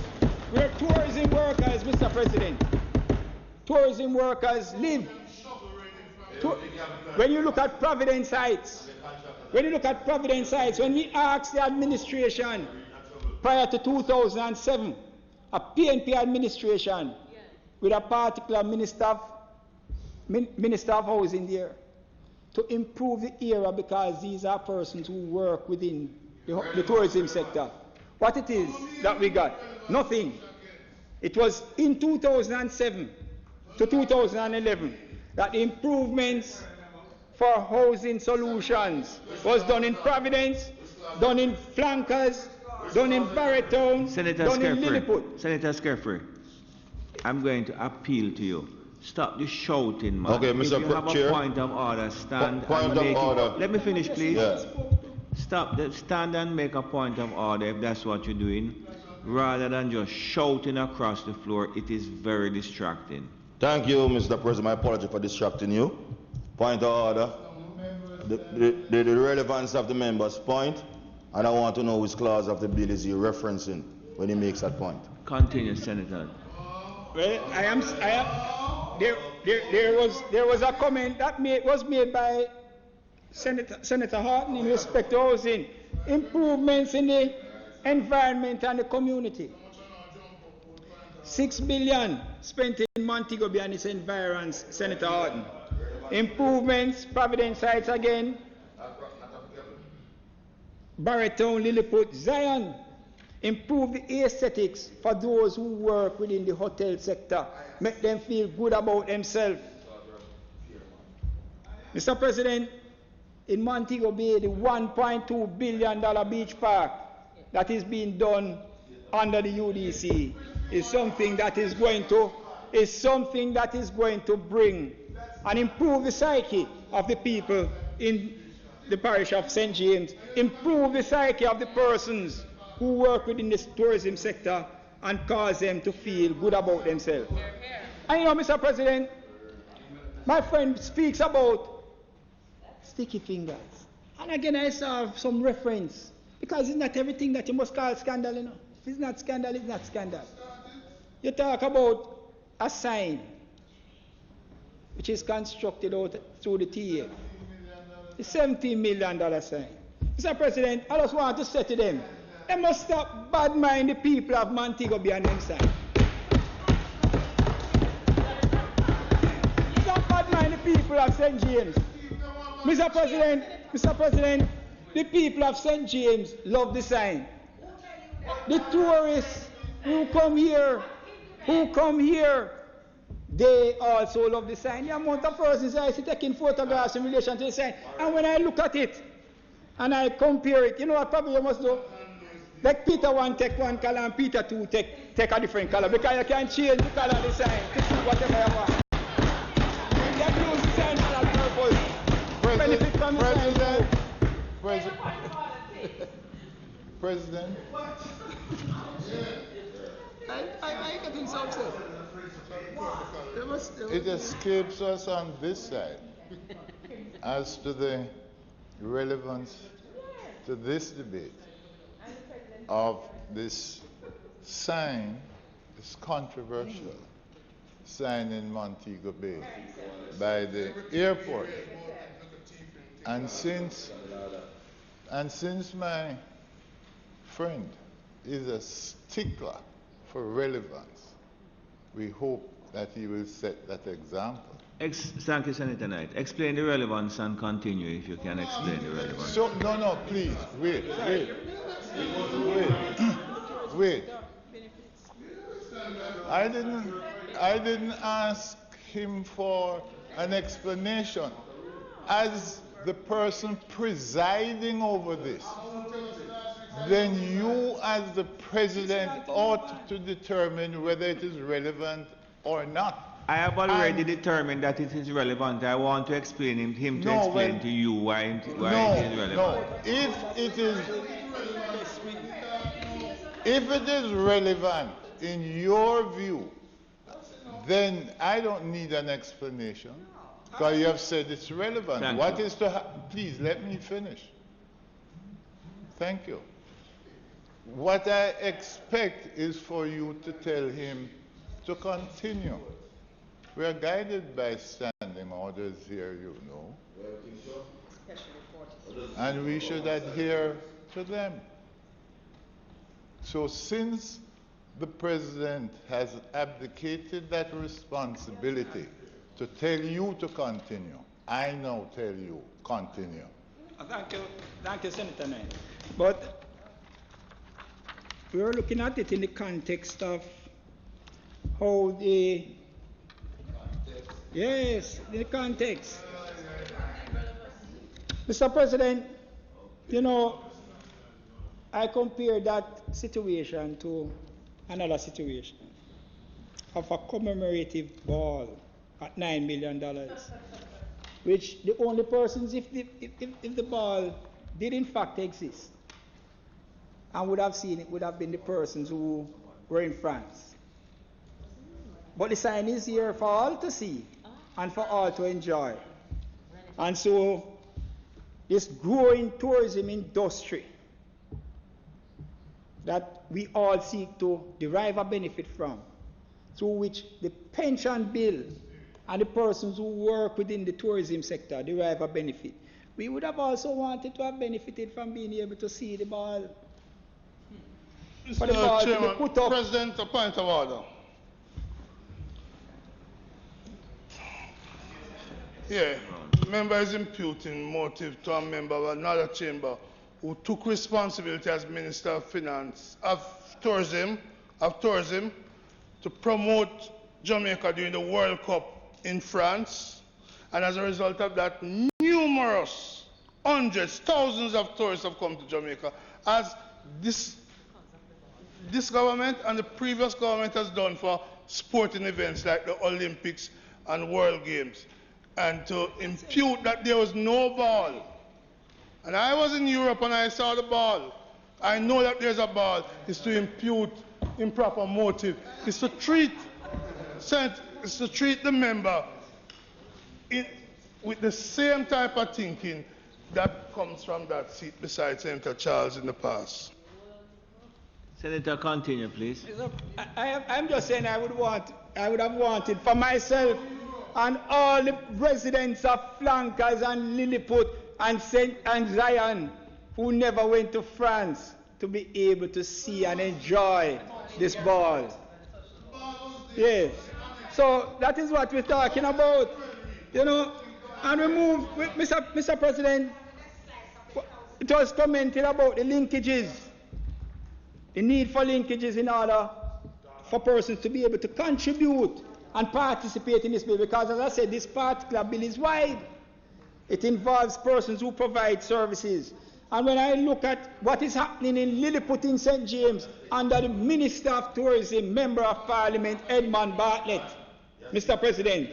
where tourism workers, Mr. President, tourism workers live. When you look at Providence Heights, when we asked the administration prior to 2007, a PNP administration with a particular Minister of Housing there, to improve the area because these are persons who work within the tourism sector. What it is that we got? Nothing. It was in 2007 to 2011 that the improvements for housing solutions was done in Providence, done in Flankers, done in Barretown, done in Lilliput. Senator Skerfrey, I'm going to appeal to you. Stop the shouting, man. Okay, Mr. If you have a point of order, stand and make it. Let me finish, please. Yeah. Stand and make a point of order if that's what you're doing, rather than just shouting across the floor. It is very distracting. Thank you, Mr. President. My apology for distracting you. Point of order. The relevance of the member's point, and I want to know which clause of the bill is he referencing when he makes that point. Continue, Senator. Well, there was a comment that was made by Senator Horton in respect to housing, improvements in the environment and the community. 6 billion spent in Montego and its environs, Senator Horton. Improvements, Providence Heights again, Barretown, Lilliput, Zion. Improve the aesthetics for those who work within the hotel sector. Make them feel good about themselves. Mr. President, in Montego Bay, the $1.2 billion beach park that is being done under the UDC is something that is going to bring and improve the psyche of the people in the parish of St. James, improve the psyche of the persons who work within the tourism sector and cause them to feel good about themselves. And you know, Mr. President, my friend speaks about sticky fingers. And again, I saw some reference, because it's not everything that you must call scandal, you know. If it's not scandal, it's not scandal. You talk about a sign which is constructed out through the TF. The $17 million sign. Mr. President, I just want to say to them, they must stop bad mind the people of Montego behind them side. Stop bad mind the people of St. James. Mr. President, the people of St. James love the sign. The tourists who come here, they also love the sign. The amount of persons I see taking photographs in relation to the sign. And when I look at it and I compare it, you know what probably you must do? Like Peter 1 take one color and Peter 2 take a different color, because you can change the color of the sign to suit whatever you want. You can use the sign for that purpose. Benefit from the sign. President. I get insulted. It escapes us on this side as to the relevance to this debate of this sign, this controversial sign in Montego Bay by the airport. And since my friend is a stickler for relevance, we hope that he will set that example. Thank you, Senator Knight. Explain the relevance and continue if you can explain the relevance. So, no, please, wait. I didn't ask him for an explanation. As the person presiding over this, then you as the president ought to determine whether it is relevant or not. I have already determined that it is relevant. I want to explain him to explain to you why it is relevant. No, if it is relevant in your view, then I don't need an explanation, because you have said it's relevant. Please let me finish. Thank you. what I expect is for you to tell him to continue. We are guided by standing orders here, you know. And we should adhere to them. So since the President has abdicated that responsibility to tell you to continue, I now tell you, continue. Thank you, Senator Knight. But we are looking at it in the context of how the... Yes, the context. Mr. President, you know, I compare that situation to another situation of a commemorative ball at $9 million, which the only persons, if the ball did in fact exist and would have seen it, would have been the persons who were in France. But the sign is here for all to see and for all to enjoy. And so this growing tourism industry that we all seek to derive a benefit from, through which the pension bill and the persons who work within the tourism sector derive a benefit. We would have also wanted to have benefited from being able to see the ball. Mr. Chairman, President, a point of order. Yeah, member is imputing motive to a member of another chamber who took responsibility as Minister of Finance, of Tourism, to promote Jamaica during the World Cup in France. And as a result of that, numerous, hundreds, thousands of tourists have come to Jamaica, as this government and the previous government has done for sporting events like the Olympics and World Games. And to impute that there was no ball. And I was in Europe and I saw the ball. I know that there's a ball. Is to impute improper motive. It's to treat the member with the same type of thinking that comes from that seat beside Senator Charles in the past. Senator, continue, please. I'm just saying I would have wanted for myself and all the residents of Flankers and Lilliput and Zion who never went to France to be able to see and enjoy this ball. Yes. So that is what we're talking about. You know, and we move, Mr. President, it was commented about the linkages, the need for linkages in order for persons to be able to contribute and participate in this bill, because as I said, this particular bill is wide. It involves persons who provide services. And when I look at what is happening in Lilliput in St. James under the Minister of Tourism, Member of Parliament, Edmund Bartlett, Mr. President,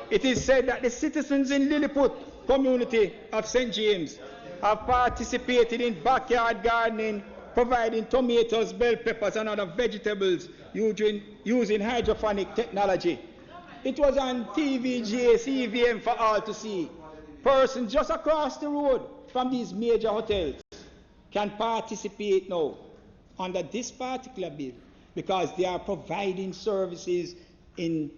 it is said that the citizens in Lilliput community of St. James have participated in backyard gardening, providing tomatoes, bell peppers, and other vegetables using hydroponic technology. It was on TVGA, CVM for all to see. Persons just across the road from these major hotels can participate now under this particular bill because they are providing services in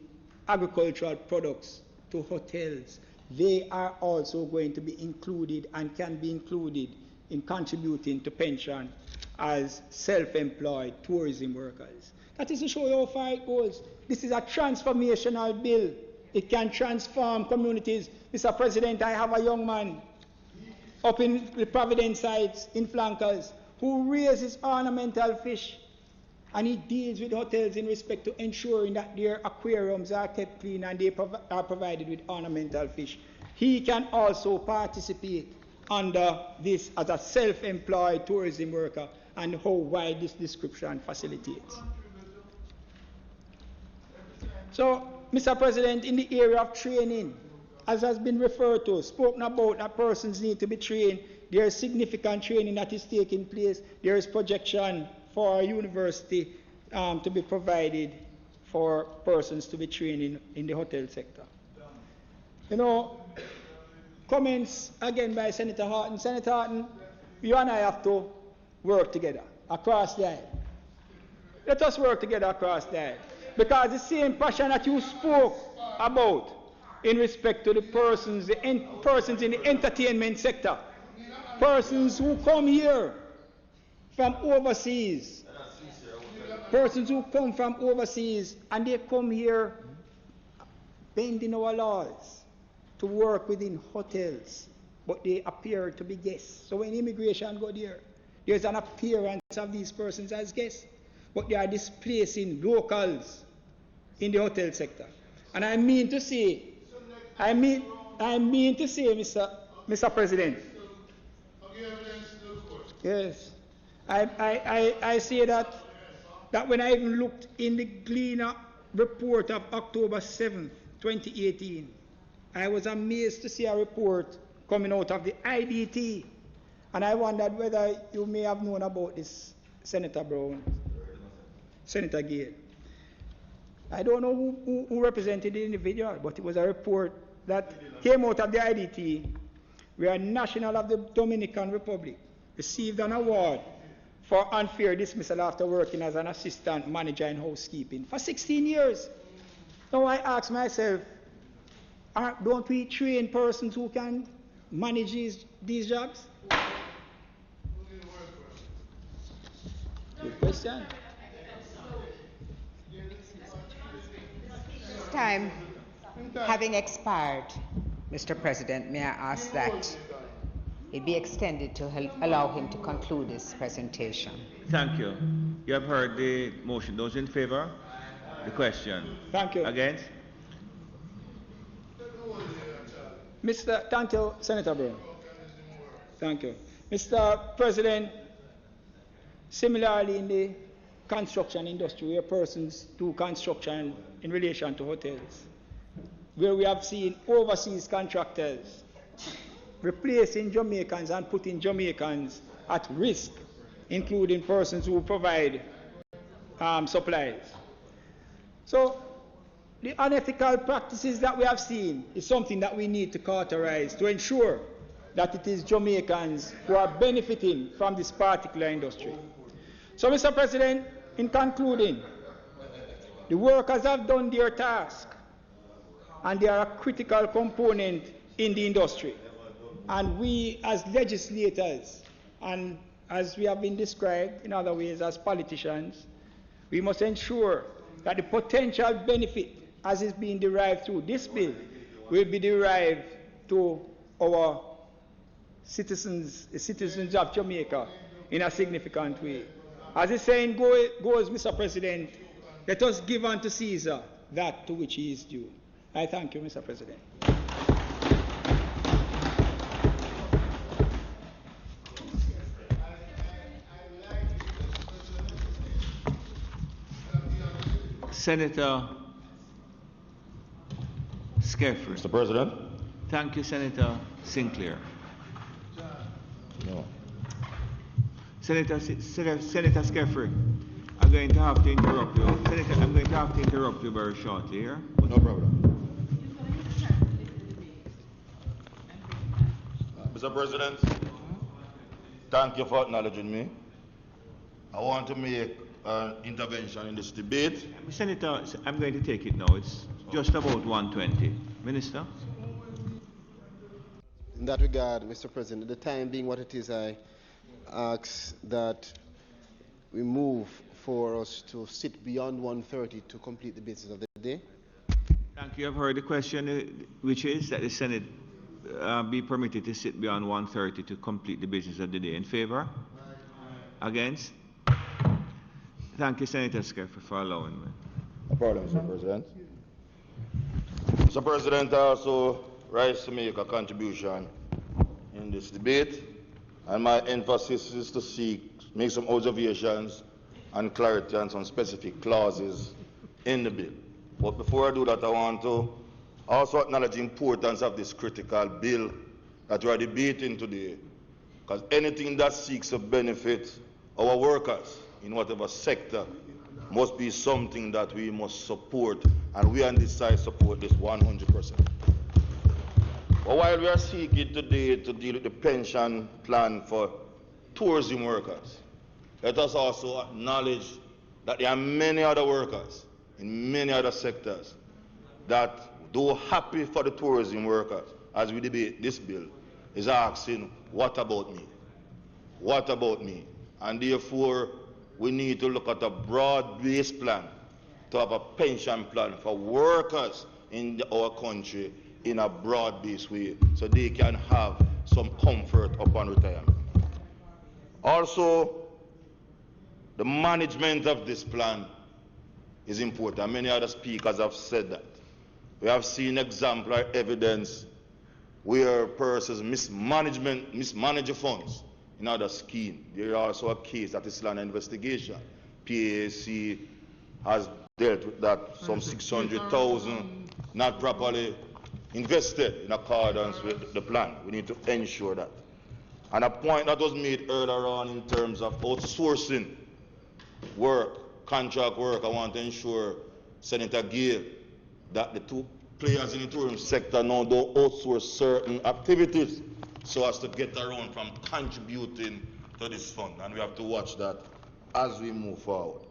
agricultural products to hotels. They are also going to be included and can be included in contributing to pension as self-employed tourism workers. That is to show you how far it goes. This is a transformational bill. It can transform communities. Mr. President, I have a young man up in the Providence sites in Flankers who raises ornamental fish, and he deals with hotels in respect to ensuring that their aquariums are kept clean and they are provided with ornamental fish. He can also participate under this as a self-employed tourism worker, and how wide this description facilitates. So, Mr. President, in the area of training, as has been referred to, spoken about that persons need to be trained, there is significant training that is taking place. There is projection for our university to be provided for persons to be trained in the hotel sector. You know, comments again by Senator Horton. Senator Horton, you and I have to work together. across the aisle. Let us work together across the aisle. Because the same passion that you spoke about in respect to the persons in the entertainment sector, persons who come here from overseas, and they come here bending our laws to work within hotels, but they appear to be guests. So when immigration go there, there's an appearance of these persons as guests, but they are displacing locals in the hotel sector. And I mean to say, Mr. President, yes, I say that when I even looked in the Gleaner report of October 7th, 2018, I was amazed to see a report coming out of the IDT, and I wondered whether you may have known about this, Senator Brown, Senator Gale. I don't know who represented the individual, but it was a report that came out of the IDT where a national of the Dominican Republic received an award for unfair dismissal after working as an assistant manager in housekeeping for 16 years. Now I ask myself, don't we train persons who can manage these jobs? Good question. Time having expired, Mr. President, may I ask that it be extended to allow him to conclude his presentation. Thank you. You have heard the motion. Those in favor? The question. Thank you. Against? Thank you, Senator Brown. Thank you. Mr. President, similarly in the construction industry, where persons do construction in relation to hotels, where we have seen overseas contractors replacing Jamaicans and putting Jamaicans at risk, including persons who provide supplies. So the unethical practices that we have seen is something that we need to cauterize to ensure that it is Jamaicans who are benefiting from this particular industry. So, Mr. President, in concluding, the workers have done their task, and they are a critical component in the industry. And we as legislators, and as we have been described in other ways as politicians, we must ensure that the potential benefit as is being derived through this bill will be derived to our citizens, the citizens of Jamaica, in a significant way. As the saying goes, Mr. President, let us give unto Caesar that to which he is due. I thank you, Mr. President. Senator Skeffrey. Mr. President. Thank you, Senator Sinclair. No. Senator Skeffrey, I'm going to have to interrupt you. Senator, I'm going to have to interrupt you very shortly here. No problem. Mr. President, thank you for acknowledging me. I want to make an intervention in this debate. Senator, I'm going to take it now. It's just about 1:20. Minister? In that regard, Mr. President, the time being what it is, I ask that we move for us to sit beyond 1:30 to complete the business of the day. Thank you. I've heard the question, which is that the Senate be permitted to sit beyond 1:30 to complete the business of the day. In favor? Against? Thank you, Senator Skeffrey, for allowing me. No problem, Mr. President. Mr. President, I also rise to make a contribution in this debate, and my emphasis is to make some observations and clarity on some specific clauses in the bill. But before I do that, I want to also acknowledge the importance of this critical bill that we are debating today, because anything that seeks to benefit our workers in whatever sector must be something that we must support, and we on this side support this 100%. But while we are seeking today to deal with the pension plan for tourism workers, let us also acknowledge that there are many other workers in many other sectors that, though happy for the tourism workers, as we debate this bill, is asking, what about me? What about me? And therefore, we need to look at a broad-based plan to have a pension plan for workers in our country in a broad-based way so they can have some comfort upon retirement. Also, the management of this plan is important. Many other speakers have said that. We have seen exemplary evidence where persons mismanage funds in other schemes. There is also a case that is still under investigation. PAC has dealt with that, some 600,000 not properly invested in accordance with the plan. We need to ensure that. And a point that was made earlier on in terms of outsourcing work, contract work, I want to ensure, Senator Gale, that the two players in the tourism sector now don't outsource certain activities so as to get around from contributing to this fund. And we have to watch that as we move forward.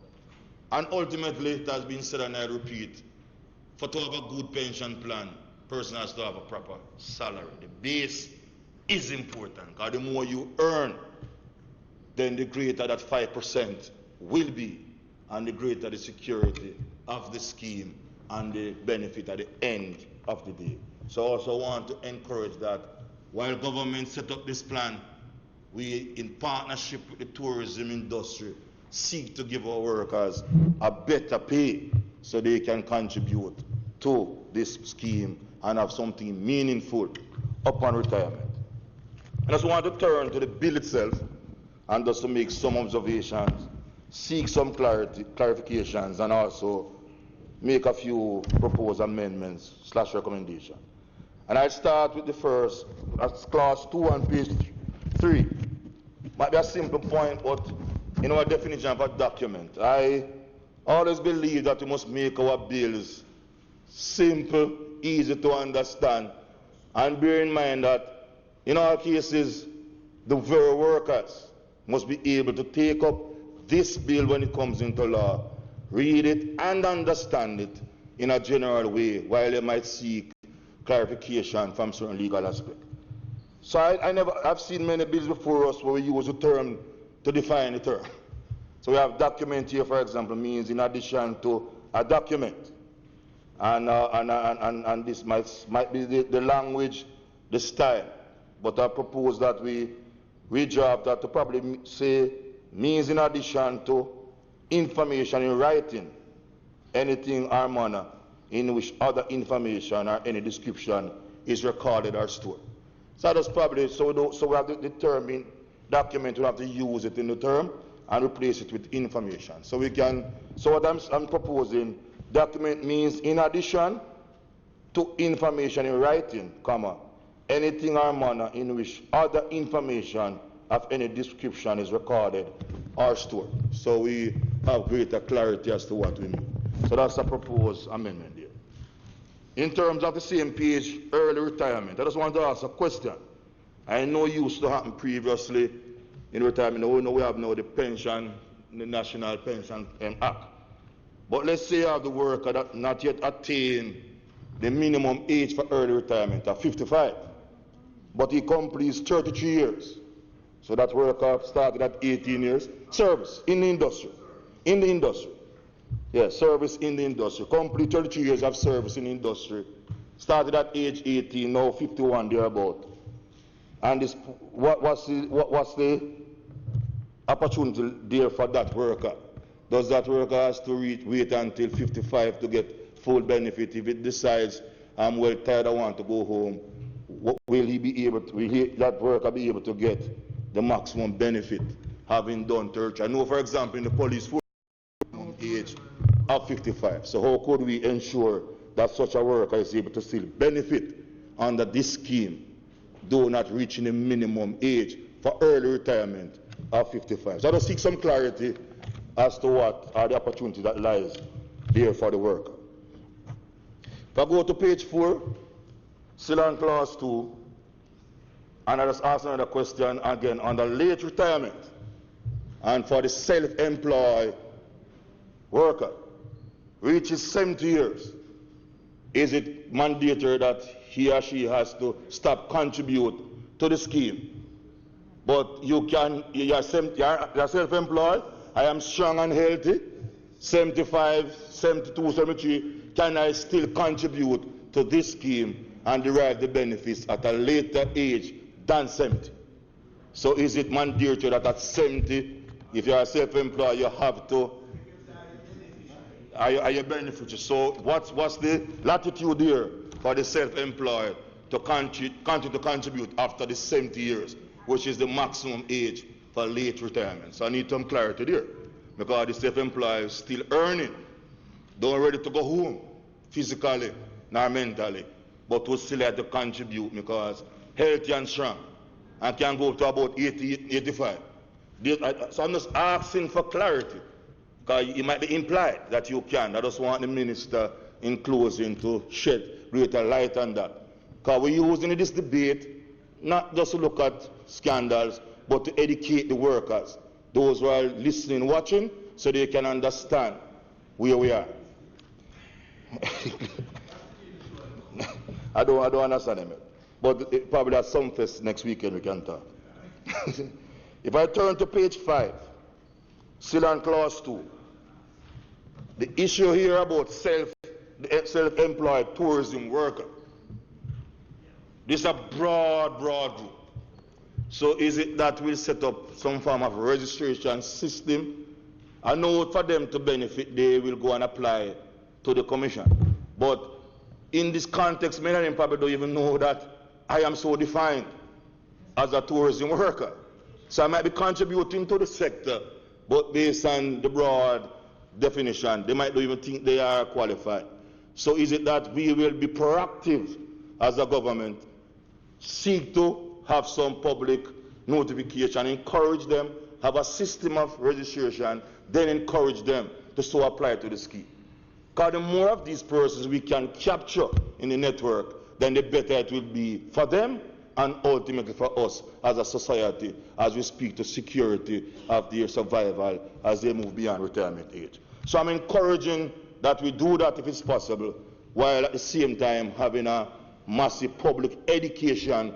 And ultimately, it has been said, and I repeat, for to have a good pension plan, person has to have a proper salary. The base is important, because the more you earn, then the greater that 5% will be, and the greater the security of the scheme and the benefit at the end of the day. So I also want to encourage that while government set up this plan, we, in partnership with the tourism industry, seek to give our workers a better pay so they can contribute to this scheme and have something meaningful upon retirement. I just want to turn to the bill itself and just to make some observations, seek some clarifications, and also make a few proposed amendments / recommendations. And I'll start with the first, that's clause 2 on page 3. Might be a simple point, but in our definition of a document, I always believe that we must make our bills simple, easy to understand, and bear in mind that in all cases, the very workers must be able to take up this bill when it comes into law, read it and understand it in a general way, while they might seek clarification from certain legal aspects. So I've seen many bills before us where we use a term to define a term. So we have document here, for example, means in addition to a document. And this might be the language, the style. But I propose that we redraft that to probably say means in addition to information in writing, anything or manner in which other information or any description is recorded or stored. So that's probably, so we have the term in document, we have to use it in the term and replace it with information. So we can, so what I'm proposing, document means in addition to information in writing, comma, anything or manner in which other information of any description is recorded or stored. So we have greater clarity as to what we mean. So that's a proposed amendment there. In terms of the same page, early retirement, I just want to ask a question. I know it used to happen previously in retirement. We know we have now the pension, the National Pension Act. But let's say you have the worker that not yet attained the minimum age for early retirement of 55. But he completes 33 years. So that worker started at 18 years. Service in the industry. In the industry. Yes, service in the industry. Complete 33 years of service in the industry. Started at age 18, now 51 thereabout. And this, what's the opportunity there for that worker? Does that worker has to wait until 55 to get full benefit? If it decides, I'm well tired, I want to go home, will he be able to, that worker be able to get the maximum benefit having done 30? I know, for example, in the police force, age of 55. So how could we ensure that such a worker is able to still benefit under this scheme, though not reaching the minimum age for early retirement of 55? So I just seek some clarity as to what are the opportunities that lies there for the worker. If I go to page 4, still on clause 2, and I just ask another question again on the late retirement. and for the self-employed worker reaches 70 years, is it mandatory that he or she has to stop contribute to the scheme? But you're self-employed, I am strong and healthy, 75, 72, 73, can I still contribute to this scheme and derive the benefits at a later age than 70? So is it mandatory that at 70, if you are self-employed, you have to, are you beneficial? So what's the latitude here for the self-employed to continue to contribute after the 70 years, which is the maximum age for late retirement? So I need some clarity there, because the self-employed is still earning, don't ready to go home physically nor mentally, but will still have to contribute because healthy and strong and can go to about 80, 85. So I'm just asking for clarity, because it might be implied that you can. I just want the minister in closing to shed greater light on that. Because we're using this debate not just to look at scandals, but to educate the workers, those who are listening, watching, so they can understand where we are. I don't understand him. But probably at some fest next weekend we can talk. If I turn to page 5, still on clause 2, the issue here about self-employed tourism worker. This is a broad group. So is it that we'll set up some form of registration system? I know for them to benefit, they will go and apply to the commission. But in this context, many of them probably don't even know that I am so defined as a tourism worker. So I might be contributing to the sector, but based on the broad definition, they might not even think they are qualified. So is it that we will be proactive as a government, seek to have some public notification, encourage them, have a system of registration, then encourage them to so apply to the scheme? Because the more of these persons we can capture in the network, then the better it will be for them and ultimately for us as a society as we speak to security of their survival as they move beyond retirement age. So I'm encouraging that we do that if it's possible, while at the same time having a massive public education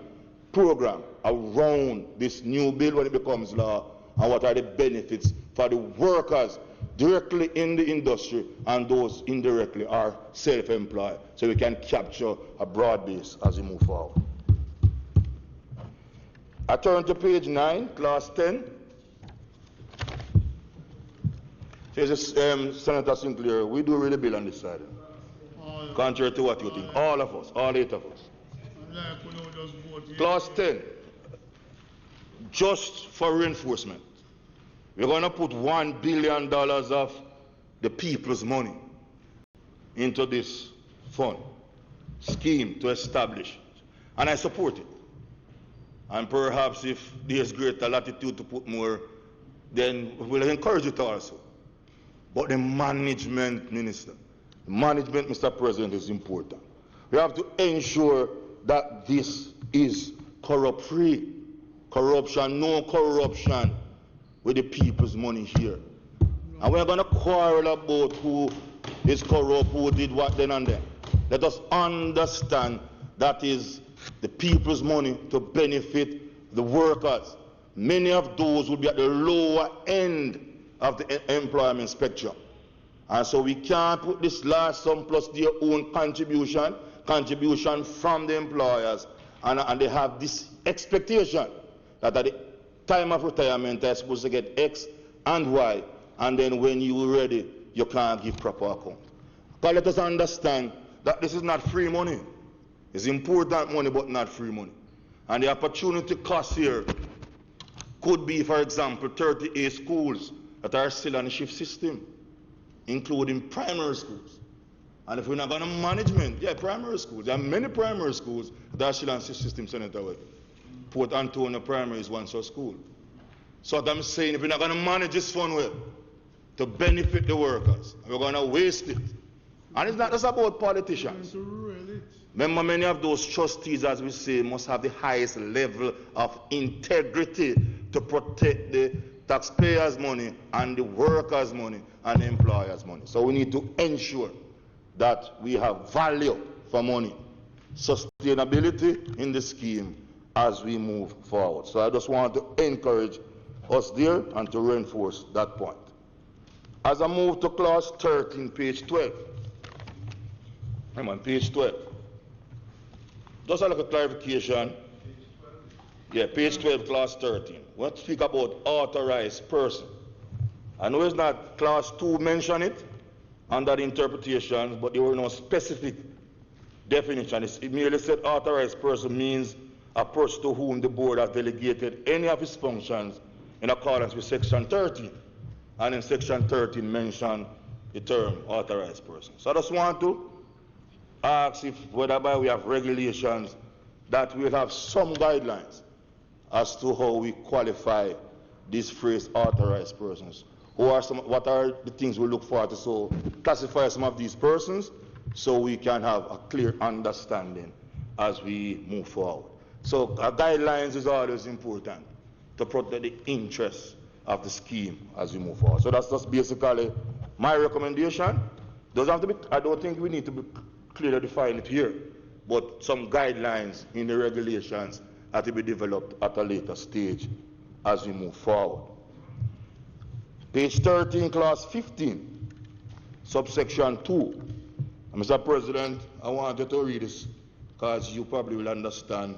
program around this new bill when it becomes law, and what are the benefits for the workers directly in the industry and those indirectly are self-employed, so we can capture a broad base as we move forward. I turn to page 9, clause 10. Says Senator Sinclair, we do read the bill on this side. Contrary to what you think, all of us, all 8 of us. Clause 10, just for reinforcement. We're going to put $1 billion of the people's money into this fund scheme to establish, and I support it. And perhaps if there's greater latitude to put more, then we'll encourage it also. But the management, Minister, the management, Mr. President, is important. We have to ensure that this is corrupt-free. Corruption, no corruption with the people's money here. And we're going to quarrel about who is corrupt, who did what then and then. Let us understand that is the people's money to benefit the workers. Many of those will be at the lower end of the employment spectrum. And so we can't put this large sum plus their own contribution from the employers, and they have this expectation that at the time of retirement they're supposed to get X and Y, and then when you're ready, you can't give proper account. But let us understand that this is not free money. It's important money, but not free money. And the opportunity cost here could be, for example, 38 schools that are still on the shift system, including primary schools. And if we're not going to management, primary schools. There are many primary schools that are still on shift system, Senator Webb. Port Antonio Primary is one such school. So what I'm saying, if we're not going to manage this fund well, to benefit the workers, we're going to waste it. And it's not just about politicians. Remember, many of those trustees, as we say, must have the highest level of integrity to protect the taxpayers' money and the workers' money and the employers' money. So we need to ensure that we have value for money, sustainability in the scheme as we move forward. So I just want to encourage us there and to reinforce that point. As I move to clause 13, page 12. I'm on page 12. Just a little clarification. Yeah, page 12, clause 13. We want to speak about authorized person. I know it's not clause 2 mention it under the interpretation, but there were no specific definition. It merely said authorized person means a person to whom the board has delegated any of its functions in accordance with section 13. And in section 13 mention the term authorized person. So I just want to ask if whereby we have regulations that will have some guidelines as to how we qualify this phrase authorized persons. What are the things we look for to so classify some of these persons so we can have a clear understanding as we move forward. So guidelines is always important to protect the interests of the scheme as we move forward. So that's just basically my recommendation. Doesn't have to be, I don't think we need to be clearly define it here, but some guidelines in the regulations have to be developed at a later stage as we move forward. Page 13, clause 15, subsection 2. Mr. President, I wanted to read this because you probably will understand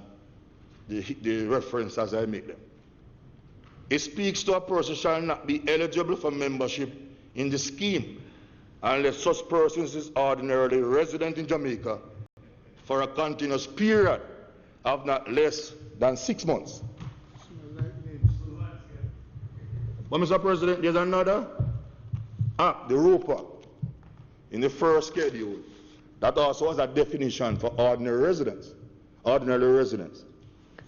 the reference as I make them. It speaks to a person shall not be eligible for membership in the scheme unless such person is ordinarily resident in Jamaica for a continuous period of not less than 6 months. But Mr. President, there's another act, the ROPA, in the first schedule, that also has a definition for ordinary residents. Ordinary residents.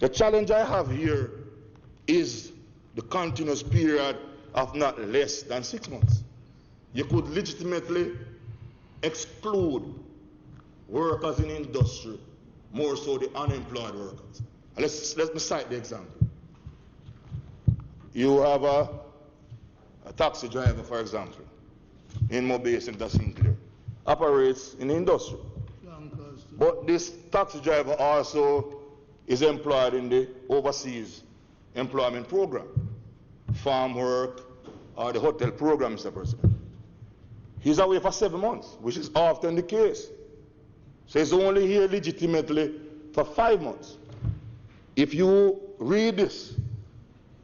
The challenge I have here is the continuous period of not less than 6 months. You could legitimately exclude workers in industry, more so the unemployed workers. Let me cite the example. You have a taxi driver, for example, in Mobile Center, Sinclair, operates in the industry. But this taxi driver also is employed in the overseas employment program, farm work, or the hotel program, Mr. President. He's away for 7 months, which is often the case. So he's only here legitimately for 5 months. If you read this,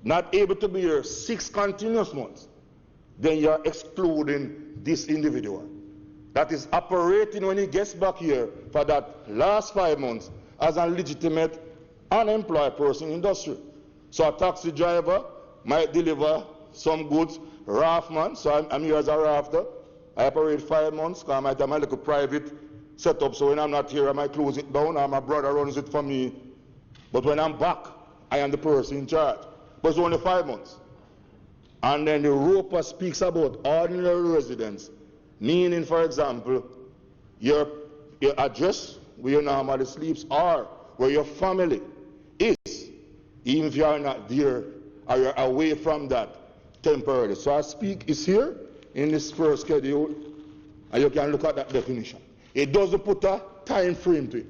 not able to be here 6 continuous months, then you're excluding this individual that is operating when he gets back here for that last 5 months as a legitimate unemployed person in industry. So a taxi driver might deliver some goods, raftman, so I'm here as a rafter. I operate 5 months because I might have my little private setup, so when I'm not here I might close it down or my brother runs it for me. But when I'm back, I am the person in charge. But it's only 5 months. And then the ROPA speaks about ordinary residents, meaning, for example, your address where you normally sleeps or where your family is, even if you are not there or you're away from that temporarily. So I speak is here in this first schedule, and you can look at that definition. It doesn't put a time frame to it.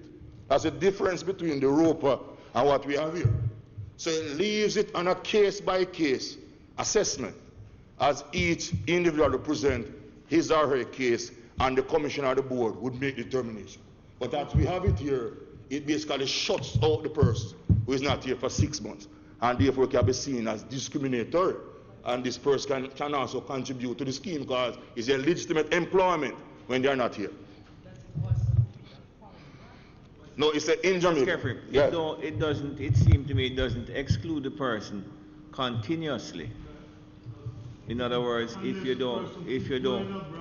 That's the difference between the ROPA and what we have here. So it leaves it on a case-by-case assessment as each individual represents his or her case, and the commissioner or the board would make determination. But as we have it here, it basically shuts out the person who is not here for 6 months, and therefore can be seen as discriminatory. And this person can also contribute to the scheme because it's a legitimate employment when they are not here. No, it's in Jamaica. Yeah. It doesn't, it seems to me it doesn't exclude the person continuously. In other words, if you don't,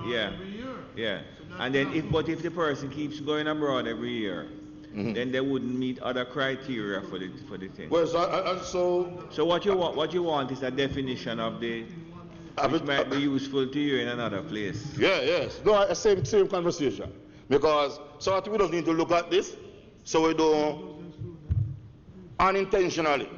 yeah. And then if the person keeps going abroad every year, then they wouldn't meet other criteria for the thing. Well, so what you want is a definition of the which might be useful to you in another place. Yeah, yes. No, same conversation. Because so we don't need to look at this, so we don't unintentionally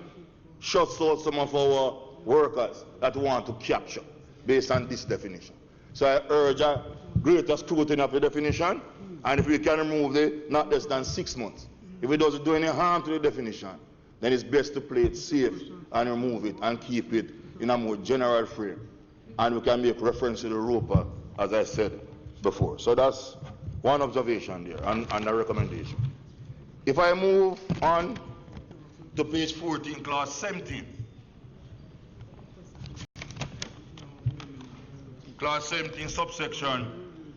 shut out some of our workers that we want to capture based on this definition. So I urge a greater scrutiny of the definition, and if we can remove it not less than 6 months. If it doesn't do any harm to the definition, then it's best to play it safe and remove it and keep it in a more general frame. And we can make reference to the ROPA, as I said before. So that's one observation there and a recommendation. If I move on to page 14, clause 17. Clause 17, subsection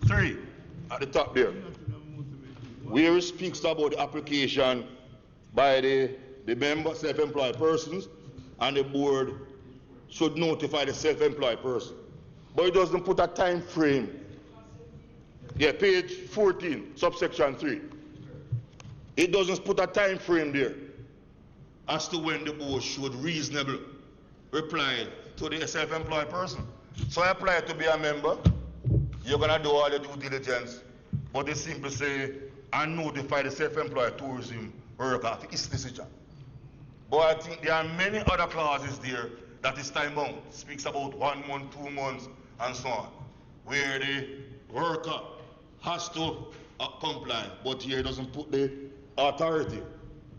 3, at the top there, where it speaks about the application by the member, self-employed persons, and the board should notify the self-employed person. But it doesn't put a time frame. Yeah, page 14, subsection 3. It doesn't put a time frame there as to when the board should reasonably reply to the self-employed person. So I apply to be a member, you're going to do all the due diligence, but they simply say, and notify the self-employed tourism worker of his decision. But I think there are many other clauses there that is time bound. It speaks about 1 month, 2 months, and so on, where the worker has to comply, but here it doesn't put the authority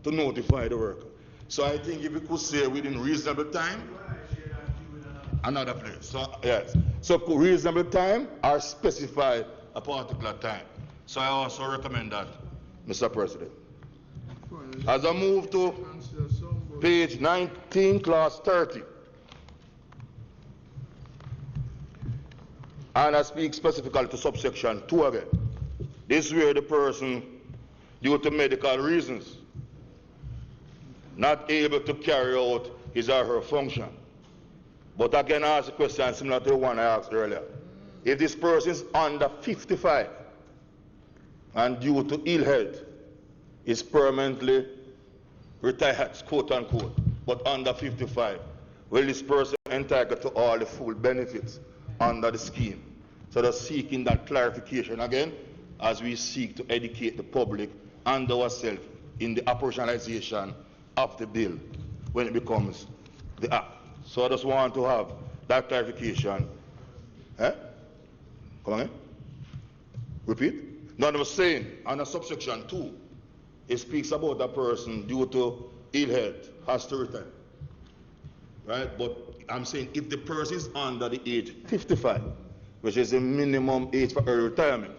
to notify the worker. So I think if we could say within reasonable time, another place. So yes, so reasonable time or specify a particular time. So I also recommend that, Mr. President. As I move to page 19, clause 30, and I speak specifically to subsection 2 again. This is where the person, due to medical reasons, not able to carry out his or her function. But I can ask a question similar to the one I asked earlier. If this person is under 55 and due to ill health is permanently retired, quote unquote, but under 55, will this person entitled to all the full benefits under the scheme? So they're seeking that clarification again as we seek to educate the public and ourselves in the operationalization of the bill when it becomes the act. So I just want to have that clarification. Come on, Repeat? No, I was saying, under subsection 2, it speaks about a person due to ill health has to retire. Right? But I'm saying if the person is under the age 55, which is the minimum age for early retirement,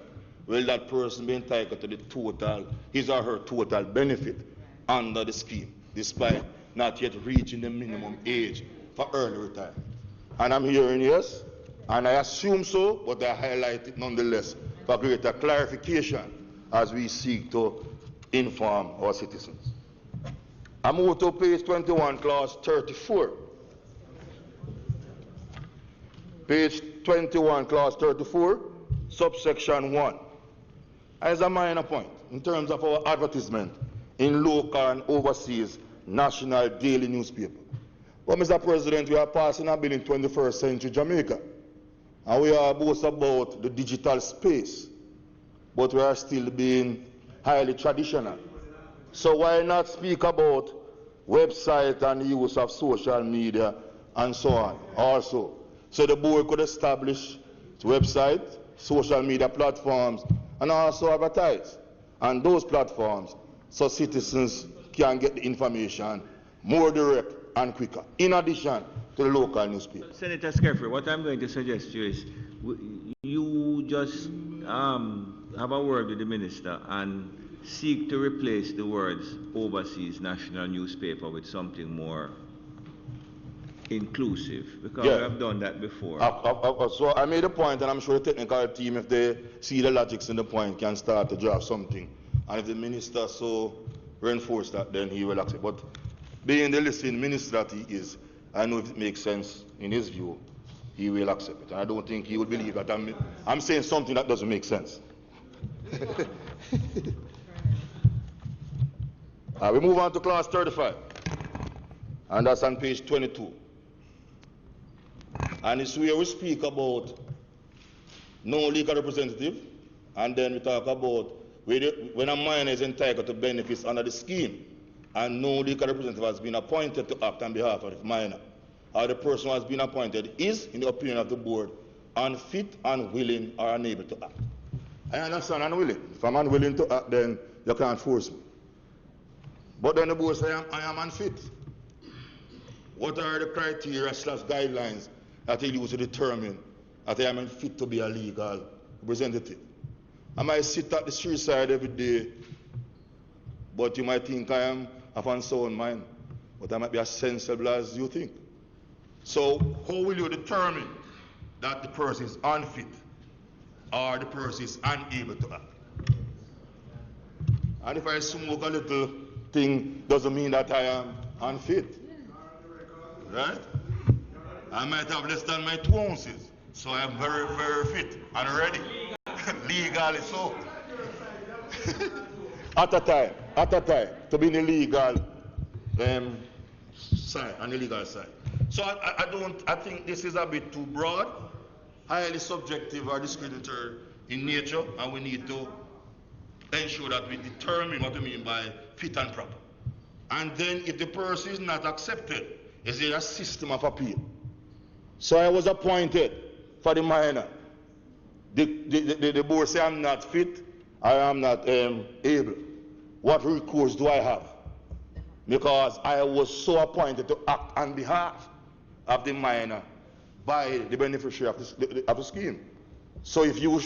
will that person be entitled to the total, his or her total benefit under the scheme, despite not yet reaching the minimum age for early retirement? And I'm hearing yes, and I assume so, but I highlight it nonetheless for greater clarification as we seek to inform our citizens. I move to page 21, clause 34. Page 21, clause 34, subsection 1. As a minor point, in terms of our advertisement in local and overseas national daily newspaper. Well, Mr. President, we are passing a bill in 21st century Jamaica, and we are both about the digital space, but we are still being highly traditional. So why not speak about website and the use of social media and so on also? So the board could establish its website, social media platforms, and also advertise on those platforms so citizens can get the information more direct and quicker, in addition to the local newspaper. Senator Kerry, what I'm going to suggest to you is you just have a word with the minister and seek to replace the words overseas national newspaper with something more inclusive, because we have done that before. So I made a point, and I'm sure the technical team, if they see the logics in the point, can start to draft something. And if the minister so reinforce that, then he will accept. But being the listening minister that he is, I know if it makes sense in his view, he will accept it. And I don't think he will believe that I'm saying something that doesn't make sense. We move on to clause 35, and that's on page 22. And it's where we speak about no legal representative, and then we talk about when a minor is entitled to benefits under the scheme, and no legal representative has been appointed to act on behalf of the minor, or the person who has been appointed is, in the opinion of the board, unfit, unwilling, or unable to act. I understand unwilling. If I'm unwilling to act, then you can't force me. But then the board says I am unfit. What are the criteria / guidelines that they use to determine that I am unfit to be a legal representative? I might sit at the street side every day, but you might think I am of unsound mind, but I might be as sensible as you think. So how will you determine that the person is unfit or the person is unable to act? And if I smoke a little thing, doesn't mean that I am unfit. Right? I might have less than my 2 ounces, so I am very, very fit and ready. Legally so. At a time, to be in the legal side, on the legal side. So I think this is a bit too broad, highly subjective or discriminatory in nature, and we need to ensure that we determine what we mean by fit and proper. And then if the person is not accepted, is there a system of appeal? So I was appointed for the minor. The board say I'm not fit, I am not able. What recourse do I have? Because I was so appointed to act on behalf of the minor by the beneficiary of the scheme. So if you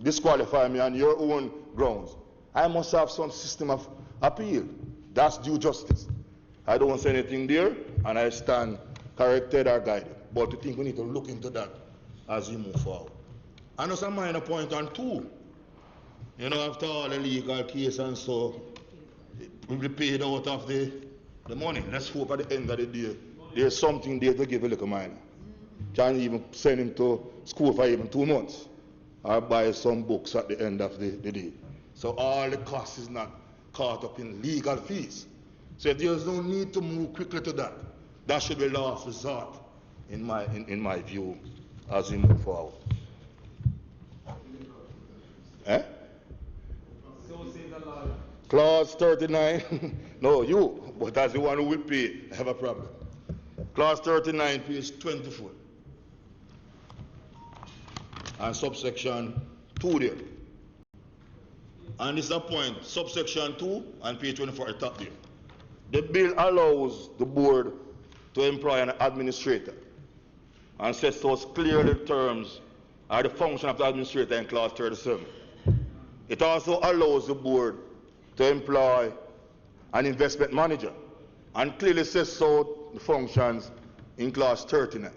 disqualify me on your own grounds, I must have some system of appeal. That's due justice. I don't say anything there, and I stand corrected or guided. But I think we need to look into that as we move forward. And also a minor point on 2. You know, after all the legal case and so, we'll be paid out of the money. Let's hope at the end of the day, there's something there to give a little minor. Can even send him to school for even 2 months, or buy some books at the end of the day. So all the cost is not caught up in legal fees. So there's no need to move quickly to that. That should be last resort, in my view, as we move forward. Eh? Clause 39, no, you, but as the one who will pay, I have a problem. Clause 39, page 24. And subsection 2 there. And this is a point, subsection 2 and page 24 at the top there. The bill allows the board to employ an administrator and sets those clearly terms are the function of the administrator in clause 37. It also allows the board to employ an investment manager and clearly sets out the functions in clause 39.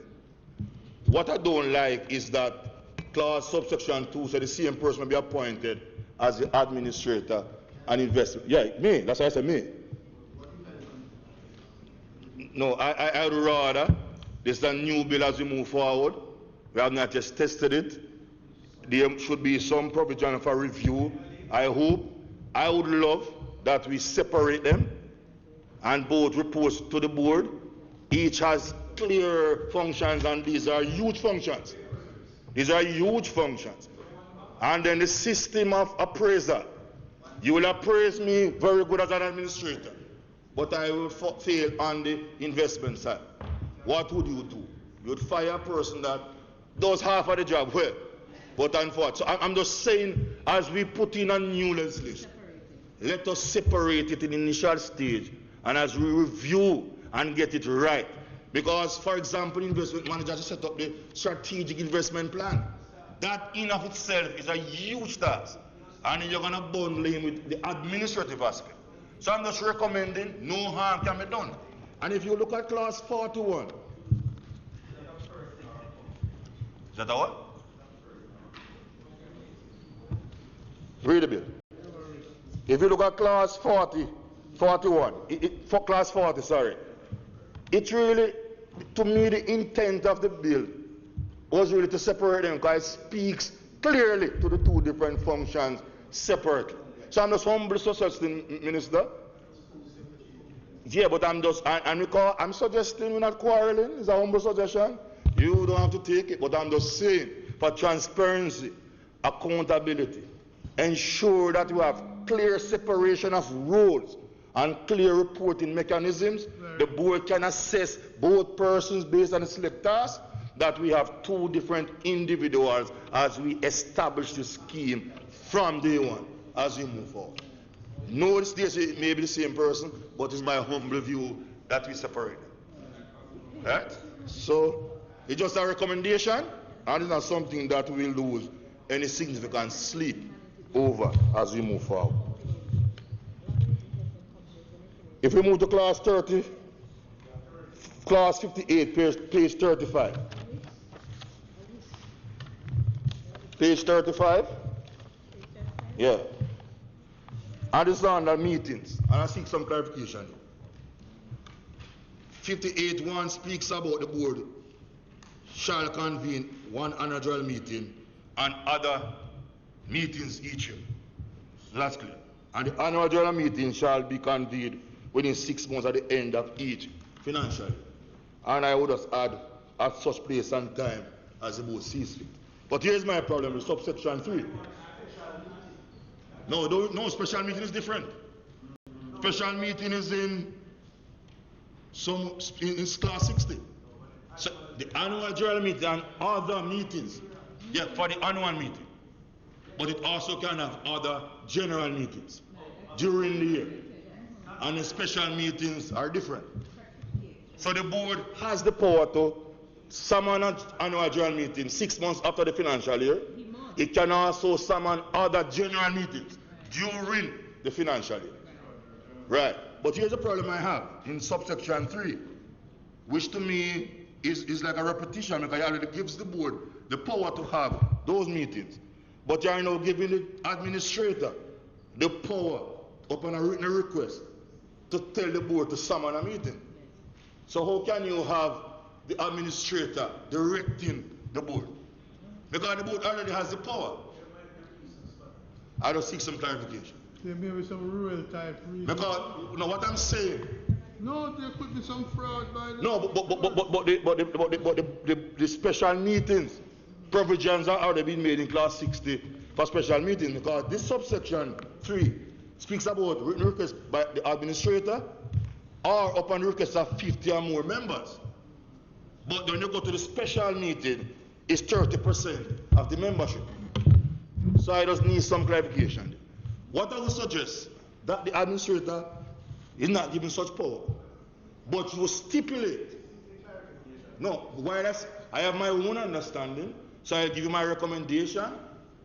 What I don't like is that clause subsection 2 says the same person will be appointed as the administrator and investment. Yeah, me, that's why I said me. No, I would rather, this is a new bill as we move forward. We have not just tested it. There should be some provision for review. I hope. I would love that we separate them and both reports to the board. Each has clear functions, and these are huge functions. These are huge functions. And then the system of appraisal. You will appraise me very good as an administrator, but I will fail on the investment side. What would you do? You would fire a person that does half of the job well, but unfortunately. So I'm just saying, as we put in a new legislation, let us separate it in the initial stage, and as we review and get it right. Because, for example, investment managers set up the strategic investment plan. That in of itself is a huge task, and you're going to bundle in with the administrative aspect. So I'm just recommending no harm can be done. And if you look at clause 41, is that what? Read the bill. If you look at clause 41, for clause 40, sorry, it really, to me, the intent of the bill was really to separate them, because it speaks clearly to the 2 different functions separately. So I'm just humbly suggesting, Minister. Yeah, but I'm suggesting we're not quarreling. It's a humble suggestion. You don't have to take it, but I'm just saying, for transparency, accountability, ensure that we have clear separation of roles and clear reporting mechanisms, the board can assess both persons based on the select task, that we have two different individuals as we establish the scheme from day one as we move forward. No, it may be the same person, but it's my humble view that we separate them. Right? So it's just a recommendation, and it's not something that we will lose any significant sleep over as we move forward. If we move to class 30, class 58, page 35. Page 35? Yeah. And this is under meetings, and I seek some clarification. 58.1 speaks about the board shall convene one annual meeting and other meetings each year. That's clear. And the annual general meeting shall be convened within 6 months at the end of each financial year. And I would just add at such place and time as the board sees fit. But here's my problem with subsection 3. No, special meeting is different. Special meeting is in class 60. So the annual general meeting and other meetings, yeah, for the annual meeting. But it also can have other general meetings during the year. And the special meetings are different. So the board has the power to summon an annual general meeting 6 months after the financial year. It can also summon other general meetings during the financial year. Right. But here's the problem I have in subsection 3, which to me is like a repetition, because it already gives the board the power to have those meetings. But you are now giving the administrator the power upon a written request to tell the board to summon a meeting. So how can you have the administrator directing the board? Because the board already has the power. I don't seek some clarification. There may be some rural type reason. Because, what I'm saying. No, there could be some fraud by the. No, but the special meetings provisions are already been made in class 60 for special meetings, because this subsection 3 speaks about written requests by the administrator or upon request of 50 or more members. But when you go to the special meeting, it's 30% of the membership. So I just need some clarification. What I would suggest that the administrator is not given such power, but you stipulate. No, I have my own understanding, so I give you my recommendation,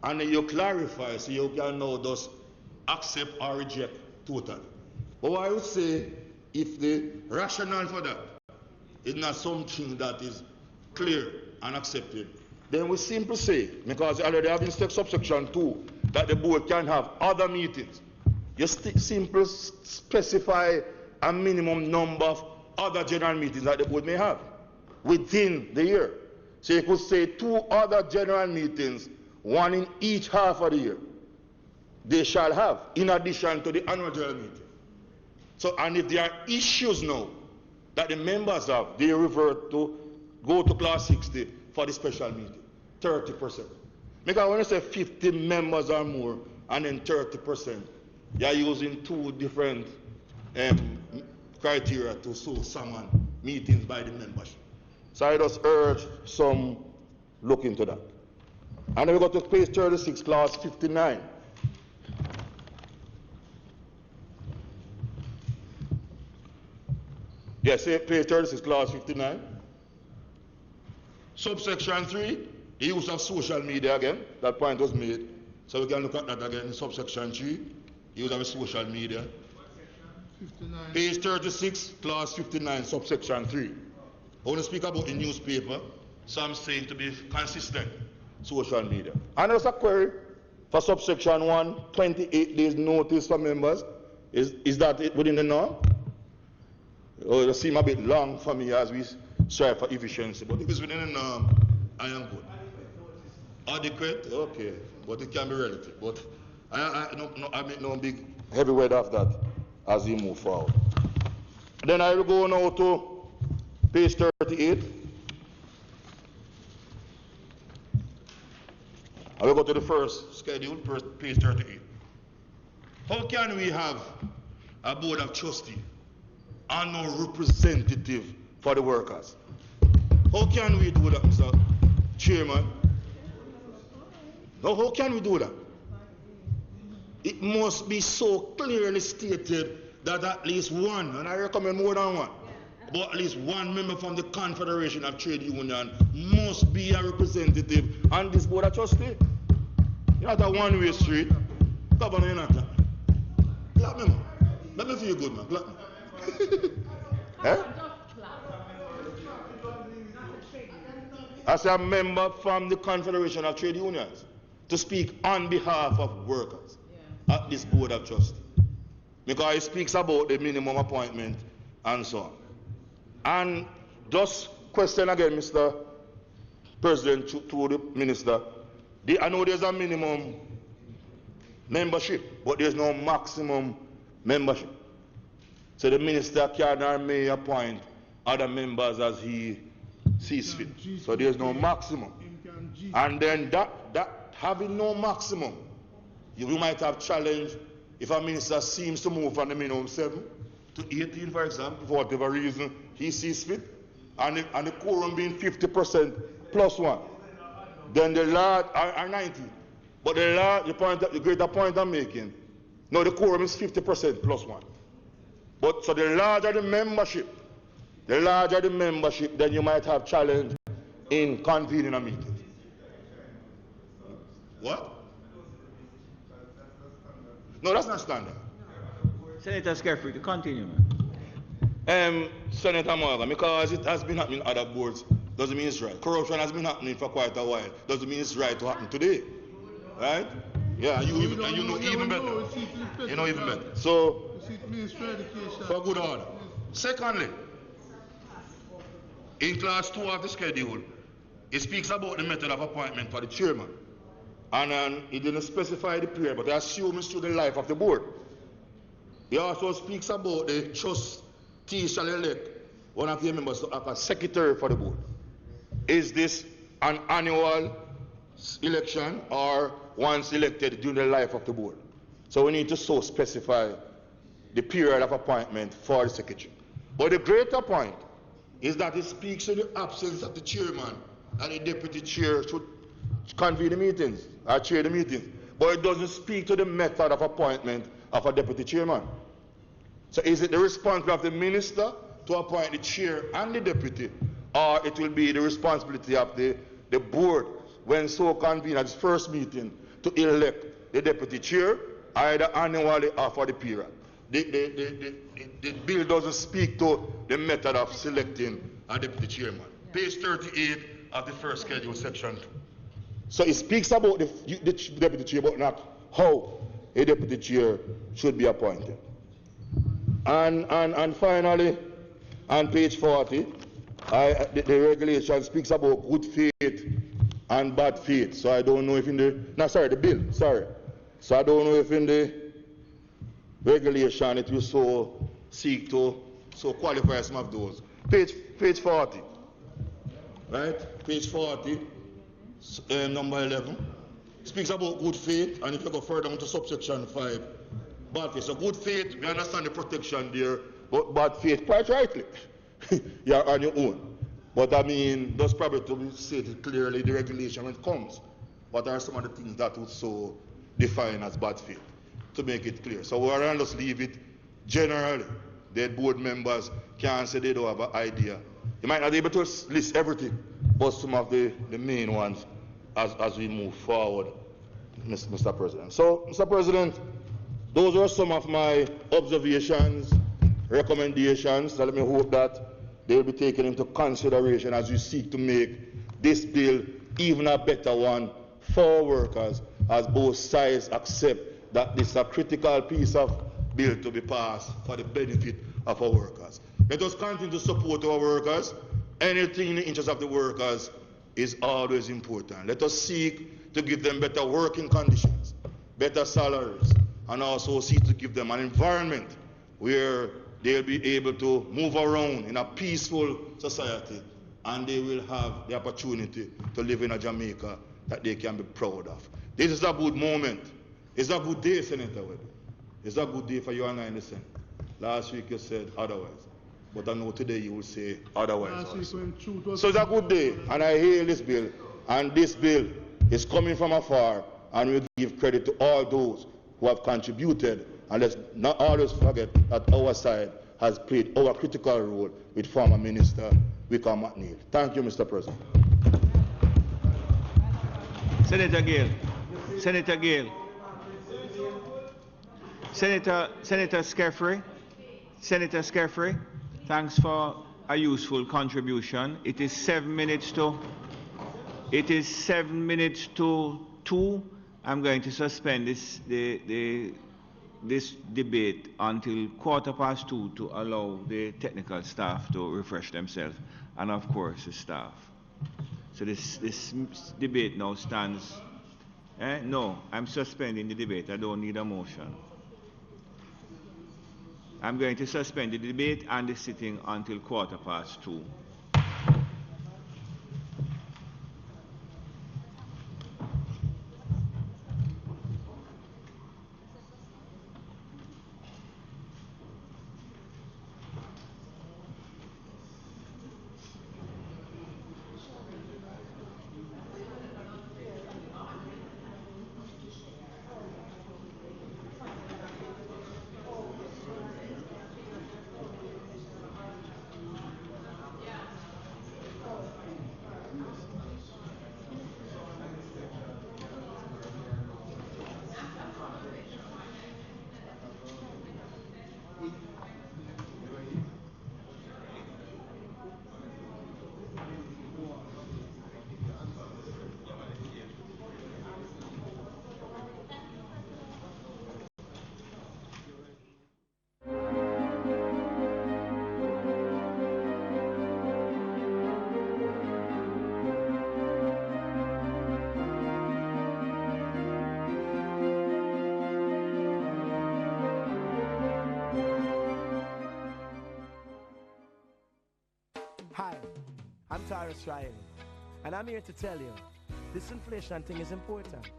and then you clarify, so you can now just accept or reject totally. But I would say, if the rationale for that is not something that is clear and accepted, then we simply say, because you already have in subsection 2, that the board can have other meetings. You simply specify a minimum number of other general meetings that the board may have within the year. So you could say 2 other general meetings, 1 in each half of the year, they shall have, in addition to the annual general meeting. So, and if there are issues now that the members have, they revert to go to class 60 for the special meeting, 30%. Because when you say 50 members or more, and then 30%, you are using 2 different criteria to summon meetings by the membership. So I just urge some look into that. And then we go to page 36, class 59. Yes, page 36, class 59. Subsection 3, the use of social media again. That point was made. So we can look at that again in subsection 3, use of social media. 59. Page 36, class 59, subsection 3. I want to speak about the newspaper, so I'm saying to be consistent, social media. And there's a query for subsection 1, 28 days notice for members. Is that within the norm? Oh, it seems a bit long for me as we strive for efficiency, but if it's within the norm, I am good. Adequate? Okay, but it can be relative. But I make no big heavy weight of that as we move forward. Then I will go now to page 38. I will go to the first schedule, page 38. How can we have a board of trustees and no representative for the workers. How can we do that, Mr. Chairman? Now, how can we do that? It must be so clearly stated that at least one, and I recommend more than one, but at least one member from the Confederation of Trade Union must be a representative on this board of trustees. You're not a one-way street. Governor, you're not that. Clap me, man. Let me feel good, man. Clap me. Eh? As a member from the Confederation of Trade Unions, to speak on behalf of workers at this board of trustees. Because it speaks about the minimum appointment and so on. And just question again, Mr. President, to the minister. I know there's a minimum membership, but there's no maximum membership. So the minister can or may appoint other members as he sees fit. So there's no maximum. And then that having no maximum, you might have challenged if a minister seems to move from the minimum 7 to 18, for example, for whatever reason he sees fit, and the quorum being 50% plus 1, then the law are 90. But the law, the greater point I'm making, no, the quorum is 50% plus 1. But so the larger the membership, then you might have challenge in convening a meeting. What? No, that's not standard. Senator Kerry, to continue. Senator Morgan, because it has been happening in other boards, doesn't mean it's right. Corruption has been happening for quite a while, doesn't mean it's right to happen today. Right? Yeah, you know even better. You know even better. So, for good order. Secondly, in class 2 of the schedule, it speaks about the method of appointment for the chairman. And it didn't specify the period, but I assume it's through the life of the board. It also speaks about the trustee shall elect one of their members to act as secretary for the board. Is this an annual election or once elected during the life of the board? So we need to so specify the period of appointment for the secretary. But the greater point is that it speaks to the absence of the chairman and the deputy chair should convene the meetings or chair the meetings. But it doesn't speak to the method of appointment of a deputy chairman. So is it the responsibility of the minister to appoint the chair and the deputy, or it will be the responsibility of the board when so convened at its first meeting to elect the deputy chair either annually or for the period? The bill doesn't speak to the method of selecting a deputy chairman. Page 38 of the first schedule, section 2. So it speaks about the deputy chair, but not how a deputy chair should be appointed. And finally, on page 40, the regulation speaks about good faith and bad faith. So I don't know if in the bill. So I don't know if in the regulation it will so seek to qualify some of those. Page 40, right? Page 40, number 11, speaks about good faith, and if you go further into subsection 5, bad faith. So good faith, we understand the protection there, but bad faith, quite rightly, you're on your own. But I mean, that's probably to be stated clearly the regulation when it comes. What are some of the things that would so define as bad faith, to make it clear? So we're going to just leave it generally. The board members can't say they don't have an idea. You might not be able to list everything, but some of the main ones as we move forward, Mr. President. So, Mr. President, those are some of my observations, recommendations. So let me hope that they will be taken into consideration as we seek to make this bill even a better one for workers, as both sides accept that this is a critical piece of bill to be passed for the benefit of our workers. Let us continue to support our workers. Anything in the interest of the workers is always important. Let us seek to give them better working conditions, better salaries, and also seek to give them an environment where they'll be able to move around in a peaceful society, and they will have the opportunity to live in a Jamaica that they can be proud of. This is a good moment. It's a good day, Senator Webb. It's a good day for you and I in the Senate. Last week you said otherwise. But I know today you will say otherwise also. So it's a good day, and I hail this bill. And this bill is coming from afar, and we give credit to all those who have contributed. And let's not always forget that our side has played our critical role with former Minister Wickham McNeil. Thank you, Mr. President. Senator Gale. Senator Gale. Senator Skeffrey. Senator Skeffrey, thanks for a useful contribution. It is 7 minutes to 2. I'm going to suspend this debate until 2:15 to allow the technical staff to refresh themselves, and of course the staff. So this debate now stands. No, I'm suspending the debate. I don't need a motion. I'm going to suspend the debate and the sitting until 2:15. Hi, I'm Tyrus Riley, and I'm here to tell you, this inflation thing is important.